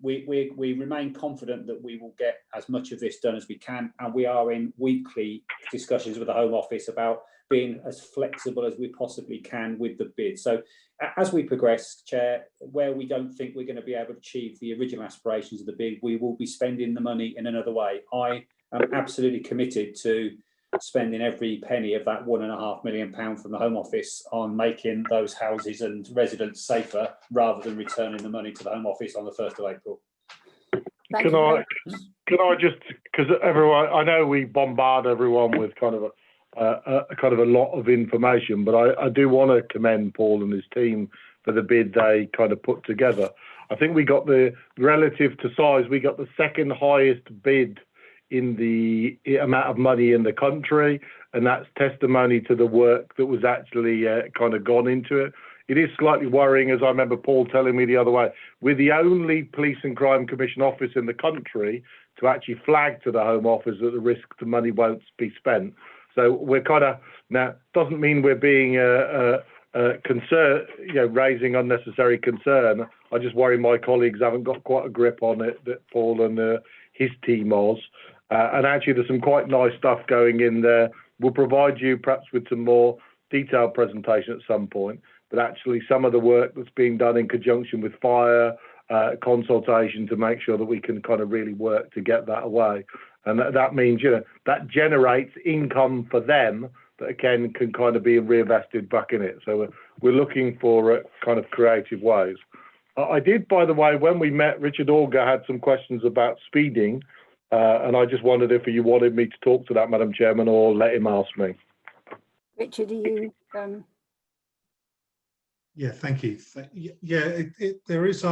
remain confident that we will get as much of this done as we can. And we are in weekly discussions with the Home Office about being as flexible as we possibly can with the bid. So as we progress, Chair, where we don't think we're going to be able to achieve the original aspirations of the bid, we will be spending the money in another way. I am absolutely committed to spending every penny of that £1.5 million from the Home Office on making those houses and residents safer, rather than returning the money to the Home Office on the 1st of April. Can I just, because everyone, I know we bombard everyone with kind of a lot of information, but I do want to commend Paul and his team for the bid they kind of put together. I think we got the, relative to size, we got the second highest bid in the amount of money in the country, and that's testimony to the work that was actually kind of gone into it. It is slightly worrying, as I remember Paul telling me the other way, we're the only Police and Crime Commission office in the country to actually flag to the Home Office that the risk the money won't be spent. So we're kind of, now, doesn't mean we're being concern, raising unnecessary concern. I just worry my colleagues haven't got quite a grip on it that Paul and his team was. And actually, there's some quite nice stuff going in there. We'll provide you perhaps with some more detailed presentation at some point. But actually, some of the work that's being done in conjunction with fire consultation to make sure that we can kind of really work to get that away. And that means, that generates income for them that again can kind of be reinvested back in it. So we're looking for kind of creative ways. I did, by the way, when we met, Richard Auger had some questions about speeding. And I just wondered if you wanted me to talk to that, Madam Chairman, or let him ask me. Richard, do you? Yeah, thank you. Yeah, there is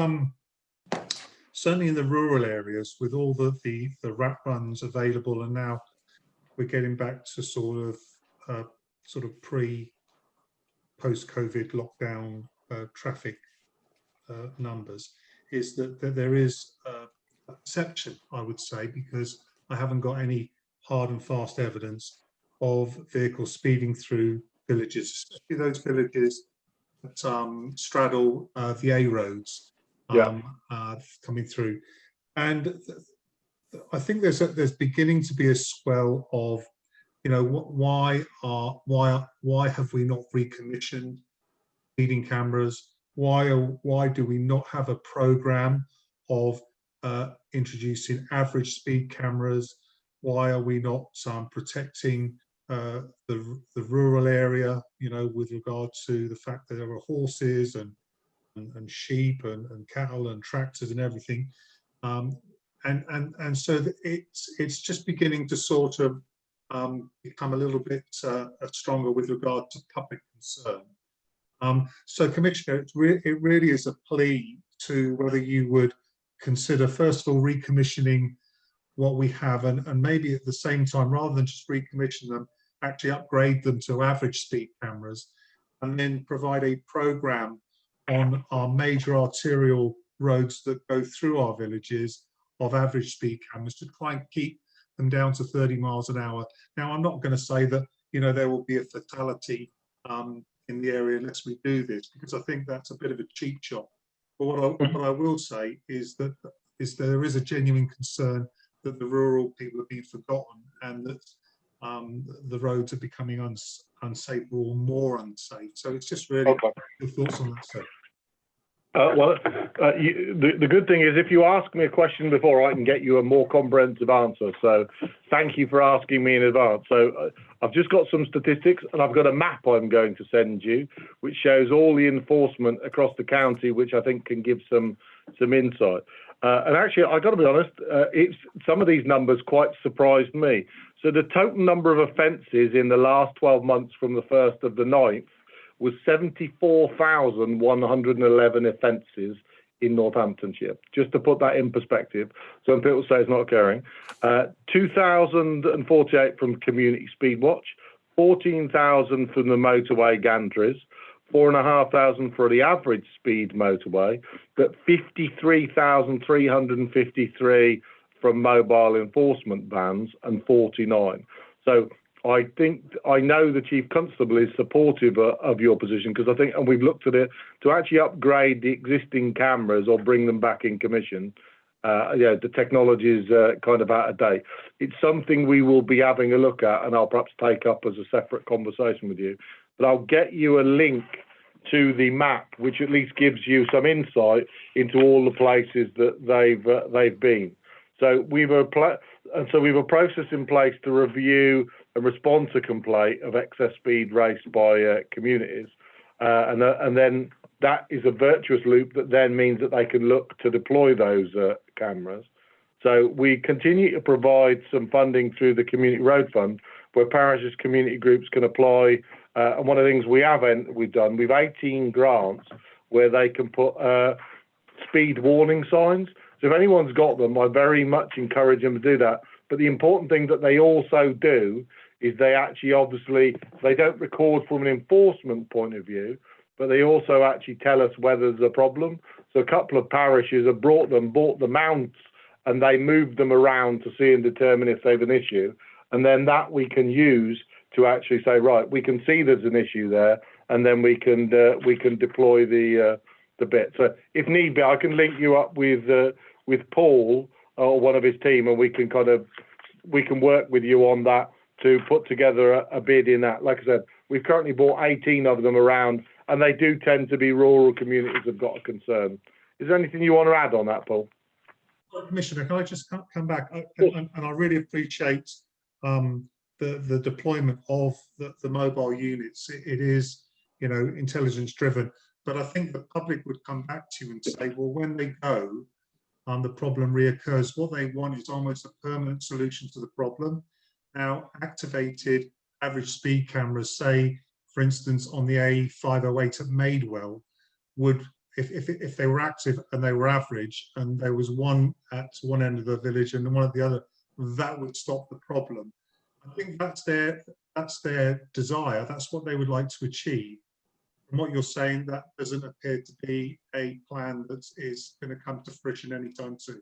certainly in the rural areas with all the rat runs available, and now we're getting back to sort of post-COVID lockdown traffic numbers. Is that there is perception, I would say, because I haven't got any hard and fast evidence of vehicles speeding through villages, especially those villages that straddle the A roads coming through. And I think there's beginning to be a swell of, why have we not recommissioned speeding cameras? Why do we not have a program of introducing average speed cameras? Why are we not protecting the rural area, with regard to the fact that there are horses and sheep and cattle and tractors and everything, and so it's just beginning to sort of become a little bit stronger with regard to public concern. So, Commissioner, it really is a plea to whether you would consider, first of all, recommissioning what we have, and maybe at the same time, rather than just recommission them, actually upgrade them to average speed cameras, and then provide a program on our major arterial roads that go through our villages of average speed cameras to try and keep them down to 30 miles an hour. Now, I'm not going to say that there will be a fatality in the area unless we do this, because I think that's a bit of a cheap shot. But what I will say is that there is a genuine concern that the rural people are being forgotten, and that the roads are becoming unsafe or more unsafe. So it's just really your thoughts on that, sir. The good thing is, if you ask me a question before, I can get you a more comprehensive answer. So thank you for asking me in advance. So I've just got some statistics, and I've got a map I'm going to send you, which shows all the enforcement across the county, which I think can give some insight. And actually, I've got to be honest, some of these numbers quite surprised me. So the total number of offences in the last 12 months from the 1st of the 9th was 74,111 offences in Northamptonshire, just to put that in perspective. Some people say it's not occurring. 2,048 from Community Speed Watch, 14,000 from the motorway gantries, 4,500 for the average speed motorway, but 53,353 from mobile enforcement vans, and 49. So I know the Chief Constable is supportive of your position, because I think, and we've looked at it, to actually upgrade the existing cameras or bring them back in commission. The technology is kind of out of date. It's something we will be having a look at, and I'll perhaps take up as a separate conversation with you. But I'll get you a link to the map, which at least gives you some insight into all the places that they've been. So we've a process in place to review and respond to complaint of excess speed raced by communities, and then that is a virtuous loop that then means that they can look to deploy those cameras. So we continue to provide some funding through the Community Road Fund, where parishes, community groups can apply. And one of the things we've done, we've 18 grants where they can put speed warning signs. So if anyone's got them, I very much encourage them to do that. But the important thing that they also do is they actually, obviously, they don't record from an enforcement point of view, but they also actually tell us whether there's a problem. So a couple of parishes have bought the mounts, and they moved them around to see and determine if they've an issue. And then that we can use to actually say, right, we can see there's an issue there, and then we can deploy the bit. So if need be, I can link you up with Paul or one of his team, and we can work with you on that to put together a bid in that. Like I said, we've currently bought 18 of them around, and they do tend to be rural communities that have got a concern. Is there anything you want to add on that, Paul? Commissioner, can I just come back? And I really appreciate the deployment of the mobile units. It is, intelligence driven, but I think the public would come back to you and say, well, when they go, the problem reoccurs. What they want is almost a permanent solution to the problem. Now, activated average speed cameras, say, for instance, on the A508 at Madewell, would, if they were active and they were average, and there was one at one end of the village and one at the other, that would stop the problem. I think that's their desire. That's what they would like to achieve. From what you're saying, that doesn't appear to be a plan that is going to come to fruition anytime soon.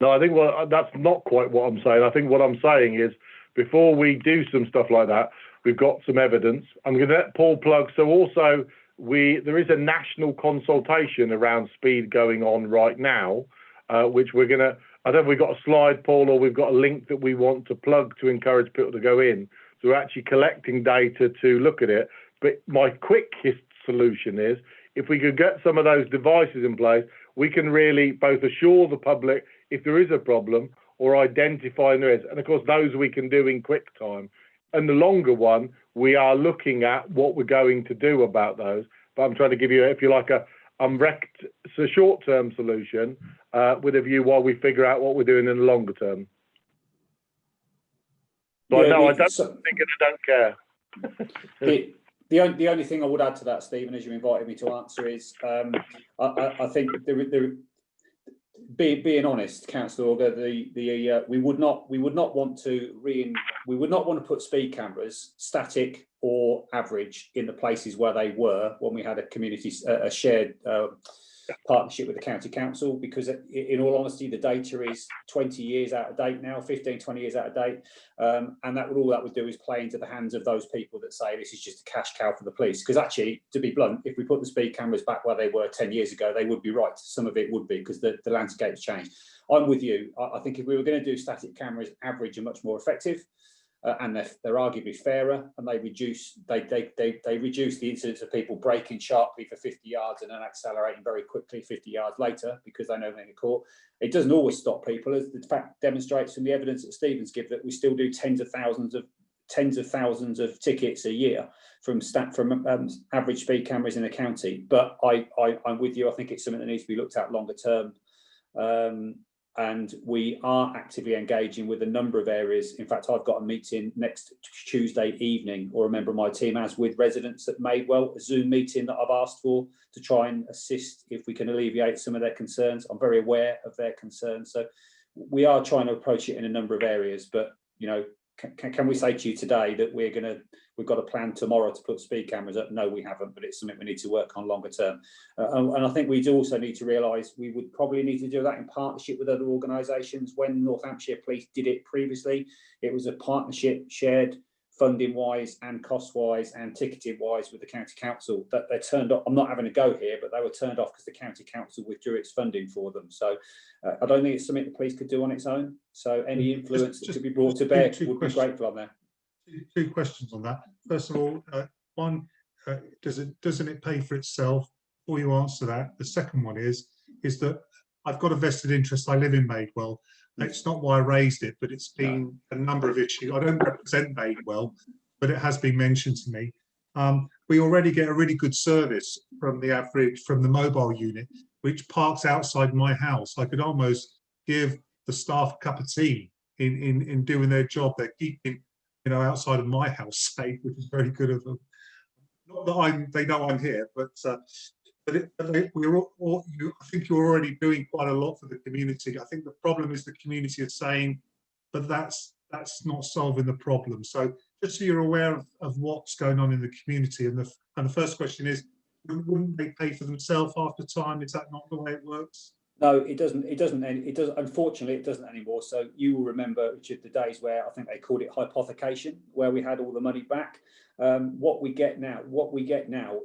No, I think that's not quite what I'm saying. I think what I'm saying is, before we do some stuff like that, we've got some evidence. I'm going to let Paul plug. So also, there is a national consultation around speed going on right now, which we're going to, I don't know if we've got a slide, Paul, or we've got a link that we want to plug to encourage people to go in. So we're actually collecting data to look at it. But my quickest solution is, if we could get some of those devices in place, we can really both assure the public if there is a problem or identify there is. And of course, those we can do in quick time. And the longer one, we are looking at what we're going to do about those. But I'm trying to give you, if you like, it's a short-term solution with a view while we figure out what we're doing in the longer term. But yeah, no, I don't think I don't care. The only thing I would add to that, Stephen, as you invited me to answer, is I think being honest, Councillor Auger, we would not want to put speed cameras, static or average, in the places where they were when we had a shared partnership with the county council, because in all honesty, the data is 20 years out of date now, 15, 20 years out of date, and that would do is play into the hands of those people that say this is just a cash cow for the police. Because actually, to be blunt, if we put the speed cameras back where they were 10 years ago, they would be right. Some of it would be, because the landscape's changed. I'm with you. I think if we were going to do static cameras, average are much more effective. And they're arguably fairer, and they reduce the incidence of people braking sharply for 50 yards and then accelerating very quickly 50 yards later because they know they're going to caught. It doesn't always stop people, as the fact demonstrates from the evidence that Stephen's given, that we still do tens of thousands of tickets a year from average speed cameras in the county. But I'm with you. I think it's something that needs to be looked at longer term. And we are actively engaging with a number of areas. In fact, I've got a meeting next Tuesday evening, or a member of my team has, with residents at Madewell, a Zoom meeting that I've asked for to try and assist if we can alleviate some of their concerns. I'm very aware of their concerns. So we are trying to approach it in a number of areas, but can we say to you today that we've got a plan tomorrow to put speed cameras up? No, we haven't, but it's something we need to work on longer term. And I think we do also need to realise we would probably need to do that in partnership with other organisations. When Northamptonshire Police did it previously, it was a partnership, shared funding wise and cost wise and ticketing wise with the county council. That they turned off. I'm not having a go here, but they were turned off because the county council withdrew its funding for them. So I don't think it's something the police could do on its own. So any influence that could be brought to bear would be grateful on there. Two questions on that. First of all, one, doesn't it pay for itself? Before you answer that, the second one is that I've got a vested interest. I live in Madewell. It's not why I raised it, but it's been a number of issues. I don't represent Madewell, but it has been mentioned to me. We already get a really good service from the mobile unit, which parks outside my house. I could almost give the staff a cup of tea in doing their job. They're keeping, outside of my house safe, which is very good of them. Not that they know I'm here, but I think you're already doing quite a lot for the community. I think the problem is the community is saying, but that's not solving the problem. So just so you're aware of what's going on in the community. And the first question is, wouldn't they pay for themselves after time? Is that not the way it works? No, it doesn't. It doesn't. Unfortunately, it doesn't anymore. So you will remember, Richard, the days where I think they called it hypothecation, where we had all the money back. What we get now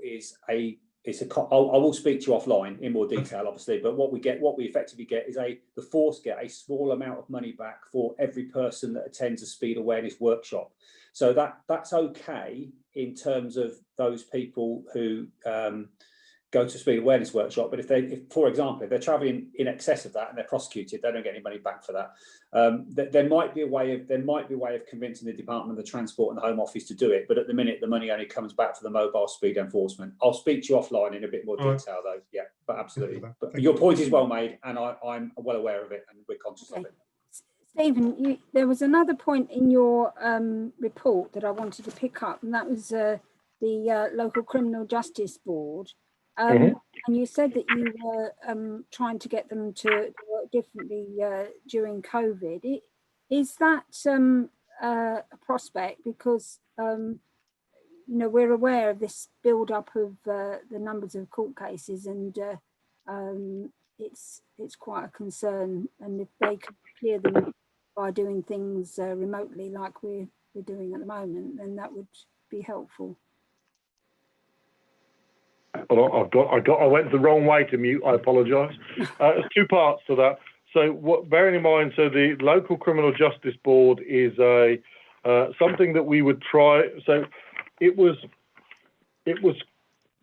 is I will speak to you offline in more detail, obviously. But what we effectively get is the force get a small amount of money back for every person that attends a speed awareness workshop. So that's okay in terms of those people who go to speed awareness workshop, but if for example, if they're travelling in excess of that and they're prosecuted, they don't get any money back for that. There might be a way of convincing the Department of the Transport and the Home Office to do it, but at the minute the money only comes back for the mobile speed enforcement. I'll speak to you offline in a bit more detail though. Yeah, but absolutely. But your point is well made, and I'm well aware of it, and we're conscious of it. Stephen, there was another point in your report that I wanted to pick up, and that was the local criminal justice board. And you said that you were trying to get them to work differently during COVID. Is that a prospect? Because we're aware of this build-up of the numbers of court cases, and it's quite a concern. And if they could clear them by doing things remotely, like we're doing at the moment, then that would be helpful. Well, I went the wrong way to mute. I apologise. There's two parts to that. So, bearing in mind, so the local criminal justice board is something that we would try. So, it was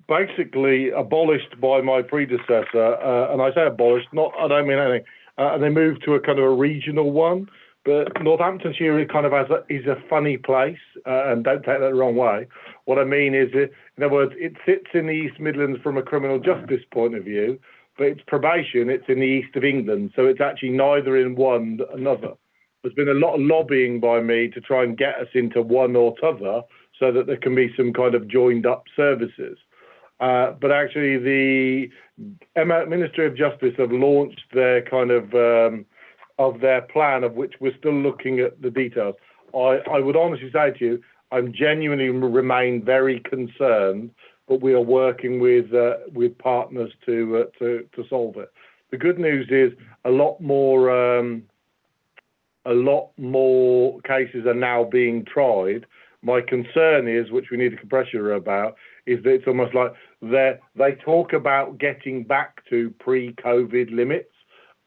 basically abolished by my predecessor, and I say abolished. I don't mean anything. And they moved to a kind of a regional one. But Northamptonshire kind of is a funny place, and don't take that the wrong way. What I mean is, in other words, it sits in the East Midlands from a criminal justice point of view, but it's probation, it's in the east of England, so it's actually neither in one nor another. There's been a lot of lobbying by me to try and get us into one or t'other, so that there can be some kind of joined up services. But actually, the Ministry of Justice have launched their kind of their plan, of which we're still looking at the details. I would honestly say to you, I'm genuinely remain very concerned, but we are working with partners to solve it. The good news is a lot more cases are now being tried. My concern is, which we need a pressure about, is that it's almost like they talk about getting back to pre-COVID limits.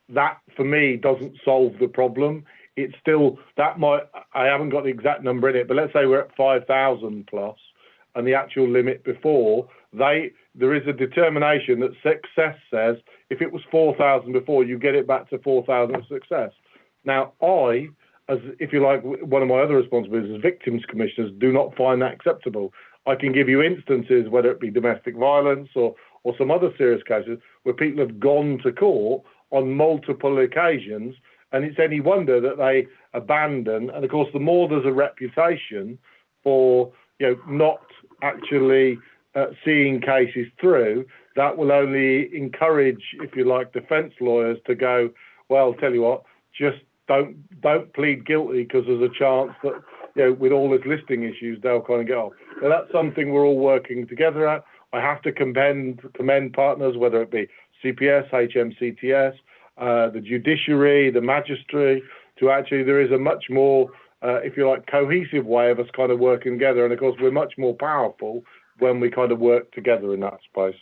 That, for me, doesn't solve the problem. It's still, I haven't got the exact number in it, but let's say we're at 5,000 plus, and the actual limit before, there is a determination that success says, if it was 4,000 before, you get it back to 4,000 success. Now, as if you like, one of my other responsibilities as victims commissioners, do not find that acceptable. I can give you instances, whether it be domestic violence or some other serious cases, where people have gone to court on multiple occasions, and it's any wonder that they abandon. And of course, the more there's a reputation for not actually seeing cases through, that will only encourage, if you like, defence lawyers to go, well, tell you what, just don't plead guilty because there's a chance that, you know, with all this listing issues, they'll kind of get off. So that's something we're all working together at. I have to commend partners, whether it be CPS, HMCTS, the judiciary, the magistrate, to actually, there is a much more, if you like, cohesive way of us kind of working together. And of course, we're much more powerful when we kind of work together in that space.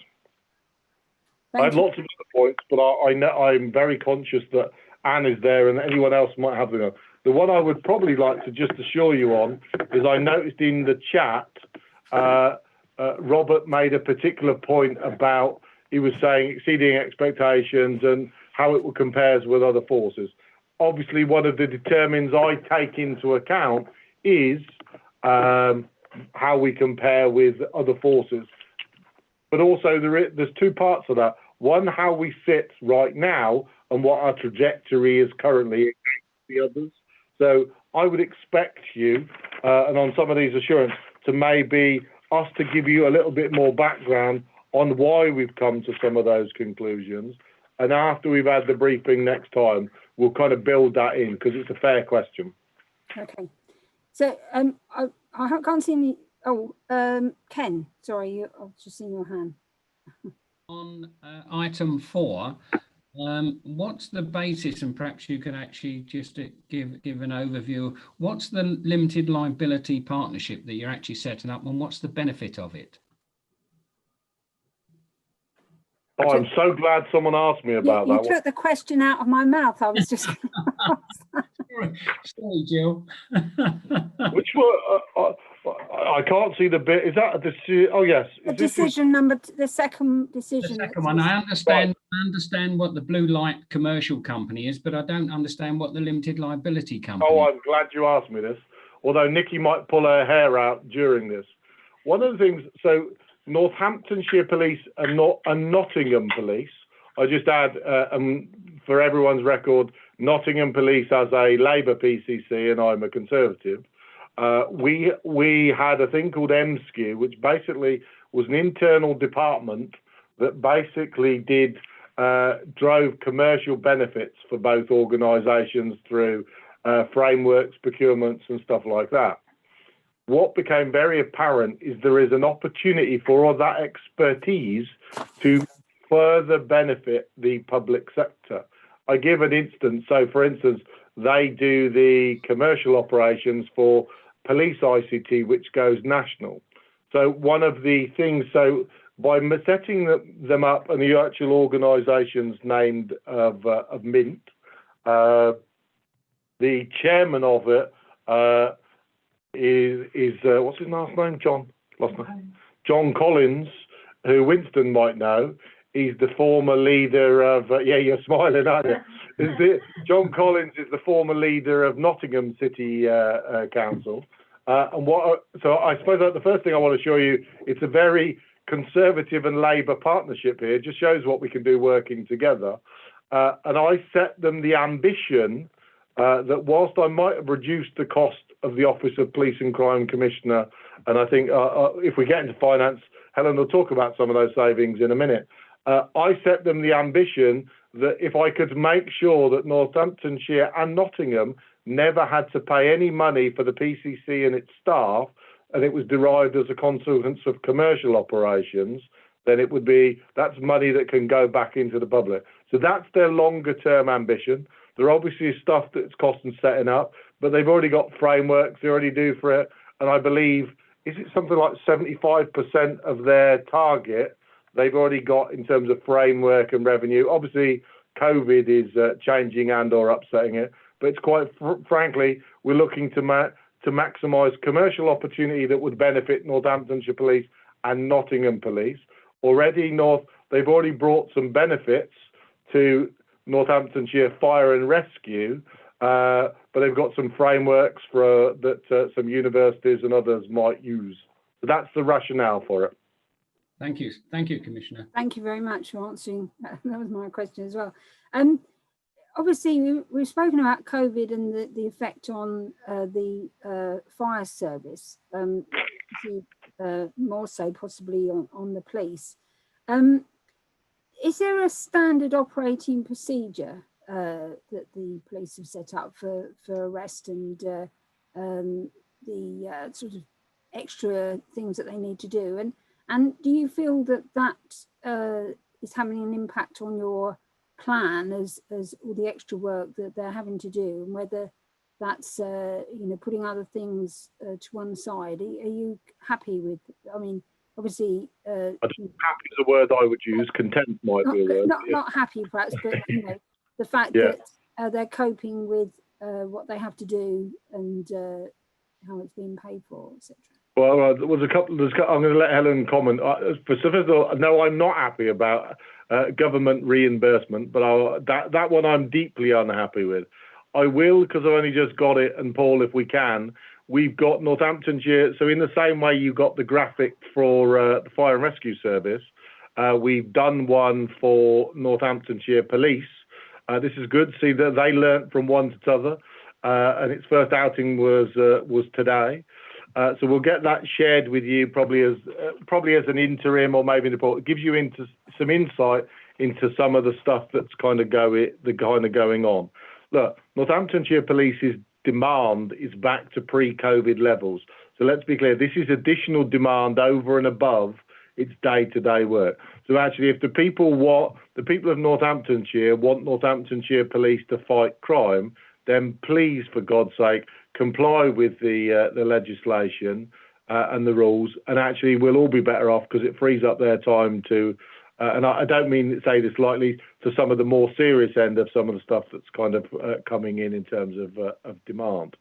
I had lots of other points, but I know I'm very conscious that Anne is there and anyone else might have them. The one I would probably like to just assure you on is I noticed in the chat, Robert made a particular point about, he was saying exceeding expectations and how it compares with other forces. Obviously, one of the determines I take into account is how we compare with other forces. But also there's two parts of that. One, how we sit right now and what our trajectory is currently against the others. So I would expect you, and on some of these assurances, to maybe us to give you a little bit more background on why we've come to some of those conclusions. And after we've had the briefing next time, we'll kind of build that in because it's a fair question. Okay. So I can't see any. Oh, Ken, sorry, I've just seen your hand. On item 4, what's the basis, and perhaps you could actually just give an overview, what's the limited liability partnership that you're actually setting up and what's the benefit of it? Oh, I'm so glad someone asked me about that. You took the question out of my mouth. I was just Sorry, Jill. Which one? I can't see the bit. Is that a decision? Oh, yes. The decision number, the second decision. The second one. I understand what the blue light commercial company is, but I don't understand what the limited liability company. Oh, I'm glad you asked me this. Although Nikki might pull her hair out during this. One of the things, so Northamptonshire Police and Nottingham Police, I just add, for everyone's record, Nottingham Police as a Labour PCC and I'm a Conservative. We had a thing called MSCU, which basically was an internal department that basically drove commercial benefits for both organisations through frameworks, procurements and stuff like that. What became very apparent is there is an opportunity for all that expertise to further benefit the public sector. I give an instance. So, for instance, they do the commercial operations for police ICT, which goes national. So one of the things, so by setting them up and the actual organisations named of Mint, the chairman of it is what's his last name? John Collins, who Winston might know. He's the former leader of, yeah, you're smiling, aren't you? John Collins is the former leader of Nottingham City Council. So I suppose that the first thing I want to show you, it's a very Conservative and Labour partnership here. It just shows what we can do working together. And I set them the ambition that whilst I might have reduced the cost of the Office of Police and Crime Commissioner, and I think if we get into finance, Helen will talk about some of those savings in a minute. I set them the ambition that if I could make sure that Northamptonshire and Nottingham never had to pay any money for the PCC and its staff, and it was derived as a consequence of commercial operations, then it would be, that's money that can go back into the public. So that's their longer term ambition. There obviously is stuff that's costing setting up, but they've already got frameworks, they already do for it. And I believe, is it something like 75% of their target they've already got in terms of framework and revenue? Obviously, COVID is changing and or upsetting it, but it's quite frankly, we're looking to maximise commercial opportunity that would benefit Northamptonshire Police and Nottingham Police. They've already brought some benefits to Northamptonshire Fire and Rescue, but they've got some frameworks that some universities and others might use. So that's the rationale for it. Thank you, Commissioner. Thank you very much for answering. That was my question as well. Obviously, we've spoken about COVID and the effect on the fire service, more so possibly on the police. Is there a standard operating procedure that the police have set up for arrest and the sort of extra things that they need to do. And do you feel that that is having an impact on your plan as all the extra work that they're having to do, and whether that's putting other things to one side? Are you happy with? I mean, obviously, happy is a word I would use. Content might be a word. Not happy, perhaps, but the fact that they're coping with what they have to do and how it's being paid for, etc. Well, there was a couple. I'm going to let Helen comment. No, I'm not happy about government reimbursement, but that one I'm deeply unhappy with. I will, because I've only just got it, and Paul, if we can, we've got Northamptonshire. So in the same way you got the graphic for the Fire and Rescue Service, we've done one for Northamptonshire Police. This is good. See that they learnt from one to the other, and its first outing was today. So we'll get that shared with you probably as an interim, or maybe in the report. It gives you into some insight into some of the stuff that's kind of going on. Look, Northamptonshire Police's demand is back to pre-COVID levels. So let's be clear, this is additional demand over and above its day-to-day work. So actually, if the people of Northamptonshire want Northamptonshire Police to fight crime, then please, for God's sake, comply with the legislation and the rules, and actually we'll all be better off because it frees up their time to, and I don't mean to say this lightly, to some of the more serious end of some of the stuff that's kind of coming in terms of demand.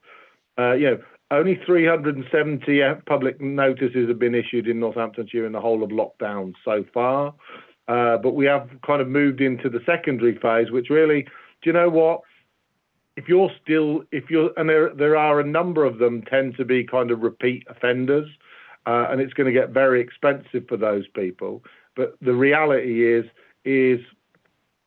Only 370 public notices have been issued in Northamptonshire in the whole of lockdown so far, but we have kind of moved into the secondary phase, which really, do you know what? And there are a number of them tend to be kind of repeat offenders, and it's going to get very expensive for those people. But the reality is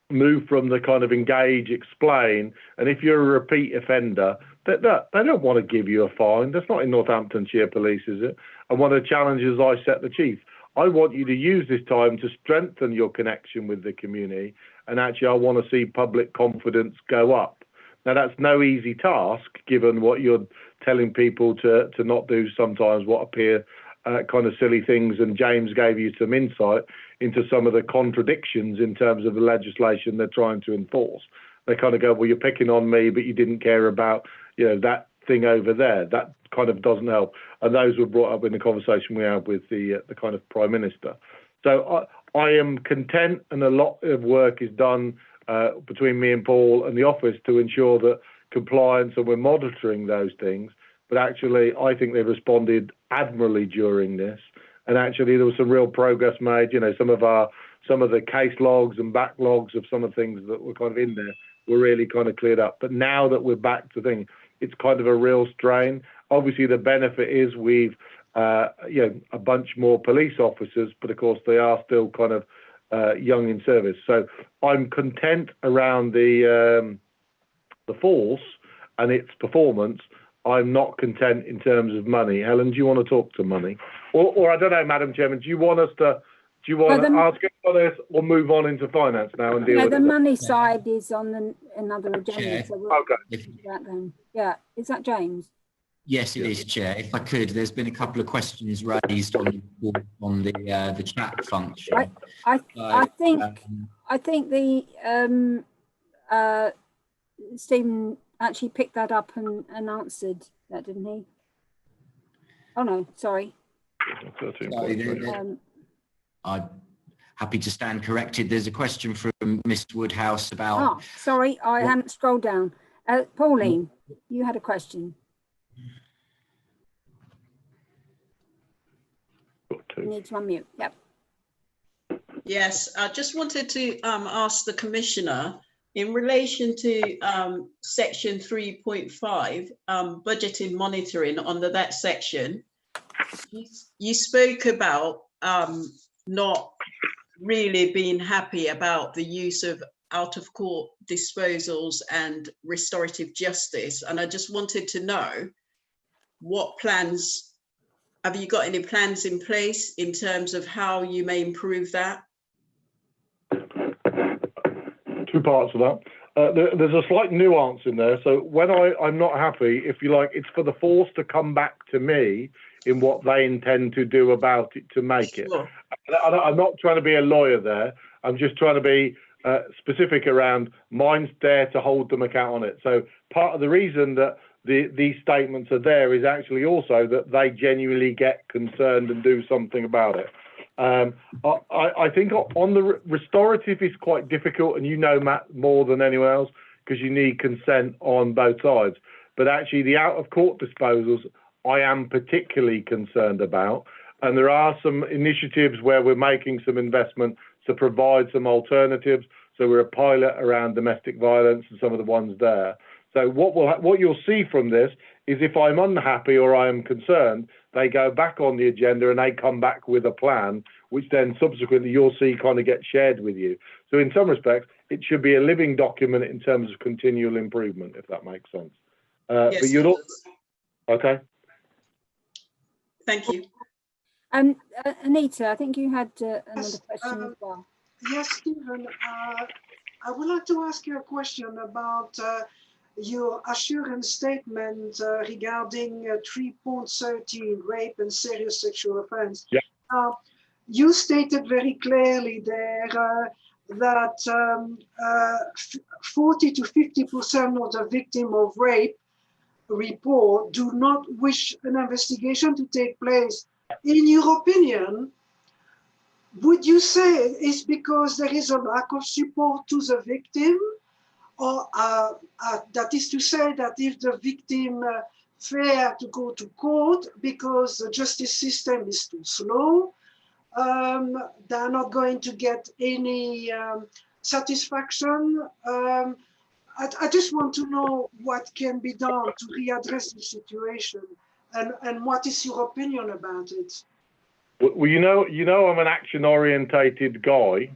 move from the kind of engage, explain, and if you're a repeat offender, they don't want to give you a fine. That's not in Northamptonshire Police, is it? And one of the challenges I set the chief, I want you to use this time to strengthen your connection with the community, and actually I want to see public confidence go up. Now, that's no easy task, given what you're telling people to not do sometimes what appear kind of silly things. And James gave you some insight into some of the contradictions in terms of the legislation they're trying to enforce. They kind of go, well, you're picking on me, but you didn't care about, that thing over there. That kind of doesn't help. And those were brought up in the conversation we had with the kind of Prime Minister. So I am content, and a lot of work is done between me and Paul and the office to ensure that compliance, and we're monitoring those things. But actually, I think they've responded admirably during this. And actually, there was some real progress made. Some of the case logs and backlogs of some of the things that were kind of in there were really kind of cleared up. But now that we're back to things, it's kind of a real strain. Obviously, the benefit is we've a bunch more police officers, but of course they are still kind of young in service. So I'm content around the force and its performance. I'm not content in terms of money. Helen, do you want to talk to money? Or I don't know, Madam Chairman, do you want to ask about this, or move on into finance now and deal with it? The money side is on another agenda. So we'll do that then. Yeah, is that James? Yes, it is, Chair. If I could, there's been a couple of questions raised on the chat function. I think the Stephen actually picked that up and answered that, didn't he? Oh no, sorry. I'm happy to stand corrected. There's a question from Miss Woodhouse about. Oh, sorry, I hadn't scrolled down. Pauline, you had a question. You need to unmute. Yep. Yes, I just wanted to ask the Commissioner in relation to section 3.5, budgeting monitoring. Under that section, you spoke about not really being happy about the use of out-of-court disposals and restorative justice. And I just wanted to know, what plans, have you got any plans in place in terms of how you may improve that? Two parts of that. There's a slight nuance in there. So when I'm not happy, if you like, it's for the force to come back to me in what they intend to do about it to make it. Sure. I'm not trying to be a lawyer there. I'm just trying to be specific around mine's there to hold them account on it. So part of the reason that these statements are there is actually also that they genuinely get concerned and do something about it. I think on the restorative is quite difficult, and you know, Matt, more than anyone else, because you need consent on both sides. But actually the out of court disposals I am particularly concerned about, and there are some initiatives where we're making some investment to provide some alternatives. So we're a pilot around domestic violence and some of the ones there. So what you'll see from this is if I'm unhappy or I am concerned, they go back on the agenda and they come back with a plan, which then subsequently you'll see kind of get shared with you. So in some respects, it should be a living document in terms of continual improvement, if that makes sense. Yes, but you're not, okay. Thank you. Anita, I think you had another Yes, question as well. Yes, Stephen, I would like to ask you a question about your assurance statement regarding 3.13, rape and serious sexual offense. Yeah. You stated very clearly there that 40 to 50% of the victim of rape report do not wish an investigation to take place. In your opinion, would you say it's because there is a lack of support to the victim? Or that is to say that if the victim fails to go to court because the justice system is too slow, they're not going to get any satisfaction. I just want to know what can be done to readdress the situation, and what is your opinion about it? Well, you know, I'm an action-orientated guy,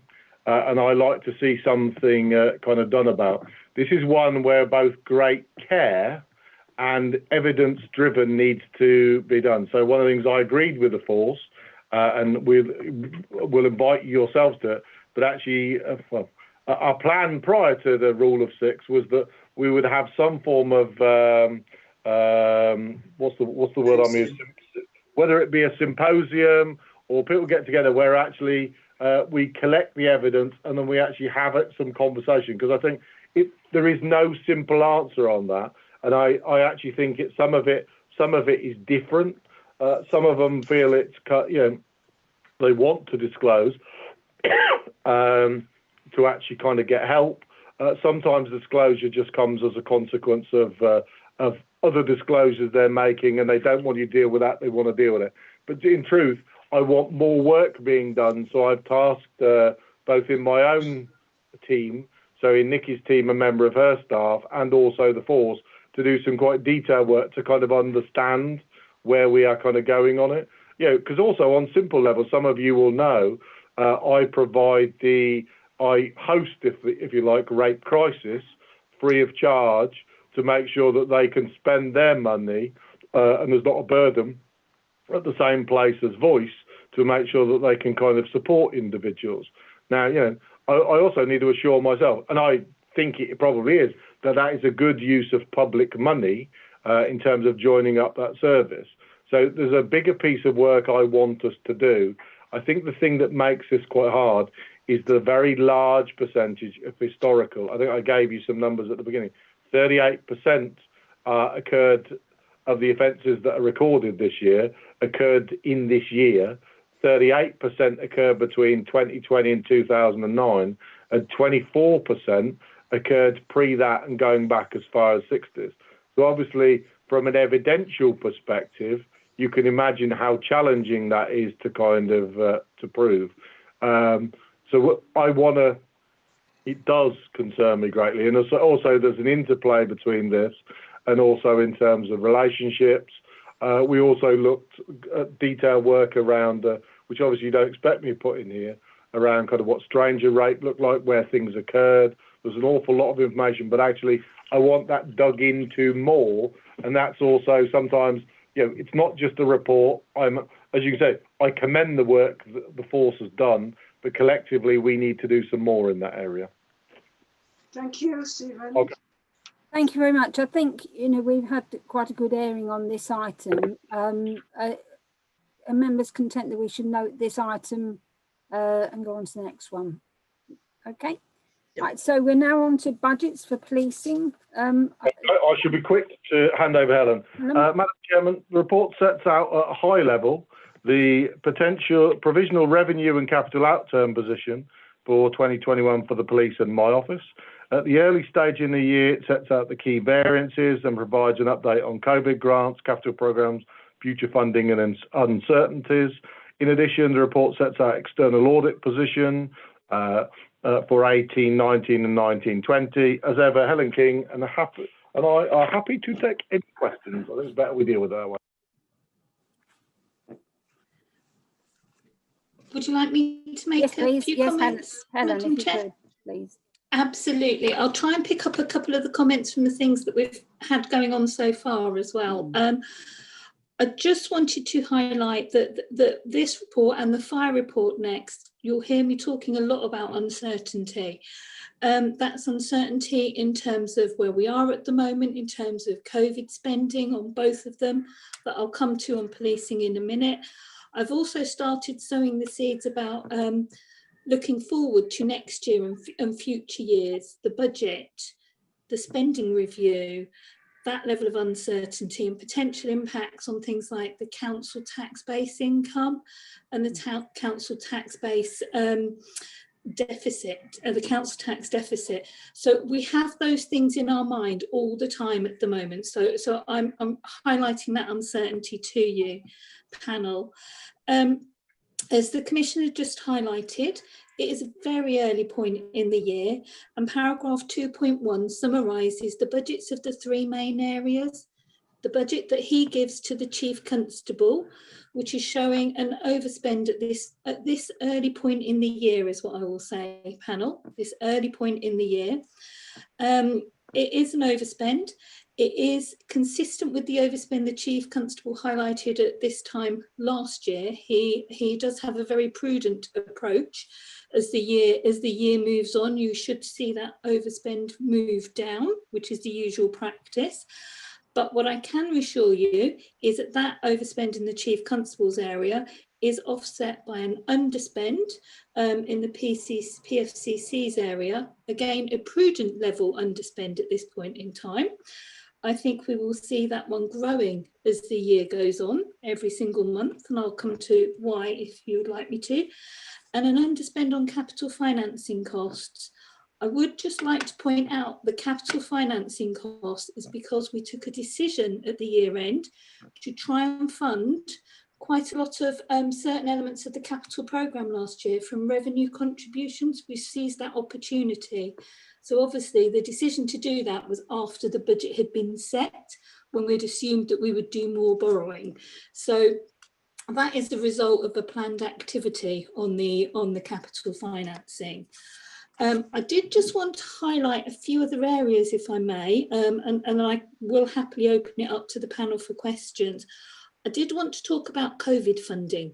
and I like to see something kind of done about. This is one where both great care and evidence-driven needs to be done. So one of the things I agreed with the force, and we'll invite yourselves to it, but actually, well, our plan prior to the rule of six was that we would have some form of what's the word I'm using? Whether it be a symposium or people get together where actually we collect the evidence and then we actually have some conversation, because I think there is no simple answer on that, and I actually think some of it is different. Some of them feel it's they want to disclose to actually kind of get help. Sometimes disclosure just comes as a consequence of other disclosures they're making, and they don't want you to deal with that, they want to deal with it. But in truth, I want more work being done, so I've tasked both in my own team, so in Nikki's team, a member of her staff, and also the force, to do some quite detailed work to kind of understand where we are kind of going on it. Because also on simple levels, some of you will know, I host, if you like, Rape Crisis free of charge to make sure that they can spend their money and there's not a burden at the same place as Voice, to make sure that they can kind of support individuals. Now, I also need to assure myself, and I think it probably is, that is a good use of public money in terms of joining up that service. So there's a bigger piece of work I want us to do. I think the thing that makes this quite hard is the very large percentage of historical. I think I gave you some numbers at the beginning. 38% occurred of the offences that are recorded this year occurred in this year. 38% occurred between 2020 and 2009, and 24% occurred pre that and going back as far as 60s. So obviously, from an evidential perspective, you can imagine how challenging that is to kind of to prove. So it does concern me greatly, and also there's an interplay between this and also in terms of relationships. We also looked at detailed work around, which obviously you don't expect me to put in here, around kind of what stranger rape looked like, where things occurred. There's an awful lot of information, but actually I want that dug into more, and that's also sometimes, it's not just a report. As you can say, I commend the work that the force has done, but collectively we need to do some more in that area. Thank you, Stephen. Okay. Thank you very much. I think, you know, we've had quite a good airing on this item. Are members content that we should note this item and go on to the next one? Okay. Right, so we're now on to budgets for policing. I should be quick to hand over Helen. Madam Chairman, the report sets out at a high level the potential provisional revenue and capital outturn position for 2021 for the police and my office. At the early stage in the year, it sets out the key variances and provides an update on COVID grants, capital programmes, future funding and uncertainties. In addition, the report sets out external audit position for 18, 19 and 19, 20. As ever, Helen King and I are happy to take any questions. I think it's better we deal with it that way. Would you like me to make a few comments? Helen, if you could, please. Absolutely. I'll try and pick up a couple of the comments from the things that we've had going on so far as well. I just wanted to highlight that this report and the fire report next, you'll hear me talking a lot about uncertainty. That's uncertainty in terms of where we are at the moment, in terms of COVID spending on both of them, that I'll come to on policing in a minute. I've also started sowing the seeds about looking forward to next year and future years, the budget, the spending review, that level of uncertainty and potential impacts on things like the council tax base income and the council tax base deficit, the council tax deficit. So we have those things in our mind all the time at the moment. So I'm highlighting that uncertainty to you, panel. As the Commissioner just highlighted, it is a very early point in the year, and paragraph 2.1 summarises the budgets of the three main areas. The budget that he gives to the Chief Constable, which is showing an overspend at this early point in the year, is what I will say, panel, this early point in the year. It is an overspend. It is consistent with the overspend the Chief Constable highlighted at this time last year. He does have a very prudent approach. As the year moves on, you should see that overspend move down, which is the usual practice. But what I can assure you is that overspend in the Chief Constable's area is offset by an underspend in the PFCC's area. Again, a prudent level underspend at this point in time. I think we will see that one growing as the year goes on every single month, and I'll come to why if you would like me to. And an underspend on capital financing costs. I would just like to point out the capital financing cost is because we took a decision at the year end to try and fund quite a lot of certain elements of the capital programme last year from revenue contributions. We seized that opportunity. So obviously the decision to do that was after the budget had been set, when we'd assumed that we would do more borrowing. So that is the result of the planned activity on the capital financing. I did just want to highlight a few other areas, if I may, and I will happily open it up to the panel for questions. I did want to talk about COVID funding.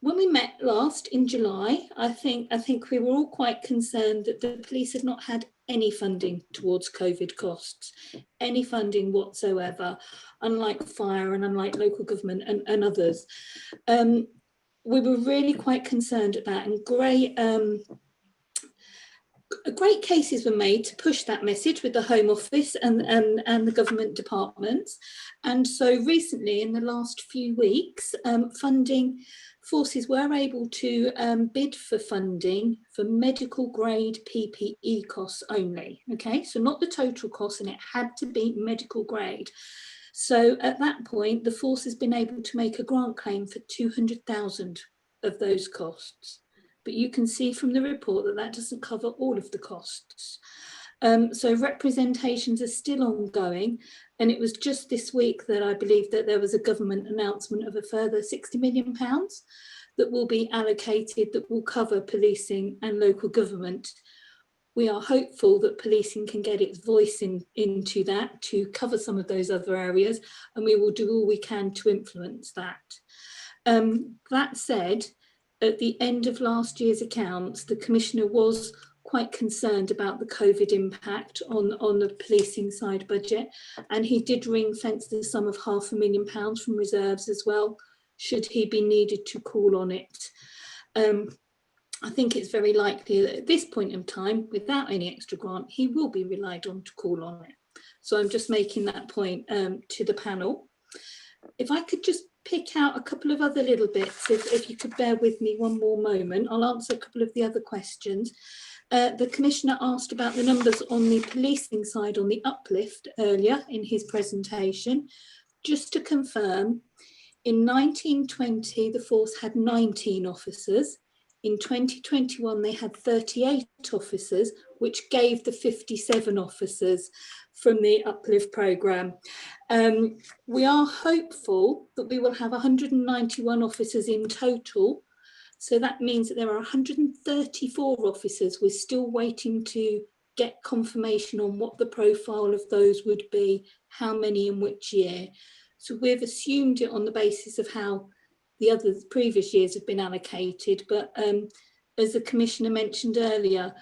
When we met last in July, I think we were all quite concerned that the police had not had any funding towards COVID costs, any funding whatsoever, unlike fire and unlike local government and others. We were really quite concerned at that, and great cases were made to push that message with the Home Office and the government departments. And so recently, in the last few weeks, funding forces were able to bid for funding for medical grade PPE costs only. Okay, so not the total cost, and it had to be medical grade. So at that point, the force has been able to make a grant claim for 200,000 of those costs. But you can see from the report that that doesn't cover all of the costs. So representations are still ongoing. And it was just this week that I believe that there was a government announcement of a further £60 million that will be allocated, that will cover policing and local government. We are hopeful that policing can get its voice into that to cover some of those other areas, and we will do all we can to influence that. That said, at the end of last year's accounts, the Commissioner was quite concerned about the COVID impact on the policing side budget, and he did ring fence the sum of £500,000 from reserves as well, should he be needed to call on it. I think it's very likely that at this point in time, without any extra grant, he will be relied on to call on it. So I'm just making that point to the panel. If I could just pick out a couple of other little bits, if you could bear with me one more moment, I'll answer a couple of the other questions. The Commissioner asked about the numbers on the policing side on the uplift earlier in his presentation. Just to confirm, in 1920, the force had 19 officers. In 2021, they had 38 officers, which gave the 57 officers from the uplift programme. We are hopeful that we will have 191 officers in total. So that means that there are 134 officers. We're still waiting to get confirmation on what the profile of those would be, how many in which year. So we've assumed it on the basis of how the other previous years have been allocated. But as the Commissioner mentioned earlier,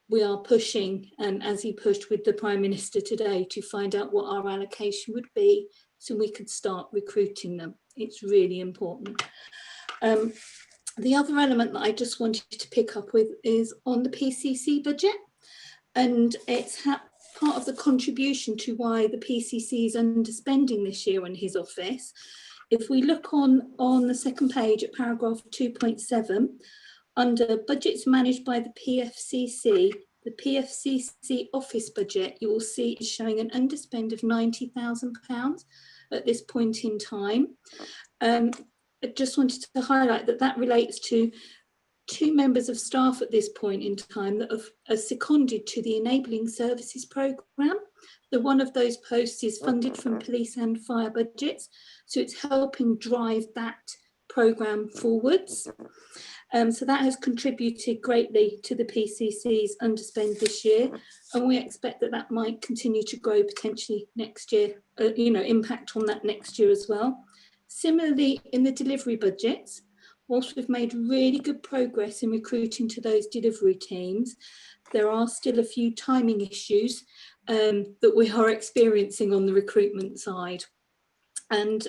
we are pushing, as he pushed with the Prime Minister today, to find out what our allocation would be so we could start recruiting them. It's really important. The other element that I just wanted to pick up with is on the PCC budget, and it's part of the contribution to why the PCC is underspending this year in his office. If we look on the second page at paragraph 2.7, under budgets managed by the PFCC office budget, you will see is showing an underspend of £90,000 at this point in time. I just wanted to highlight that that relates to 2 members of staff at this point in time that are seconded to the Enabling Services programme. So one of those posts is funded from police and fire budgets, so it's helping drive that programme forwards. So that has contributed greatly to the PCC's underspend this year, and we expect that that might continue to grow potentially next year, impact on that next year as well. Similarly, in the delivery budgets, whilst we've made really good progress in recruiting to those delivery teams, there are still a few timing issues that we are experiencing on the recruitment side. And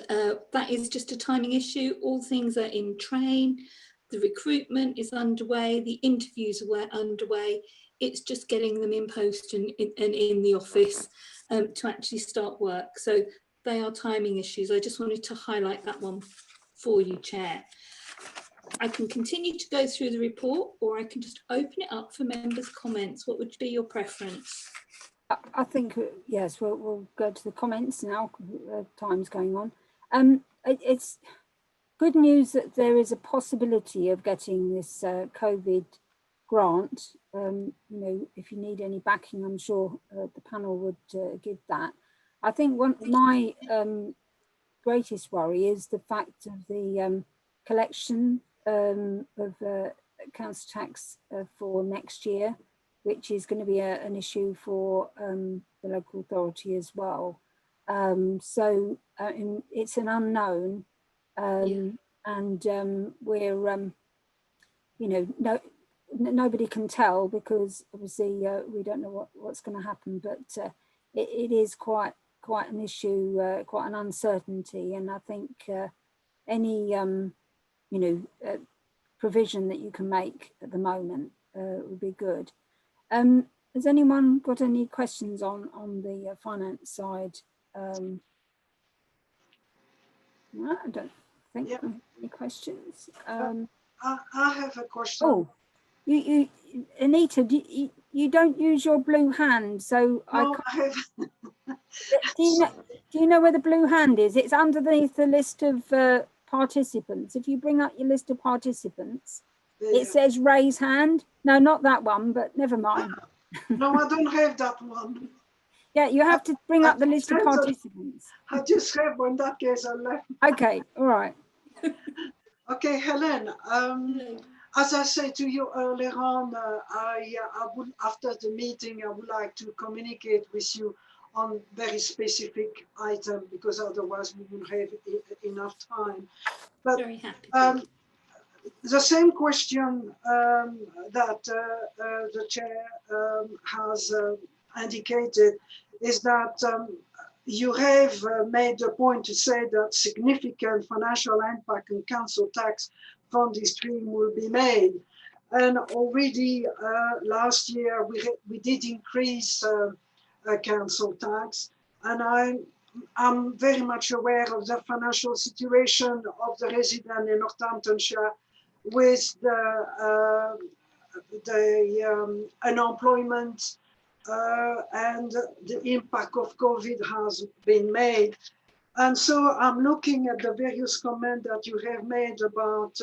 that is just a timing issue. All things are in train, the recruitment is underway, the interviews are underway. It's just getting them in post and in the office to actually start work. So they are timing issues. I just wanted to highlight that one for you, Chair. I can continue to go through the report, or I can just open it up for members' comments. What would be your preference? I think, yes, we'll go to the comments now. Time's going on. It's good news that there is a possibility of getting this COVID grant. If you need any backing, I'm sure the panel would give that. I think my greatest worry is the fact of the collection of council tax for next year, which is going to be an issue for the local authority as well. So it's an unknown, and we're, nobody can tell, because obviously we don't know what's going to happen, but it is quite an issue, quite an uncertainty, and I think any provision that you can make at the moment would be good. Has anyone got any questions on the finance side? No, I don't think any questions. I have a question. Oh, you Anita, you don't use your blue hand, so no, I have. Do you know where the blue hand is? It's underneath the list of participants. If you bring up your list of participants, it says raise hand. No, not that one, but never mind. No, I don't have that one. Yeah, you have to bring up the list of participants. I just have one. In that case, I left. Okay, all right. Okay, Helen. As I said to you earlier on, I would, after the meeting, I would like to communicate with you on very specific item, because otherwise we wouldn't have enough time. But very happy. the same question that the chair has indicated is that you have made a point to say that significant financial impact on council tax from this stream will be made. And already last year we did increase council tax, and I'm very much aware of the financial situation of the resident in Northamptonshire with the unemployment and the impact of COVID has been made. And so I'm looking at the various comments that you have made about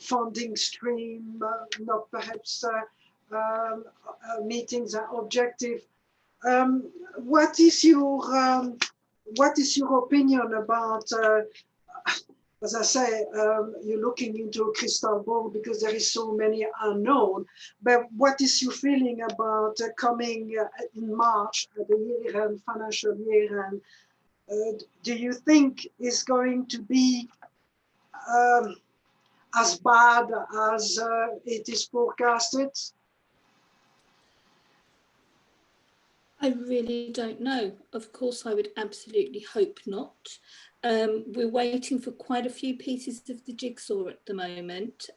funding stream, not perhaps meetings are objective. What is your opinion about, as I say, you're looking into a crystal ball because there is so many unknown, but what is your feeling about coming in March, the year end, financial year end? Do you think it's going to be as bad as it is forecasted? I really don't know. Of course, I would absolutely hope not. We're waiting for quite a few pieces of the jigsaw at the moment.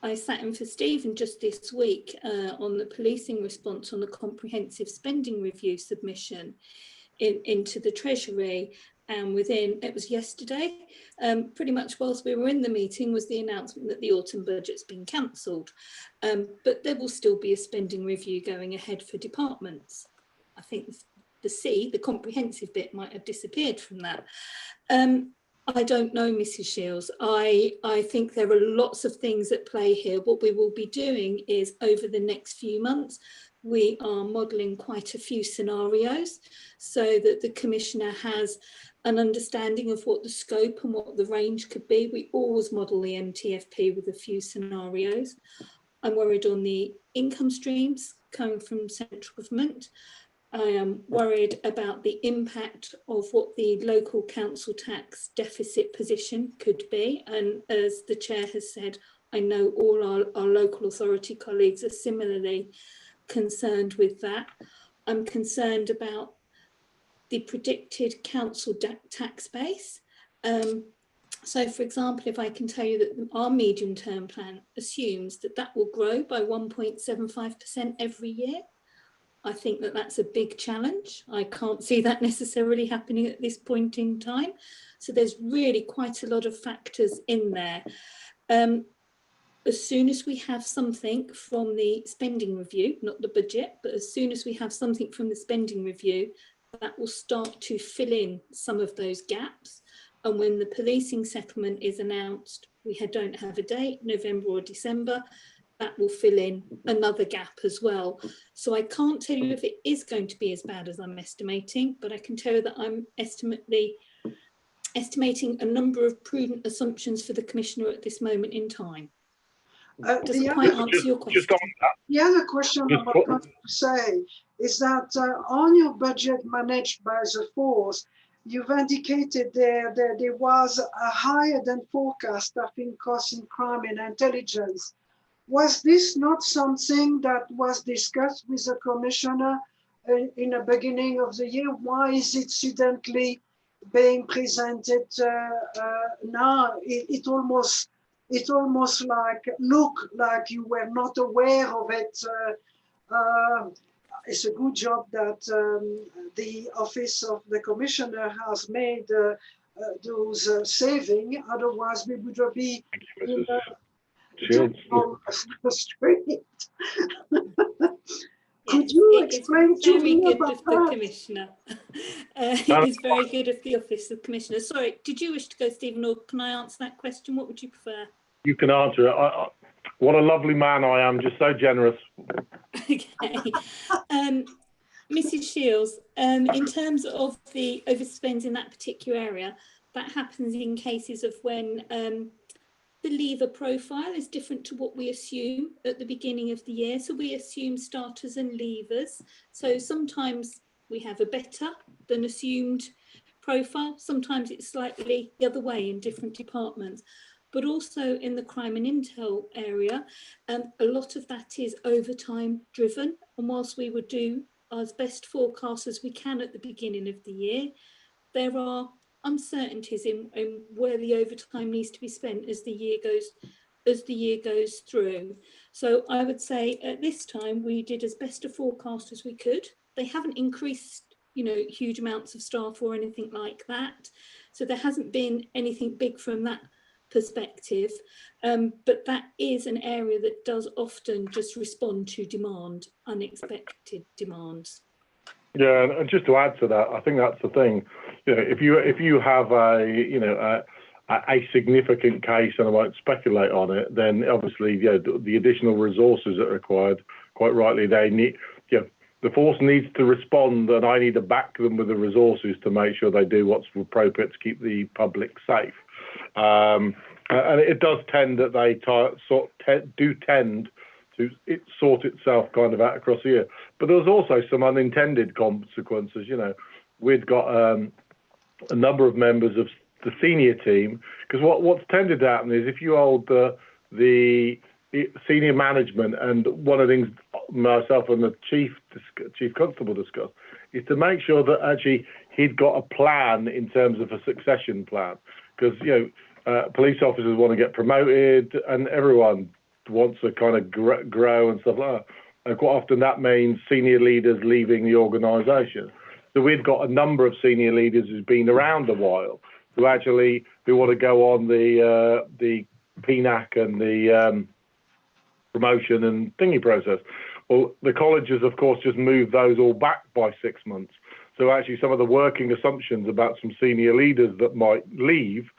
I sat in for Stephen just this week on the policing response on the comprehensive spending review submission into the Treasury. And within, it was yesterday, pretty much whilst we were in the meeting was the announcement that the autumn budget's been cancelled. But there will still be a spending review going ahead for departments. I think the comprehensive bit might have disappeared from that. I don't know, Mrs. Shields. I think there are lots of things at play here. What we will be doing is over the next few months, we are modelling quite a few scenarios so that the Commissioner has an understanding of what the scope and what the range could be. We always model the MTFP with a few scenarios. I'm worried on the income streams coming from central government. I am worried about the impact of what the local council tax deficit position could be. And as the chair has said, I know all our local authority colleagues are similarly concerned with that. I'm concerned about the predicted council tax base. So, for example, if I can tell you that our medium-term plan assumes that that will grow by 1.75% every year, I think that that's a big challenge. I can't see that necessarily happening at this point in time. So there's really quite a lot of factors in there. As soon as we have something from the spending review, not the budget, but as soon as we have something from the spending review, that will start to fill in some of those gaps. And when the policing settlement is announced, we don't have a date, November or December, that will fill in another gap as well. So I can't tell you if it is going to be as bad as I'm estimating, but I can tell you that I'm estimating a number of prudent assumptions for the Commissioner at this moment in time. Does it quite answer your question? The other question I want to say is that on your budget managed by the force, you've indicated there that there was a higher than forecast staffing cost in crime and intelligence. Was this not something that was discussed with the Commissioner in the beginning of the year? Why is it suddenly being presented now? It almost look like you were not aware of it. It's a good job that the office of the Commissioner has made those savings. Otherwise, we would be in the street. Could you explain to me about the Commissioner? It is very good of the Office of Commissioner. Sorry, did you wish to go, Stephen, or can I answer that question? What would you prefer? You can answer it. What a lovely man I am, just so generous. Okay. Mrs. Shields, in terms of the overspends in that particular area, that happens in cases of when the leaver profile is different to what we assume at the beginning of the year. So we assume starters and leavers. So sometimes we have a better than assumed profile. Sometimes it's slightly the other way in different departments, but also in the crime and intel area, a lot of that is overtime driven. And whilst we would do as best forecast as we can at the beginning of the year, there are uncertainties in where the overtime needs to be spent as the year goes through. So I would say at this time we did as best a forecast as we could. They haven't increased, you know, huge amounts of staff or anything like that. So there hasn't been anything big from that perspective, but that is an area that does often just respond to demand, unexpected demands. Yeah, and just to add to that, I think that's the thing. You know, if you have a significant case, and I won't speculate on it, then obviously, you know, the additional resources that are required, quite rightly, they need, you know, the force needs to respond, and I need to back them with the resources to make sure they do what's appropriate to keep the public safe. And it does tend that they tend to sort itself kind of out across the year. But there's also some unintended consequences. You know, we've got a number of members of the senior team, because what's tended to happen is if you hold the senior management, and one of the things myself and the chief constable discussed is to make sure that actually he'd got a plan in terms of a succession plan, because, you know, police officers want to get promoted and everyone wants to kind of grow and stuff like that. And quite often that means senior leaders leaving the organisation. So we've got a number of senior leaders who've been around a while who want to go on the PNAC and the promotion and thingy process. Well, the colleges, of course, just moved those all back by 6 months. So actually some of the working assumptions about some senior leaders that might leave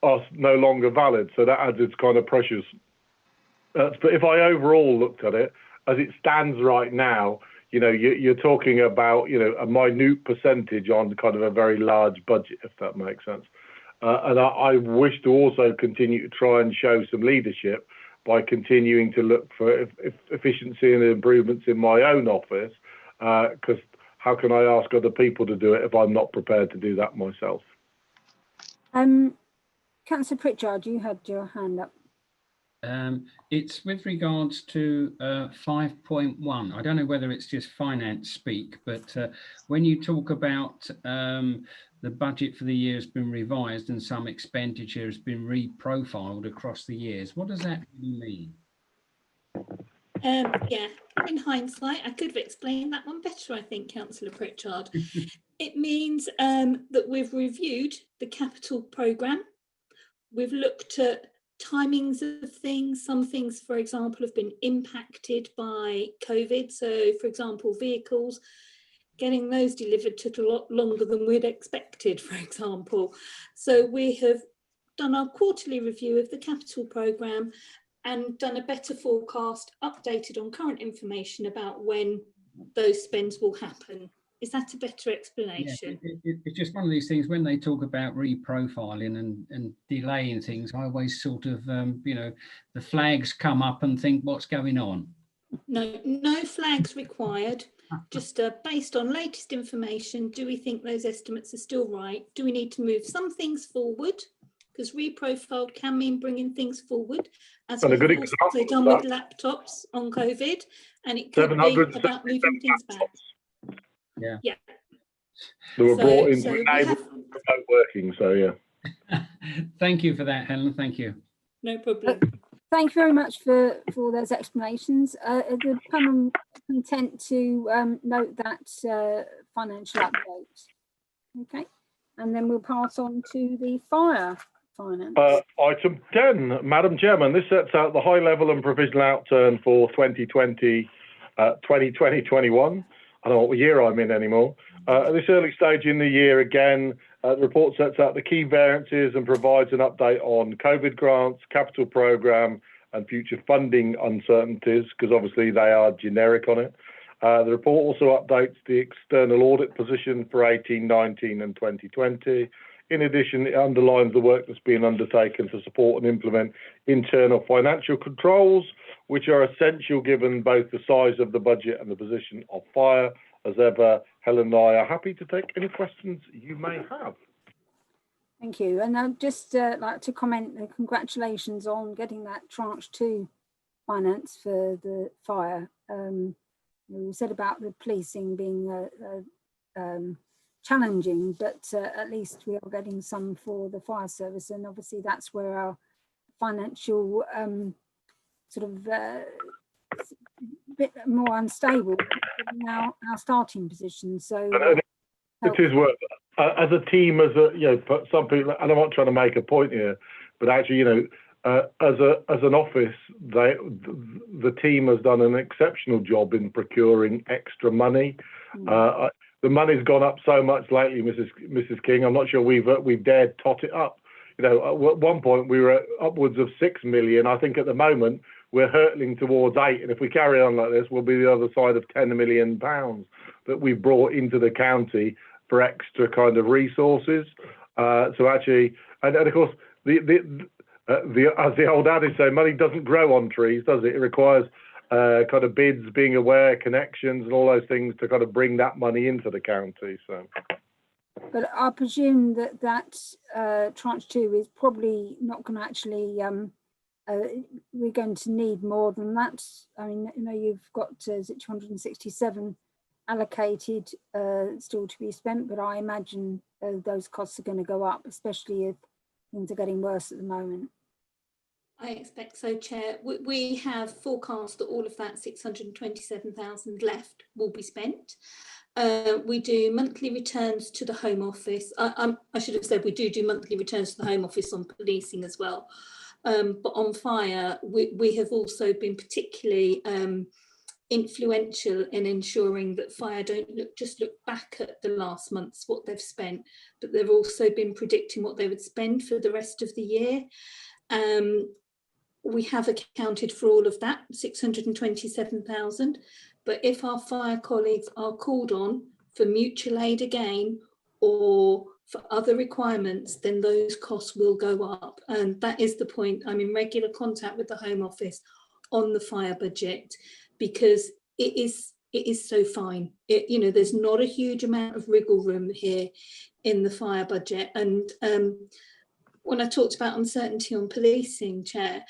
are no longer valid. So that adds its kind of pressures. But if I overall looked at it, as it stands right now, you know, you're talking about, you know, a minute percentage on kind of a very large budget, if that makes sense. And I wish to also continue to try and show some leadership by continuing to look for efficiency and improvements in my own office, because how can I ask other people to do it if I'm not prepared to do that myself? Councillor Pritchard, you had your hand up. It's with regards to 5.1. I don't know whether it's just finance speak, but when you talk about the budget for the year has been revised and some expenditure has been reprofiled across the years, what does that really mean? Yeah, in hindsight, I could have explained that one better, I think, Councillor Pritchard. It means that we've reviewed the capital programme. We've looked at timings of things. Some things, for example, have been impacted by COVID. So, for example, vehicles, getting those delivered took a lot longer than we'd expected, for example. So we have done our quarterly review of the capital programme and done a better forecast, updated on current information about when those spends will happen. Is that a better explanation? Yeah, it's just one of these things, when they talk about reprofiling and delaying things, I always sort of, you know, the flags come up and think, what's going on? No flags required, just based on latest information. Do we think those estimates are still right? Do we need to move some things forward? Because reprofiled can mean bringing things forward, as we've also done with laptops on COVID, and it could be about moving things back. Yeah. They were brought in remote working, so yeah. Thank you for that, Helen. Thank you. No problem. Thank you very much for those explanations. The panel content to note that financial update. Okay, and then we'll pass on to the fire finance. Item 10, Madam Chairman, this sets out the high level and provisional outturn for 2020-21. I don't know what year I'm in anymore. At this early stage in the year, again, the report sets out the key variances and provides an update on COVID grants, capital programme and future funding uncertainties, because obviously they are generic on it. The report also updates the external audit position for 18-19 and 2020. In addition, it underlines the work that's being undertaken to support and implement internal financial controls, which are essential given both the size of the budget and the position of fire. As ever, Helen and I are happy to take any questions you may have. Thank you. And I'd just like to comment, congratulations on getting that tranche 2 finance for the fire. We said about the policing being challenging, but at least we are getting some for the fire service, and obviously that's where our financial sort of bit more unstable now, our starting position. So it is worth as a team, as a, you know, some people, and I'm not trying to make a point here, but actually, you know, as an office, the team has done an exceptional job in procuring extra money. The money's gone up so much lately, Mrs. King. I'm not sure we've dared tot it up. You know, at one point we were at upwards of 6 million. I think at the moment we're hurtling towards 8, and if we carry on like this, we'll be the other side of £10 million that we've brought into the county for extra kind of resources. So actually, and of course, as the old adage say, money doesn't grow on trees, does it? It requires kind of bids, being aware, connections, and all those things to kind of bring that money into the county. So, but I presume that tranche 2 is probably not going to actually. We're going to need more than that. I mean, you know, you've got is it 267 allocated still to be spent, but I imagine those costs are going to go up, especially if things are getting worse at the moment. I expect so, Chair. We have forecast that all of that 627,000 left will be spent. We do monthly returns to the Home Office. I should have said we do monthly returns to the Home Office on policing as well. But on fire, we have also been particularly influential in ensuring that fire don't just look back at the last month's what they've spent, but they've also been predicting what they would spend for the rest of the year. We have accounted for all of that, 627,000, but if our fire colleagues are called on for mutual aid again or for other requirements, then those costs will go up. And that is the point. I'm in regular contact with the Home Office on the fire budget, because it is so fine. You know, there's not a huge amount of wriggle room here in the fire budget. And when I talked about uncertainty on policing, Chair,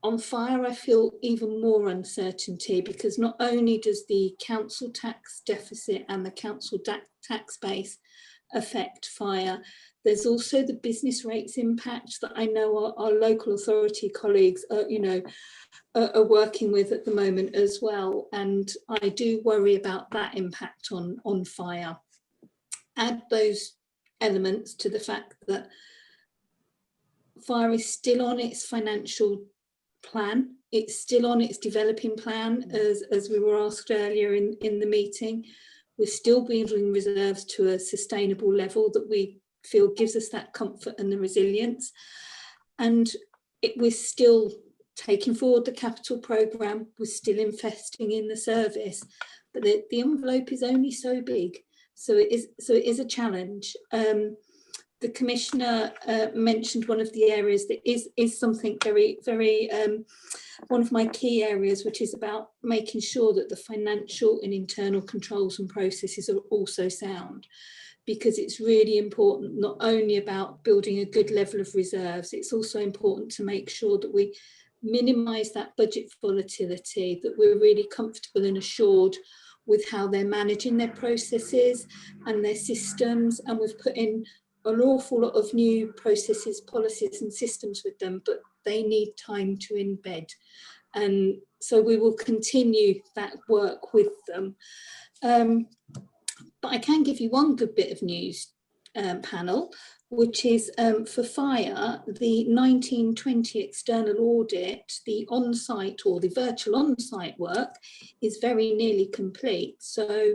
on fire, I feel even more uncertainty, because not only does the council tax deficit and the council tax base affect fire, there's also the business rates impact that I know our local authority colleagues are working with at the moment as well. And I do worry about that impact on fire. Add those elements to the fact that fire is still on its financial plan. It's still on its developing plan, as we were asked earlier in the meeting. We're still building reserves to a sustainable level that we feel gives us that comfort and the resilience. And we're still taking forward the capital programme, we're still investing in the service, but the envelope is only so big. So it is a challenge. The Commissioner mentioned one of the areas that is something very, very, one of my key areas, which is about making sure that the financial and internal controls and processes are also sound, because it's really important not only about building a good level of reserves, it's also important to make sure that we minimise that budget volatility, that we're really comfortable and assured with how they're managing their processes and their systems. And we've put in an awful lot of new processes, policies and systems with them, but they need time to embed. And so we will continue that work with them. But I can give you one good bit of news, panel, which is for fire, the 1920 external audit, the on-site or the virtual on-site work is very nearly complete. So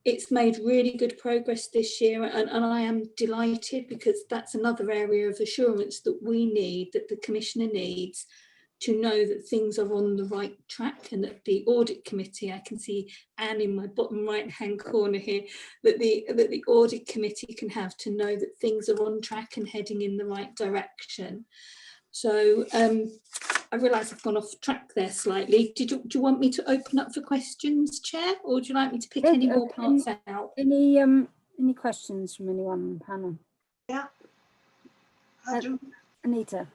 it's made really good progress this year, and I am delighted, because that's another area of assurance that we need, that the Commissioner needs, to know that things are on the right track, and that the audit committee, I can see Anne in my bottom right hand corner here, that the audit committee can have to know that things are on track and heading in the right direction. So I realise I've gone off track there slightly. Do you want me to open up for questions, Chair, or would you like me to pick any more parts out? Any questions from anyone on the panel? Yeah, I do. Anita.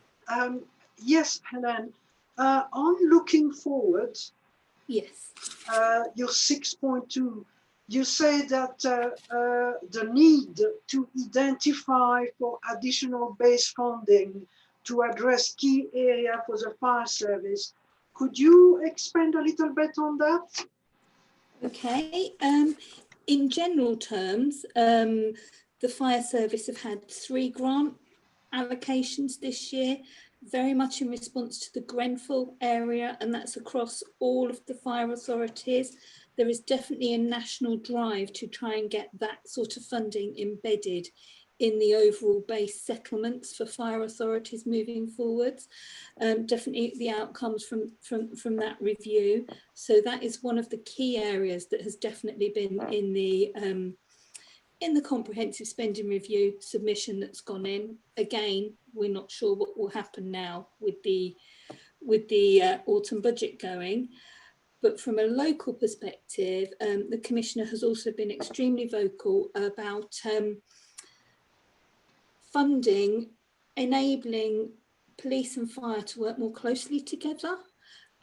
Yes, Helen. On looking forward, yes, your 6.2, you say that the need to identify for additional base funding to address key area for the fire service. Could you expand a little bit on that? Okay. In general terms, the fire service have had 3 grant allocations this year, very much in response to the Grenfell area, and that's across all of the fire authorities. There is definitely a national drive to try and get that sort of funding embedded in the overall base settlements for fire authorities moving forwards. Definitely the outcomes from that review. So that is one of the key areas that has definitely been in the comprehensive spending review submission that's gone in. Again, we're not sure what will happen now with the autumn budget going. But from a local perspective, the Commissioner has also been extremely vocal about funding, enabling police and fire to work more closely together,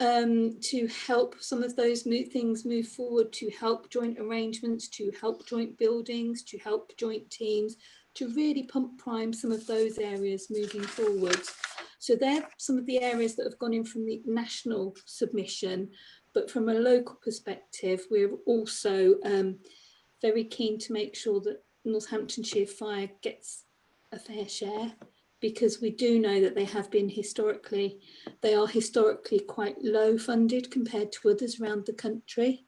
to help some of those things move forward, to help joint arrangements, to help joint buildings, to help joint teams, to really pump prime some of those areas moving forward. So they're some of the areas that have gone in from the national submission, but from a local perspective, we're also very keen to make sure that Northamptonshire Fire gets a fair share, because we do know that they are historically quite low funded compared to others around the country.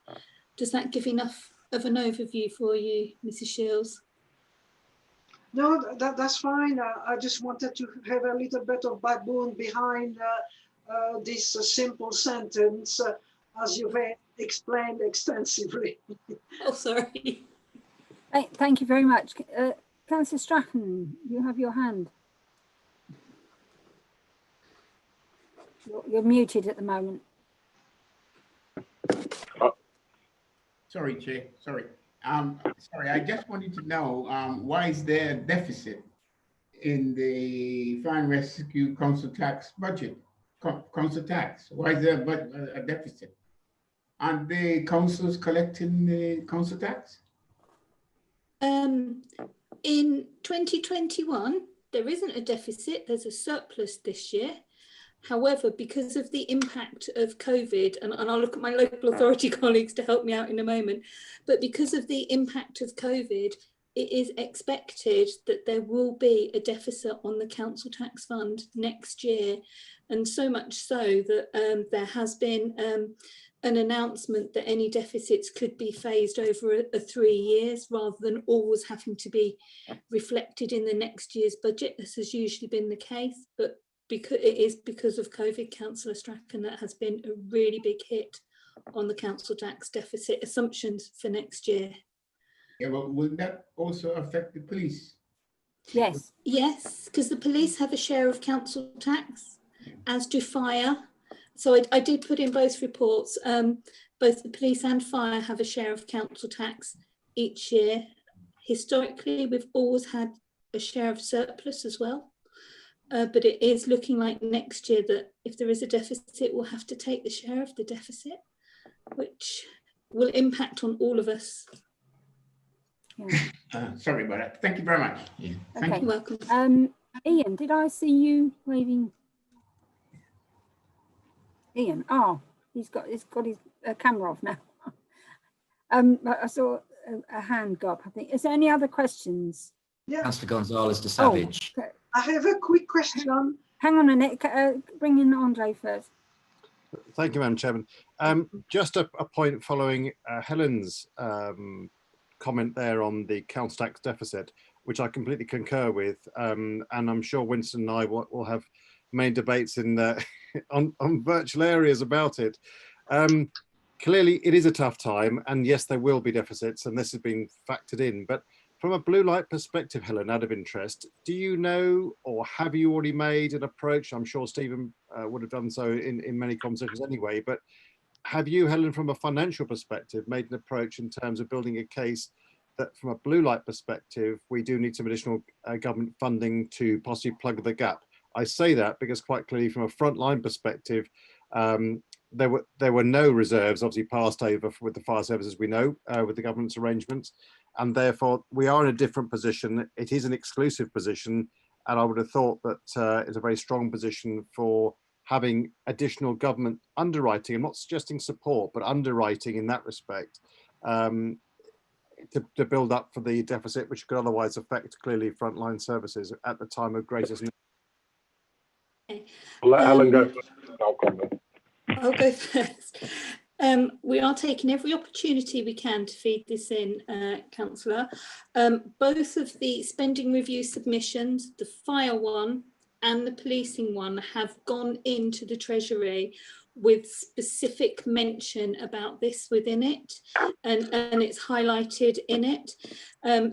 Does that give enough of an overview for you, Mrs. Shields? No, that's fine. I just wanted to have a little bit of backbone behind this simple sentence, as you've explained extensively. Oh, sorry. Thank you very much. Councillor Strachan, you have your hand. You're muted at the moment. Sorry, Chair. Sorry. Sorry, I just wanted to know why is there a deficit in the fire and rescue council tax budget? Council tax. Why is there a deficit? Aren't the councils collecting the council tax? In 2021, there isn't a deficit. There's a surplus this year. However, because of the impact of COVID, and I'll look at my local authority colleagues to help me out in a moment, but because of the impact of COVID, it is expected that there will be a deficit on the council tax fund next year. And so much so that there has been an announcement that any deficits could be phased over a 3 years rather than always having to be reflected in the next year's budget. This has usually been the case, but because of COVID, Councillor Strachan, that has been a really big hit on the council tax deficit assumptions for next year. Yeah, but will that also affect the police? Yes. Yes, because the police have a share of council tax, as do fire. So I did put in both reports. Both the police and fire have a share of council tax each year. Historically, we've always had a share of surplus as well. But it is looking like next year that if there is a deficit, we'll have to take the share of the deficit, which will impact on all of us. Yeah. Sorry about that. Thank you very much. Yeah. Thank Okay. you. Welcome. Ian, did I see you waving? Ian, he's got his camera off now. I saw a hand go up, I think. Is there any other questions? Yeah. Councillor Gonzalez de Savage. Oh, okay. I have a quick question. Hang on a minute, bring in Andre first. Thank you, Madam Chairman. Just a point following Helen's comment there on the council tax deficit, which I completely concur with, and I'm sure Winston and I will have main debates in on virtual areas about it. Clearly, it is a tough time, and yes, there will be deficits, and this has been factored in. But From a blue light perspective, Helen, out of interest, do you know, or have you already made an approach? I'm sure Stephen would have done so in many conversations anyway, but have you, Helen, from a financial perspective, made an approach in terms of building a case that from a blue light perspective, we do need some additional government funding to possibly plug the gap? I say that because quite clearly from a frontline perspective, there were no reserves obviously passed over with the fire services, we know, with the government's arrangements. And therefore we are in a different position. It is an exclusive position. And I would have thought that it's a very strong position for having additional government underwriting. I'm not suggesting support, but underwriting in that respect to build up for the deficit, which could otherwise affect clearly frontline services at the time of greatest need. Okay. Let Helen go first. I'll comment. I'll go first. We are taking every opportunity we can to feed this in, Councillor. Both of the spending review submissions, the fire one and the policing one, have gone into the Treasury with specific mention about this within it, and it's highlighted in it.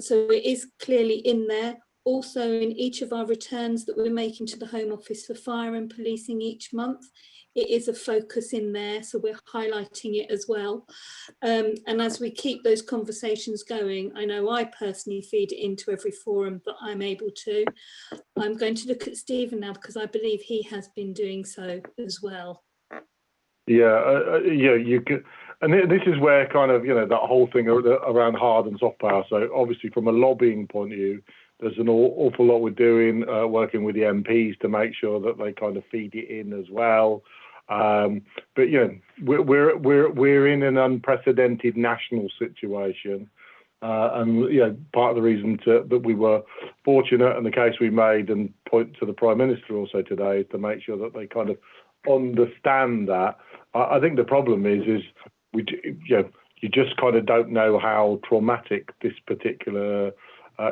So it is clearly in there. Also in each of our returns that we're making to the Home Office for fire and policing each month, it is a focus in there, so we're highlighting it as well. And as we keep those conversations going, I know I personally feed it into every forum that I'm able to. I'm going to look at Stephen now because I believe he has been doing so as well. Yeah, you could, and this is where kind of, that whole thing around hard and soft power. So obviously from a lobbying point of view, there's an awful lot we're doing, working with the MPs to make sure that they kind of feed it in as well. But we're in an unprecedented national situation, and part of the reason that we were fortunate, and the case we made and point to the Prime Minister also today, is to make sure that they kind of understand that. I think the problem is you just kind of don't know how traumatic this particular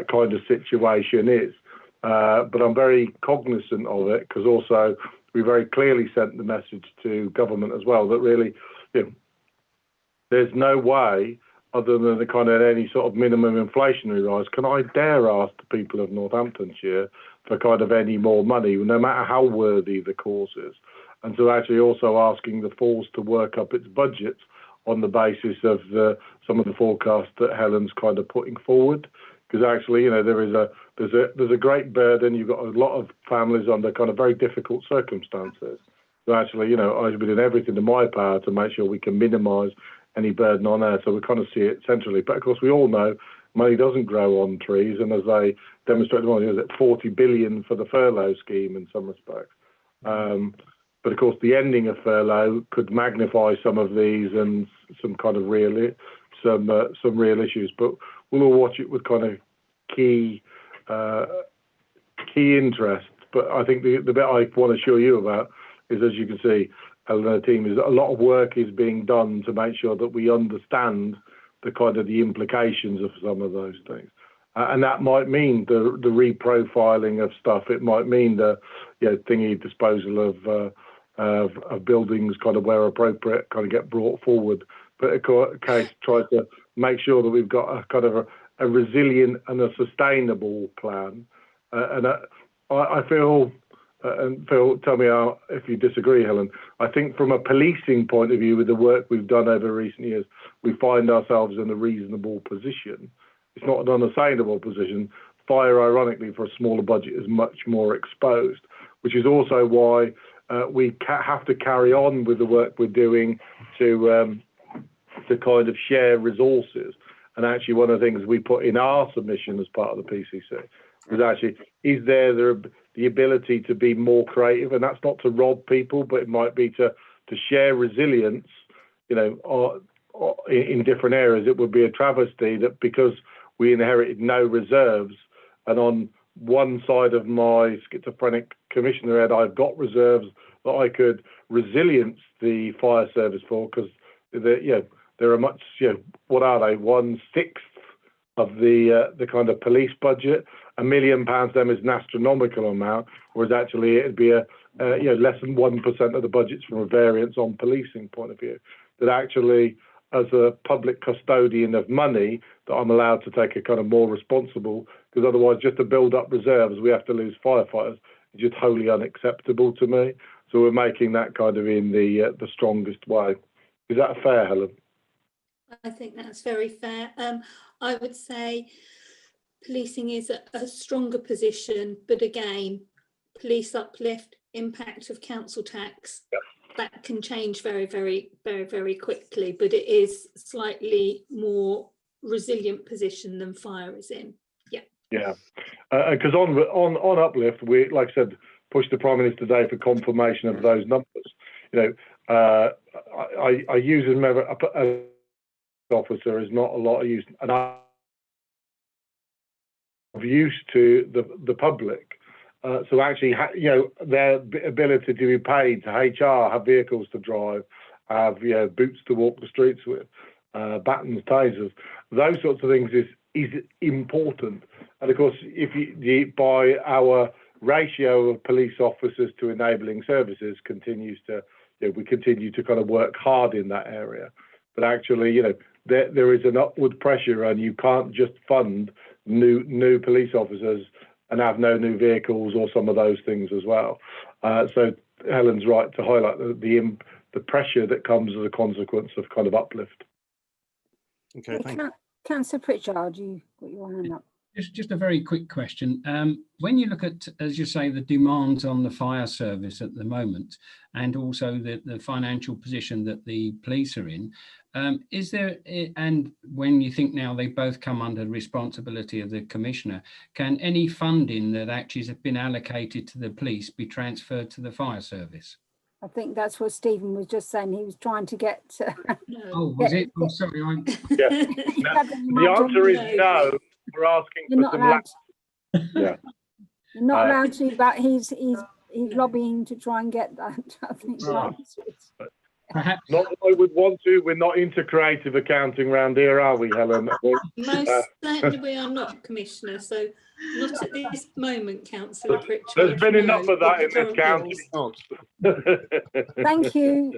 kind of situation is. But I'm very cognizant of it, because also we very clearly sent the message to government as well that really, there's no way, other than the kind of any sort of minimum inflationary rise, can I dare ask the people of Northamptonshire for kind of any more money, no matter how worthy the cause is. And so actually also asking the Falls to work up its budget on the basis of some of the forecasts that Helen's kind of putting forward. Because actually, there's a great burden. You've got a lot of families under kind of very difficult circumstances. So actually, I've been doing everything in my power to make sure we can minimise any burden on there. So we kind of see it centrally. But of course, we all know money doesn't grow on trees. And as they demonstrated, is it 40 billion for the furlough scheme in some respects. But of course, the ending of furlough could magnify some of these and some kind of some real issues. But we'll all watch it with kind of key interest. But I think the bit I want to assure you about is, as you can see, Helen and her team, is a lot of work is being done to make sure that we understand the kind of the implications of some of those things. And that might mean the reprofiling of stuff. It might mean the thingy disposal of buildings kind of where appropriate kind of get brought forward. But of case try to make sure that we've got a kind of a resilient and a sustainable plan. And I feel, and Phil, tell me if you disagree, Helen, I think from a policing point of view, with the work we've done over recent years, we find ourselves in a reasonable position. It's not an unassailable position. Fire, ironically, for a smaller budget is much more exposed, which is also why we have to carry on with the work we're doing to kind of share resources. And actually, one of the things we put in our submission as part of the PCC was actually, is there the ability to be more creative? And that's not to rob people, but it might be to share resilience, in different areas. It would be a travesty that because we inherited no reserves, and on one side of my schizophrenic commissioner head, I've got reserves that I could resilience the fire service for, because there are much, what are they, 1/6 of the kind of police budget. £1 million to them is an astronomical amount, whereas actually it'd be less than 1% of the budgets from a variance on policing point of view. That actually as a public custodian of money that I'm allowed to take a kind of more responsible, because otherwise just to build up reserves, we have to lose firefighters. It's just wholly unacceptable to me. So we're making that kind of in the strongest way. Is that fair, Helen? I think that's very fair. I would say policing is a stronger position, but again, police uplift, impact of council tax, that can change very, very, very, very quickly, but it is slightly more resilient position than fire is in. Yeah. Yeah. Because on uplift, we, like I said, pushed the Prime Minister today for confirmation of those numbers. You know, I use as a member, an officer is not a lot of use, and I'm used to the public. So actually, you know, their ability to be paid to HR, have vehicles to drive, have, you know, boots to walk the streets with, batons, tasers, those sorts of things is important. And of course, if you by our ratio of police officers to enabling services continues to, you know, we continue to kind of work hard in that area. But actually, you know, there is an upward pressure, and you can't just fund new police officers and have no new vehicles or some of those things as well. So Helen's right to highlight the pressure that comes as a consequence of kind of uplift. Okay, thank you. Councillor Pritchard, you got your hand up. Just a very quick question. When you look at, as you say, the demands on the fire service at the moment, and also the financial position that the police are in, is there, and when you think now they both come under the responsibility of the Commissioner, can any funding that actually has been allocated to the police be transferred to the fire service? I think that's what Stephen was just saying. He was trying to get. Oh, was it? Oh, sorry. Yeah. The answer is no. We're asking You're for not some. Yeah. You're not allowed to, but he's lobbying to try and get that. I think. Perhaps not that I would want to. We're not into creative accounting round here, are we, Helen? Most certainly we are not, Commissioner. So not at this moment, Councillor Pritchard. There's been enough of that in this county. Thank you,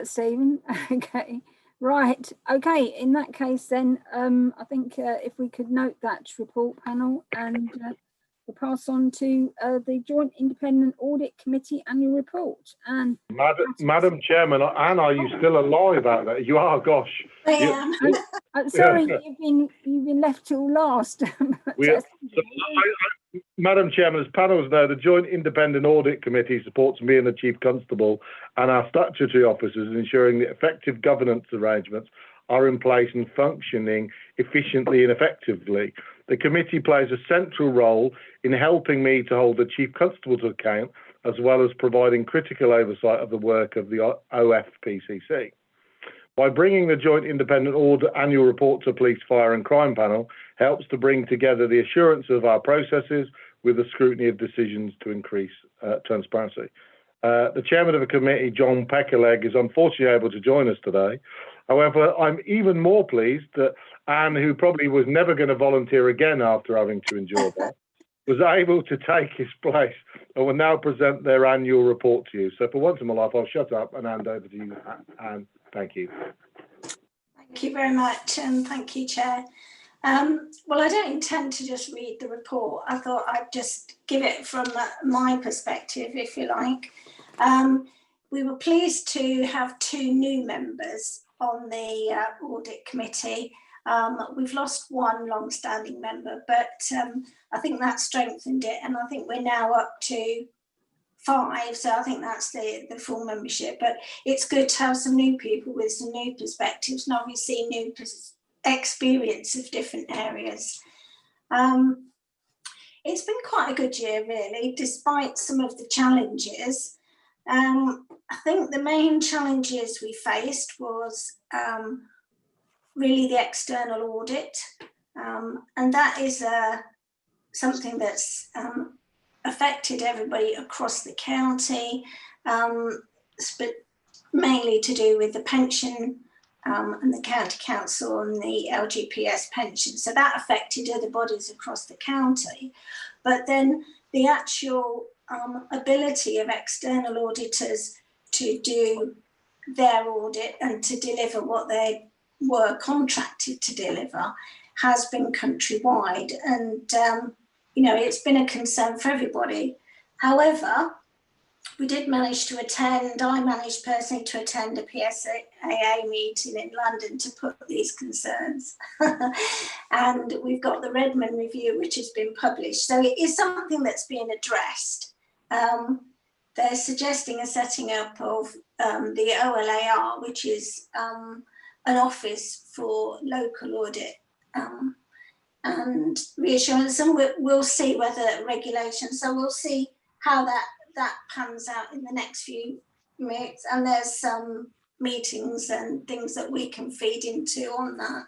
Stephen. Okay. Right. Okay. In that case, then I think if we could note that report panel, and we'll pass on to the Joint Independent Audit Committee annual report. And Madam Chairman, Anne, are you still alive out there? You are. Gosh. I am. I'm sorry, you've been left till last. Madam Chairman, as panels know, the Joint Independent Audit Committee supports me and the Chief Constable and our statutory officers in ensuring that effective governance arrangements are in place and functioning efficiently and effectively. The committee plays a central role in helping me to hold the Chief Constable to account, as well as providing critical oversight of the work of the OFPCC. By bringing the Joint Independent Audit Annual Report to Police, Fire and Crime Panel helps to bring together the assurance of our processes with the scrutiny of decisions to increase transparency. The chairman of the committee, John Peckerleg, is unfortunately able to join us today. However, I'm even more pleased that Anne, who probably was never going to volunteer again after having to endure that, was able to take his place and will now present their annual report to you. So for once in my life, I'll shut up and hand over to you, Anne. Thank you. Thank you very much, and thank you, Chair. Well, I don't intend to just read the report. I thought I'd just give it from my perspective, if you like. We were pleased to have 2 new members on the audit committee. We've lost one long-standing member, but I think that strengthened it, and I think we're now up to 5, so I think that's the full membership. But it's good to have some new people with some new perspectives and obviously new experience of different areas. It's been quite a good year, really, despite some of the challenges. I think the main challenges we faced was really the external audit, and that is something that's affected everybody across the county, but mainly to do with the pension and the county council and the LGPS pension. So that affected other bodies across the county. But then the actual ability of external auditors to do their audit and to deliver what they were contracted to deliver has been countrywide, and you know, it's been a concern for everybody. However, we did manage to attend, I managed personally to attend a PSAA meeting in London to put these concerns. And we've got the Redmond review, which has been published. So it is something that's being addressed. They're suggesting a setting up of the OLAR, which is an office for local audit and reassurance, and we'll see whether regulations, so we'll see how that pans out in the next few minutes, and there's some meetings and things that we can feed into on that.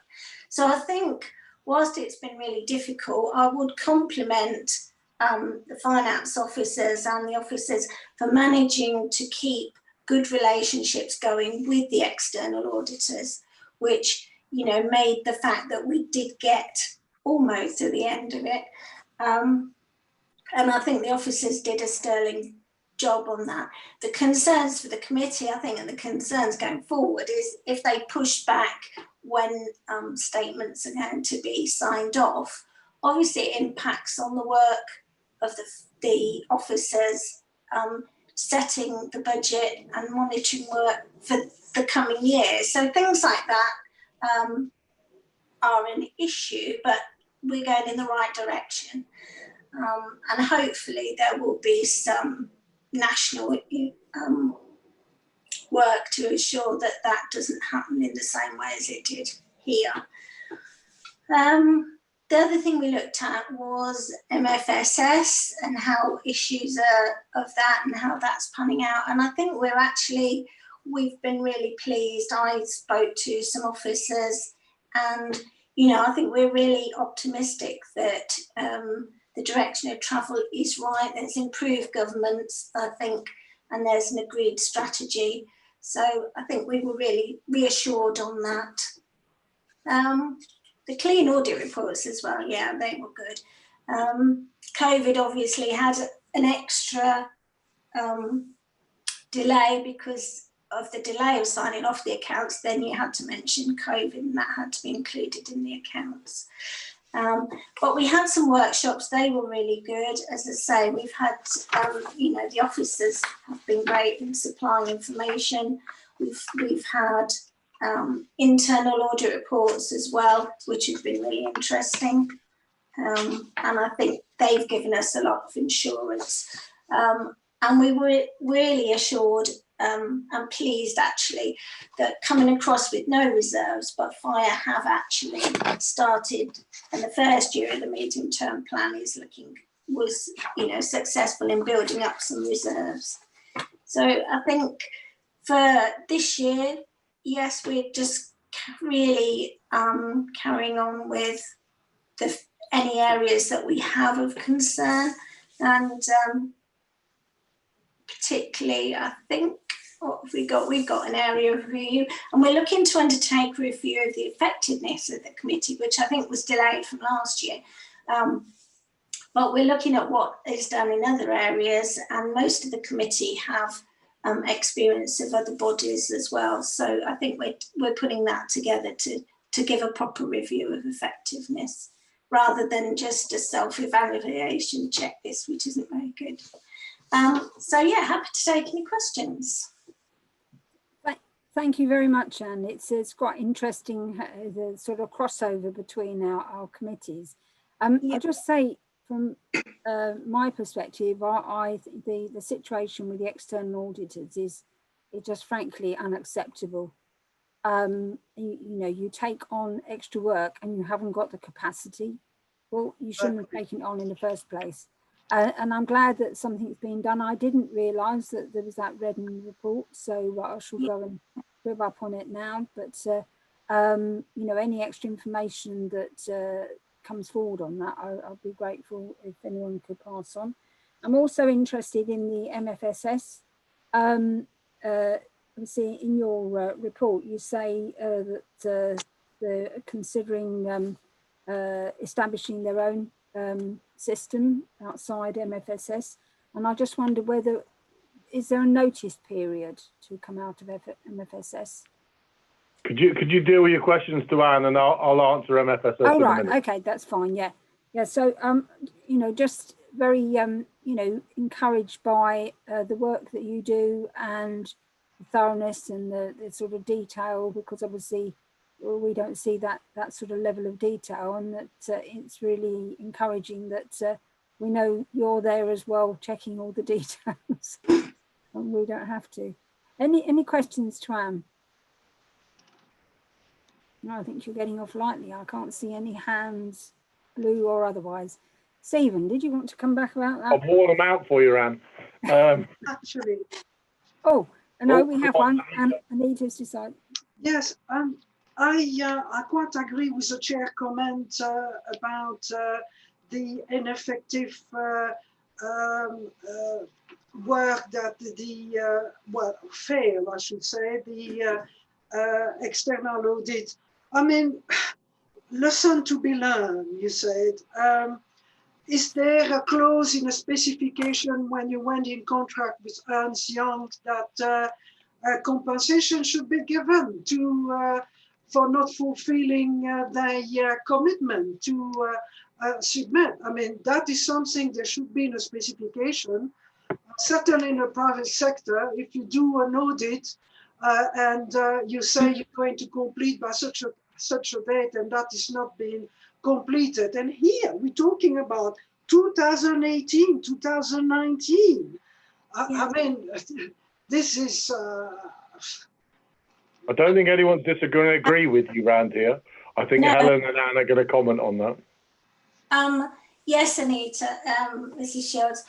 So I think whilst it's been really difficult, I would compliment the finance officers and the officers for managing to keep good relationships going with the external auditors, which, you know, made the fact that we did get almost to the end of it. And I think the officers did a sterling job on that. The concerns for the committee, I think, and the concerns going forward is if they push back when statements are going to be signed off, obviously it impacts on the work of the officers setting the budget and monitoring work for the coming year. So things like that are an issue, but we're going in the right direction. And hopefully there will be some national work to ensure that that doesn't happen in the same way as it did here. The other thing we looked at was MFSS and how issues are of that and how that's panning out. And I think we've been really pleased. I spoke to some officers and, you know, I think we're really optimistic that the direction of travel is right. There's improved governance, I think, and there's an agreed strategy. So I think we were really reassured on that. The clean audit reports as well, yeah, they were good. COVID obviously had an extra delay because of the delay of signing off the accounts. Then you had to mention COVID and that had to be included in the accounts. But we had some workshops, they were really good. As I say, we've had, you know, the officers have been great in supplying information. We've had internal audit reports as well, which have been really interesting. And I think they've given us a lot of insurance. And we were really assured and pleased actually that coming across with no reserves, but Fire have actually started, and the first year of the medium term plan was, you know, successful in building up some reserves. So I think for this year, yes, we're just really carrying on with any areas that we have of concern, and particularly, I think, what have we got? We've got an area of review, and we're looking to undertake a review of the effectiveness of the committee, which I think was delayed from last year. But we're looking at what is done in other areas, and most of the committee have experience of other bodies as well. So I think we're putting that together to give a proper review of effectiveness, rather than just a self-evaluation checklist, which isn't very good. So yeah, happy to take any questions. Thank you very much, Anne. It's quite interesting, the sort of crossover between our committees. I'll just say from my perspective, the situation with the external auditors is just frankly unacceptable. You know, you take on extra work and you haven't got the capacity. Well, you shouldn't have taken it on in the first place. And I'm glad that something's been done. I didn't realise that there was that Redmond report, so I shall go and rib up on it now. But you know, any extra information that comes forward on that, I'll be grateful if anyone could pass on. I'm also interested in the MFSS. Obviously, in your report, you say that they're considering establishing their own system outside MFSS, and I just wonder is there a notice period to come out of MFSS? Could you deal with your questions to Anne, and I'll answer MFSS Oh, in a right. minute. Okay, that's fine. Yeah. Yeah. So, you know, just very, you know, encouraged by the work that you do and the thoroughness and the sort of detail, because obviously we don't see that sort of level of detail, and that it's really encouraging that we know you're there as well, checking all the details, and we don't have to. Any questions to Anne? No, I think you're getting off lightly. I can't see any hands, blue or otherwise. Stephen, did you want to come back about that? I've worn them out for you, Anne. Actually. Oh, no, we have one. Anita's decided. Yes, I quite agree with the chair comment about the ineffective work that well, fail, I should say, the external audit. I mean, lesson to be learned, you said. Is there a clause in a specification when you went in contract with Ernst Young that compensation should be given to for not fulfilling their commitment to submit? I mean, that is something that should be in a specification. Certainly in the private sector, if you do an audit and you say you're going to complete by such a date, and that is not being completed. And here we're talking about 2018, 2019. I mean, this is... I don't think anyone's going to agree with you around here. I think Helen and Anne are going to comment on that. Yes, Anita, Mrs. Shields,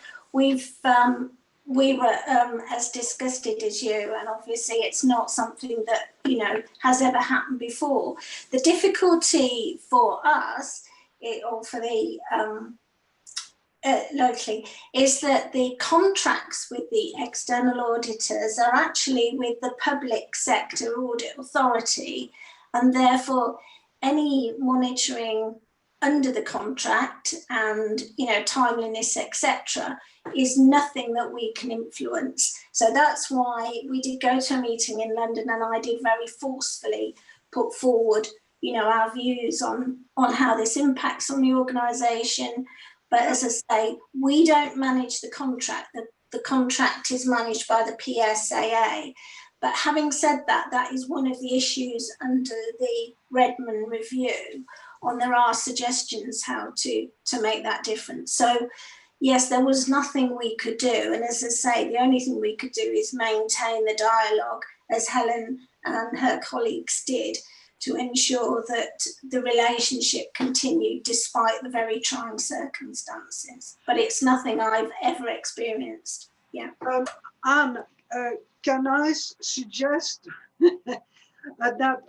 we were as disgusted as you, and obviously it's not something that, you know, has ever happened before. The difficulty for us, or for the locally, is that the contracts with the external auditors are actually with the public sector audit authority, and therefore any monitoring under the contract and, you know, timeliness, etc., is nothing that we can influence. So that's why we did go to a meeting in London, and I did very forcefully put forward, you know, our views on how this impacts on the organisation. But as I say, we don't manage the contract. The contract is managed by the PSAA. But having said that, that is one of the issues under the Redmond review. There are suggestions how to make that difference. So yes, there was nothing we could do. And as I say, the only thing we could do is maintain the dialogue, as Helen and her colleagues did, to ensure that the relationship continued despite the very trying circumstances. But it's nothing I've ever experienced. Yeah. Anne, can I suggest that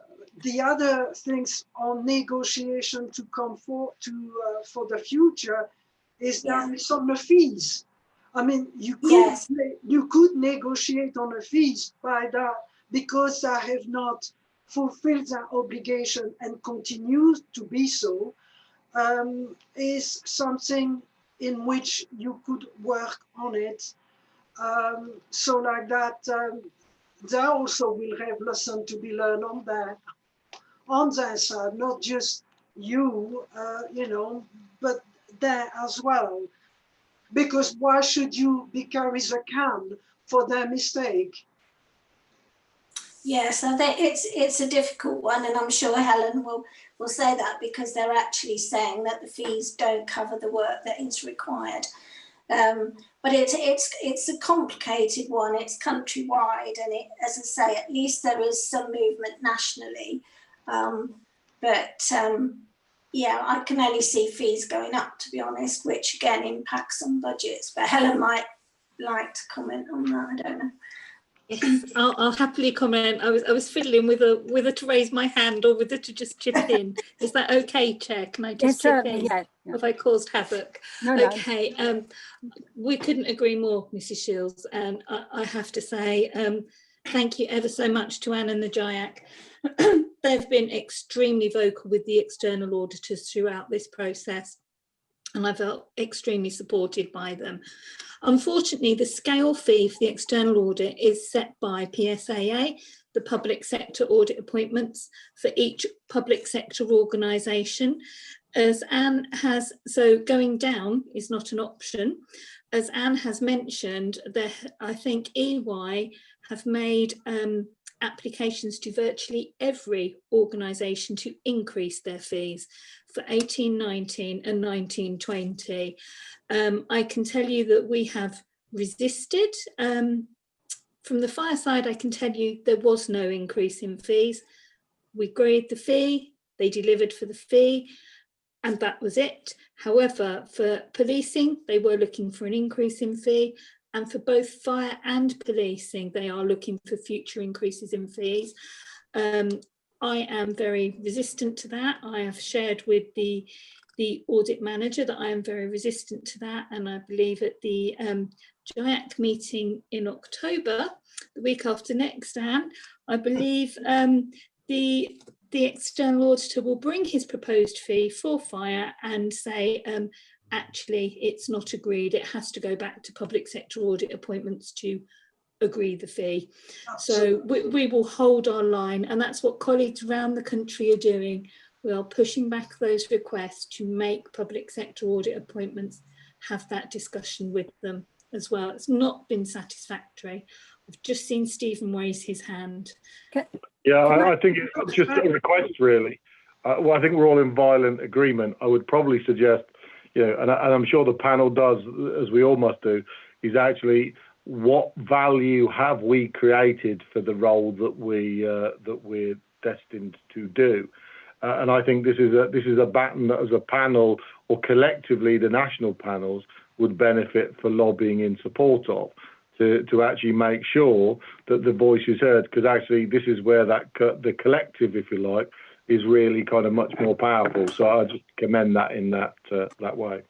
the other things on negotiation to come for the future is that it's on the fees. I mean, you could negotiate on the fees by that, because I have not fulfilled that obligation and continue to be so, is something in which you could work on it. So like that, they also will have lesson to be learned on their side, not just you, you know, but there as well. Because why should you be carried account for their mistake? Yes, I think it's a difficult one, and I'm sure Helen will say that, because they're actually saying that the fees don't cover the work that is required. But it's a complicated one. It's countrywide, and as I say, at least there is some movement nationally. Yeah, I can only see fees going up, to be honest, which again impacts on budgets. But Helen might like to comment on that. I don't know. Yes, I'll happily comment. I was fiddling with whether to raise my hand or whether to just chip in. Is that okay, Chair? Can I just chip in? Yeah. Have I caused havoc? No. Okay. We couldn't agree more, Mrs. Shields, and I have to say thank you ever so much to Anne and the JIAC. They've been extremely vocal with the external auditors throughout this process, and I felt extremely supported by them. Unfortunately, the scale fee for the external audit is set by PSAA. the public sector audit appointments for each public sector organisation. As Anne has, so going down is not an option. As Anne has mentioned, I think EY have made applications to virtually every organisation to increase their fees for 18-19 and 19-20. I can tell you that we have resisted. From the fire side, I can tell you there was no increase in fees. We agreed the fee, they delivered for the fee, and that was it. However, for policing, they were looking for an increase in fee, and for both fire and policing, they are looking for future increases in fees. I am very resistant to that. I have shared with the audit manager that I am very resistant to that, and I believe at the GIAC meeting in October, the week after next, Anne, I believe the external auditor will bring his proposed fee for fire and say, actually, it's not agreed. It has to go back to public sector audit appointments to agree the fee. Absolutely. So we will hold our line, and that's what colleagues around the country are doing. We are pushing back those requests to make public sector audit appointments have that discussion with them as well. It's not been satisfactory. I've just seen Stephen raise his hand. Yeah, I think it's just a request, really. Well, I think we're all in violent agreement. I would probably suggest, and I'm sure the panel does, as we all must do, is actually what value have we created for the role that we're destined to do. And I think this is a baton that, as a panel or collectively the national panels, would benefit for lobbying in support of, to actually make sure that the voice is heard, because actually this is where the collective, if you like, is really kind of much more powerful. So I just commend that in that way.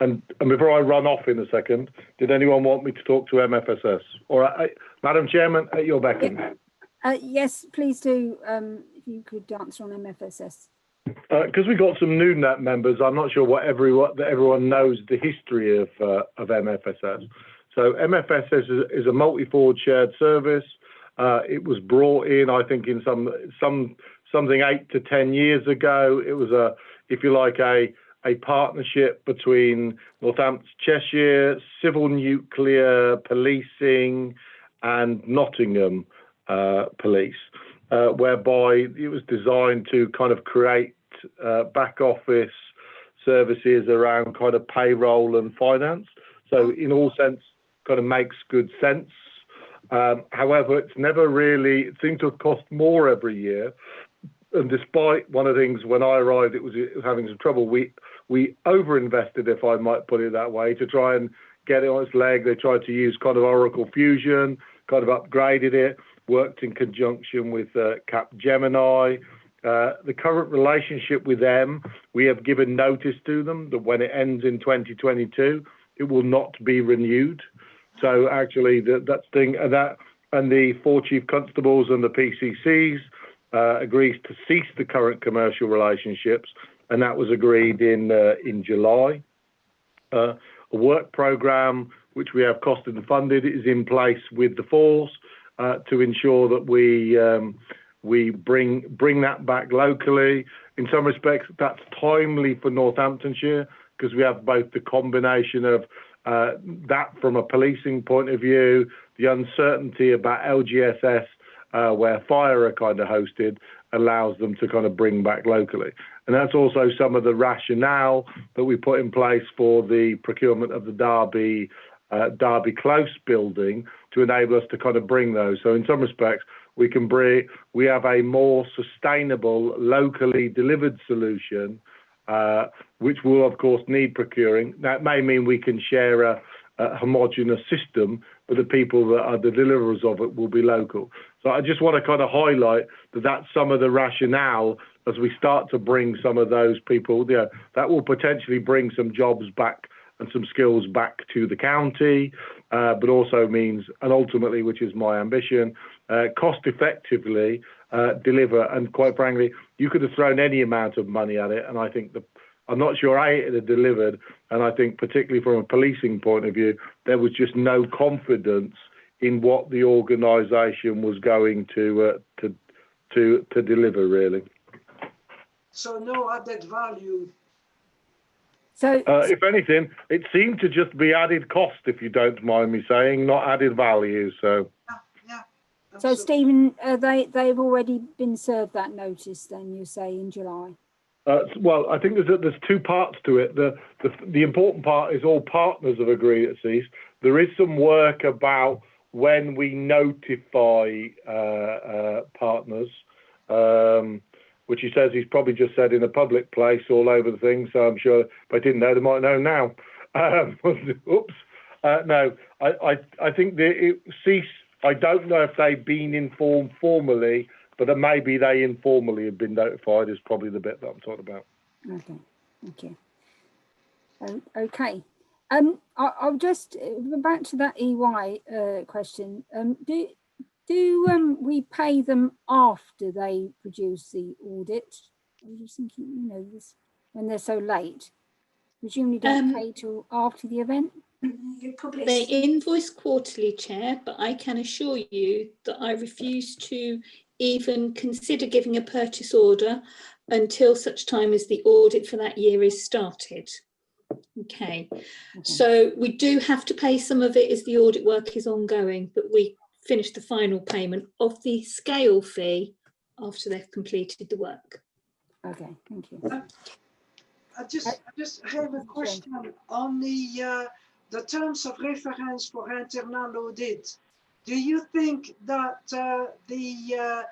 And before I run off in a second, did anyone want me to talk to MFSS? Or Madam Chairman, at your beck and yes, please do. If you could answer on MFSS. Because we got some new NAT members, I'm not sure that everyone knows the history of MFSS. So MFSS is a multi-forward shared service. It was brought in, I think, in something 8 to 10 years ago. It was if you like, a partnership between Northamptonshire, civil nuclear policing, and Nottingham police, whereby it was designed to kind of create back office services around kind of payroll and finance. So in all sense, kind of makes good sense. However, it's never really, it seemed to have cost more every year. And despite one of the things when I arrived, it was having some trouble. We overinvested, if I might put it that way, to try and get it on its leg. They tried to use kind of Oracle Fusion, kind of upgraded it, worked in conjunction with Capgemini. The current relationship with them, we have given notice to them that when it ends in 2022, it will not be renewed. So actually, that thing and the 4 chief constables and the PCCs agrees to cease the current commercial relationships, and that was agreed in July. A work program which we have costed and funded is in place with the force to ensure that we bring that back locally. In some respects, that's timely for Northamptonshire, because we have both the combination of that from a policing point of view, the uncertainty about LGSS, where fire are kind of hosted, allows them to kind of bring back locally. And that's also some of the rationale that we put in place for the procurement of the Derby Close building, to enable us to kind of bring those. So in some respects, we have a more sustainable, locally delivered solution, which will, of course, need procuring. That may mean we can share a homogenous system, but the people that are the deliverers of it will be local. So I just want to kind of highlight that that's some of the rationale as we start to bring some of those people, that will potentially bring some jobs back and some skills back to the county, but also means, and ultimately, which is my ambition, cost effectively deliver. And quite frankly, you could have thrown any amount of money at it, and I think I'm not sure it had delivered. And I think particularly from a policing point of view, there was just no confidence in what the organisation was going to deliver, really. So no added value. So, if anything, it seemed to just be added cost, if you don't mind me saying, not added value. So, so Stephen, they've already been served that notice. Then you say in July. well, I think there's two parts to it. The important part is all partners have agreed at cease. There is some work about when we notify partners, which he says he's probably just said in a public place all over the thing. So I'm sure if I didn't know, they might know now. Oops. No, I think it cease. I don't know if they've been informed formally, but maybe they informally have been notified is probably the bit that I'm talking about. Okay, thank you. Okay. I'll just back to that EY question. Do we pay them after they produce the audit? I was just thinking, you know, this when they're so late. Presumably don't pay till after the event. They invoice quarterly, Chair, but I can assure you that I refuse to even consider giving a purchase order until such time as the audit for that year is started. Okay, so we do have to pay some of it as the audit work is ongoing, but we finish the final payment of the scale fee after they've completed the work. Okay, thank you. I just have a question on the terms of reference for internal audit. Do you think that the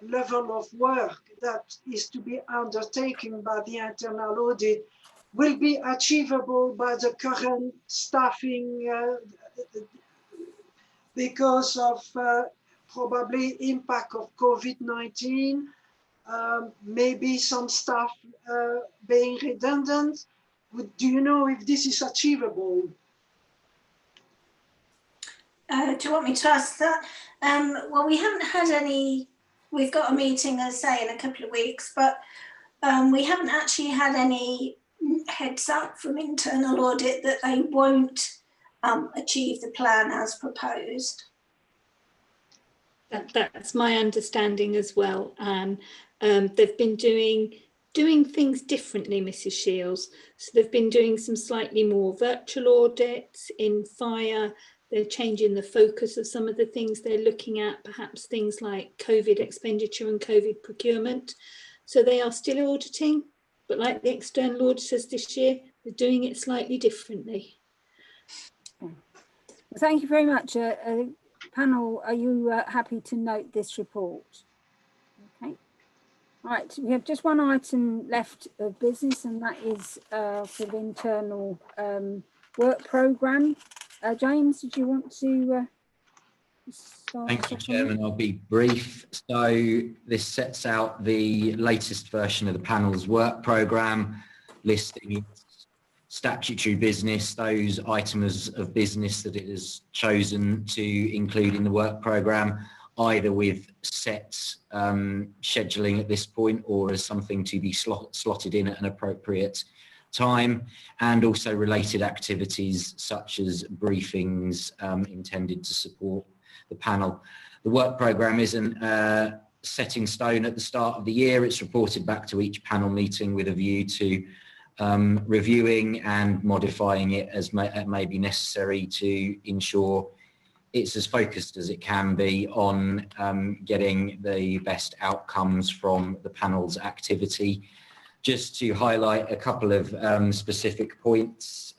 level of work that is to be undertaken by the internal audit will be achievable by the current staffing because of probably impact of COVID-19, maybe some staff being redundant? Do you know if this is achievable? Do you want me to ask that? Well, we haven't had any, we've got a meeting, as I say, in a couple of weeks, but we haven't actually had any heads up from internal audit that they won't achieve the plan as proposed. That's my understanding as well, Anne. They've been doing things differently, Mrs. Shields. So they've been doing some slightly more virtual audits in fire. They're changing the focus of some of the things they're looking at, perhaps things like COVID expenditure and COVID procurement. So they are still auditing, but like the external auditors this year, they're doing it slightly differently. Thank you very much. Panel, are you happy to note this report? Okay. Right, we have just one item left of business, and that is for the internal work programme. James, did you want to start? Thank you, Chairman. I'll be brief. So this sets out the latest version of the panel's work programme, listing statutory business, those items of business that it has chosen to include in the work programme, either with set scheduling at this point or as something to be slotted in at an appropriate time, and also related activities such as briefings intended to support the panel. The work programme isn't set in stone at the start of the year. It's reported back to each panel meeting with a view to reviewing and modifying it as may be necessary to ensure it's as focused as it can be on getting the best outcomes from the panel's activity. Just to highlight a couple of specific points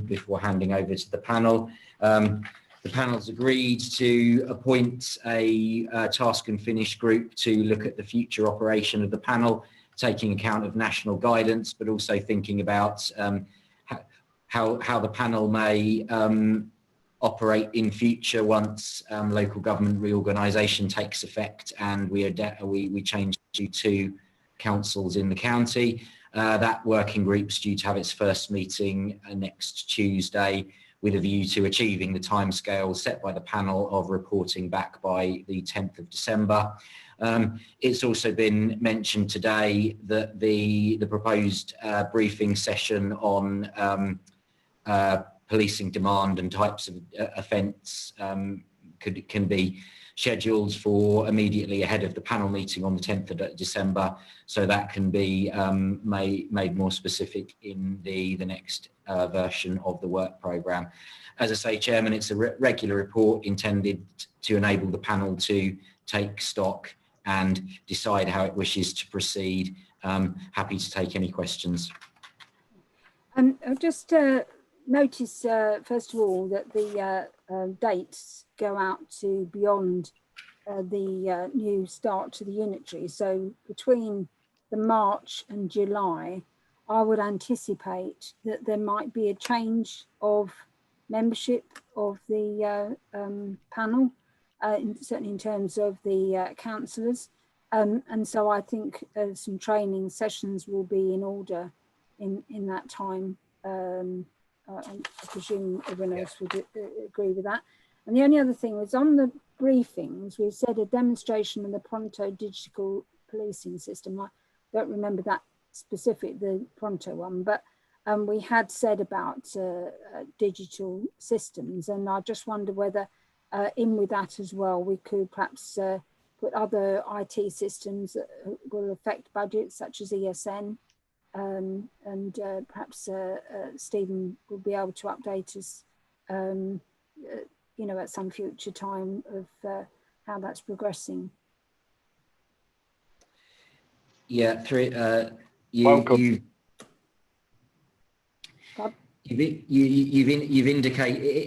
before handing over to the panel. The panel's agreed to appoint a task and finish group to look at the future operation of the panel, taking account of national guidance, but also thinking about how the panel may operate in future once local government reorganisation takes effect and we change to 2 councils in the county. That working group's due to have its first meeting next Tuesday, with a view to achieving the timescale set by the panel of reporting back by the 10th of December. It's also been mentioned today that the proposed briefing session on policing demand and types of offence can be scheduled for immediately ahead of the panel meeting on the 10th of December, so that can be made more specific in the next version of the work programme. As I say, Chairman, it's a regular report intended to enable the panel to take stock and decide how it wishes to proceed. Happy to take any questions. I'll just notice, first of all, that the dates go out to beyond the new start to the unitary. So between the March and July, I would anticipate that there might be a change of membership of the panel, certainly in terms of the councillors. And so I think some training sessions will be in order in that time. I presume everyone else would agree with that. And the only other thing was on the briefings, we said a demonstration of the Pronto digital policing system. I don't remember that specific, the Pronto one, but we had said about digital systems, and I just wonder whether in with that as well, we could perhaps put other IT systems that will affect budgets, such as ESN, and perhaps Stephen will be able to update us, you know, at some future time of how that's progressing. Yeah, you've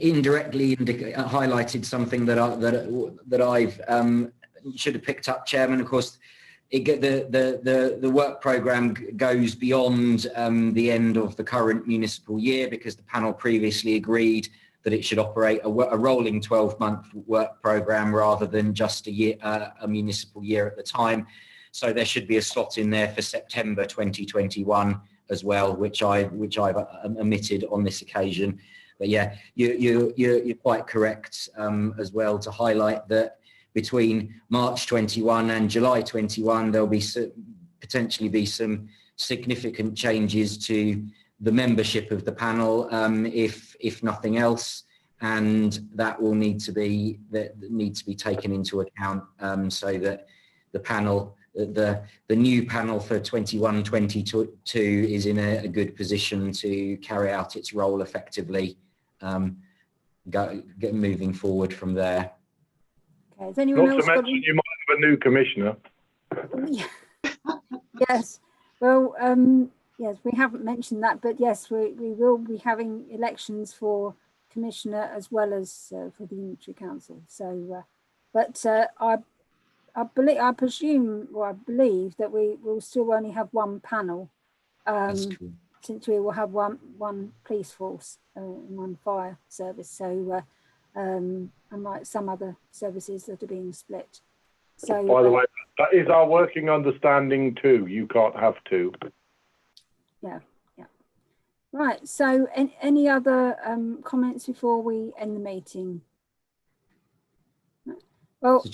indirectly highlighted something that I've should have picked up, Chairman. Of course, the work programme goes beyond the end of the current municipal year, because the panel previously agreed that it should operate a rolling 12-month work programme rather than just a year, a municipal year at the time. So there should be a slot in there for September 2021 as well, which I've omitted on this occasion. But yeah, you're quite correct as well to highlight that between March 21 and July 21, there'll be potentially be some significant changes to the membership of the panel, if nothing else, and that will need to be taken into account, so that the panel, the new panel for 21-22 is in a good position to carry out its role effectively, moving forward from there. Okay. Has anyone Not else to mention, you might have a new commissioner. Yes. Well, yes, we haven't mentioned that, but yes, we will be having elections for commissioner as well as for the unitary council. So, but I believe that we will still only have one panel, since we will have one police force and one fire service. So, unlike some other services that are being split. So, by the way, that is our working understanding too. You can't have two. Yeah. Right. So, any other comments before we end the meeting? Well,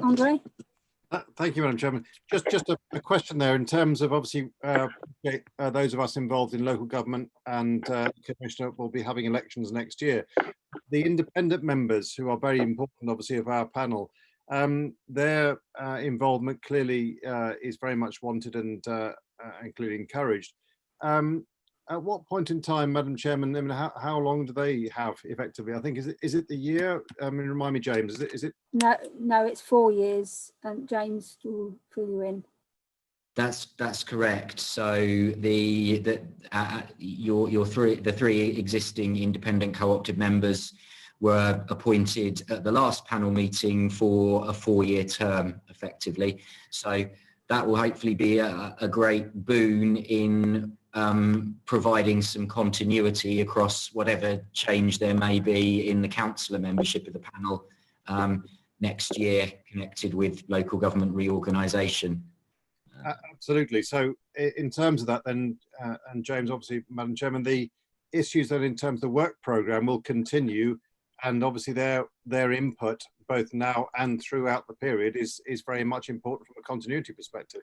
Andre. Thank you, Madam Chairman. Just a question there in terms of, obviously, those of us involved in local government and Commissioner will be having elections next year. The independent members, who are very important, obviously, of our panel, their involvement clearly is very much wanted and clearly encouraged. At what point in time, Madam Chairman, I mean, how long do they have effectively? I think is it the year? I mean, remind me, James. Is it? No, it's 4 years, and James will fill you in. That's correct. So the three existing independent co-opted members were appointed at the last panel meeting for a 4-year term, effectively. So that will hopefully be a great boon in providing some continuity across whatever change there may be in the councillor membership of the panel next year, connected with local government reorganisation. Absolutely. So in terms of that then, and James, obviously, Madam Chairman, the issues that in terms of the work programme will continue, and obviously their input both now and throughout the period is very much important from a continuity perspective.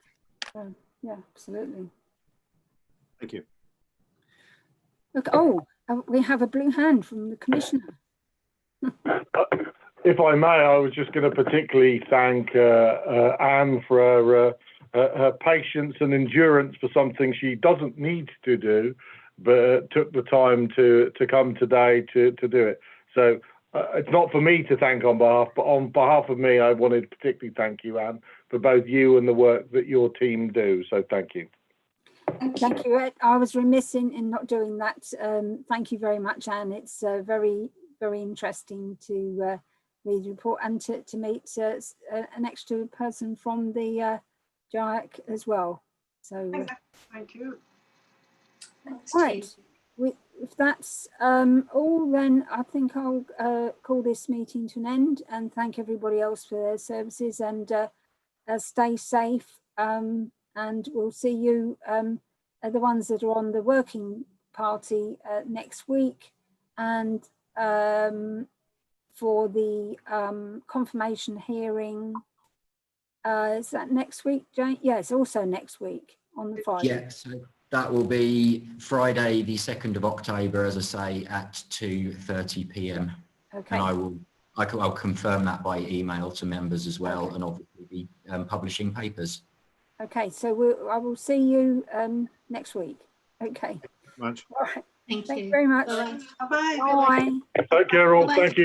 Yeah, absolutely. Thank you. Look, We have a blue hand from the Commissioner. If I may, I was just going to particularly thank Anne for her patience and endurance for something she doesn't need to do, but took the time to come today to do it. So it's not for me to thank on behalf, but on behalf of me, I wanted to particularly thank you, Anne, for both you and the work that your team do. So thank you. Thank you. I was remiss in not doing that. Thank you very much, Anne. It's very, very interesting to read the report and to meet an extra person from the JIAC as well. So thank you. Right. If that's all, then I think I'll call this meeting to an end and thank everybody else for their services, and stay safe. And we'll see you, the ones that are on the working party next week, and for the confirmation hearing. Is that next week, Jane? Yeah, it's also next week on the Friday. Yeah, so that will be Friday, the 2nd of October, as I say, at 2:30 p.m. Okay. And I'll confirm that by email to members as well, okay. And obviously be publishing papers. Okay, so I will see you next week. Okay. Much. All right. Thank Thank you you very much. Bye-bye. Bye. Take care all. Thank you.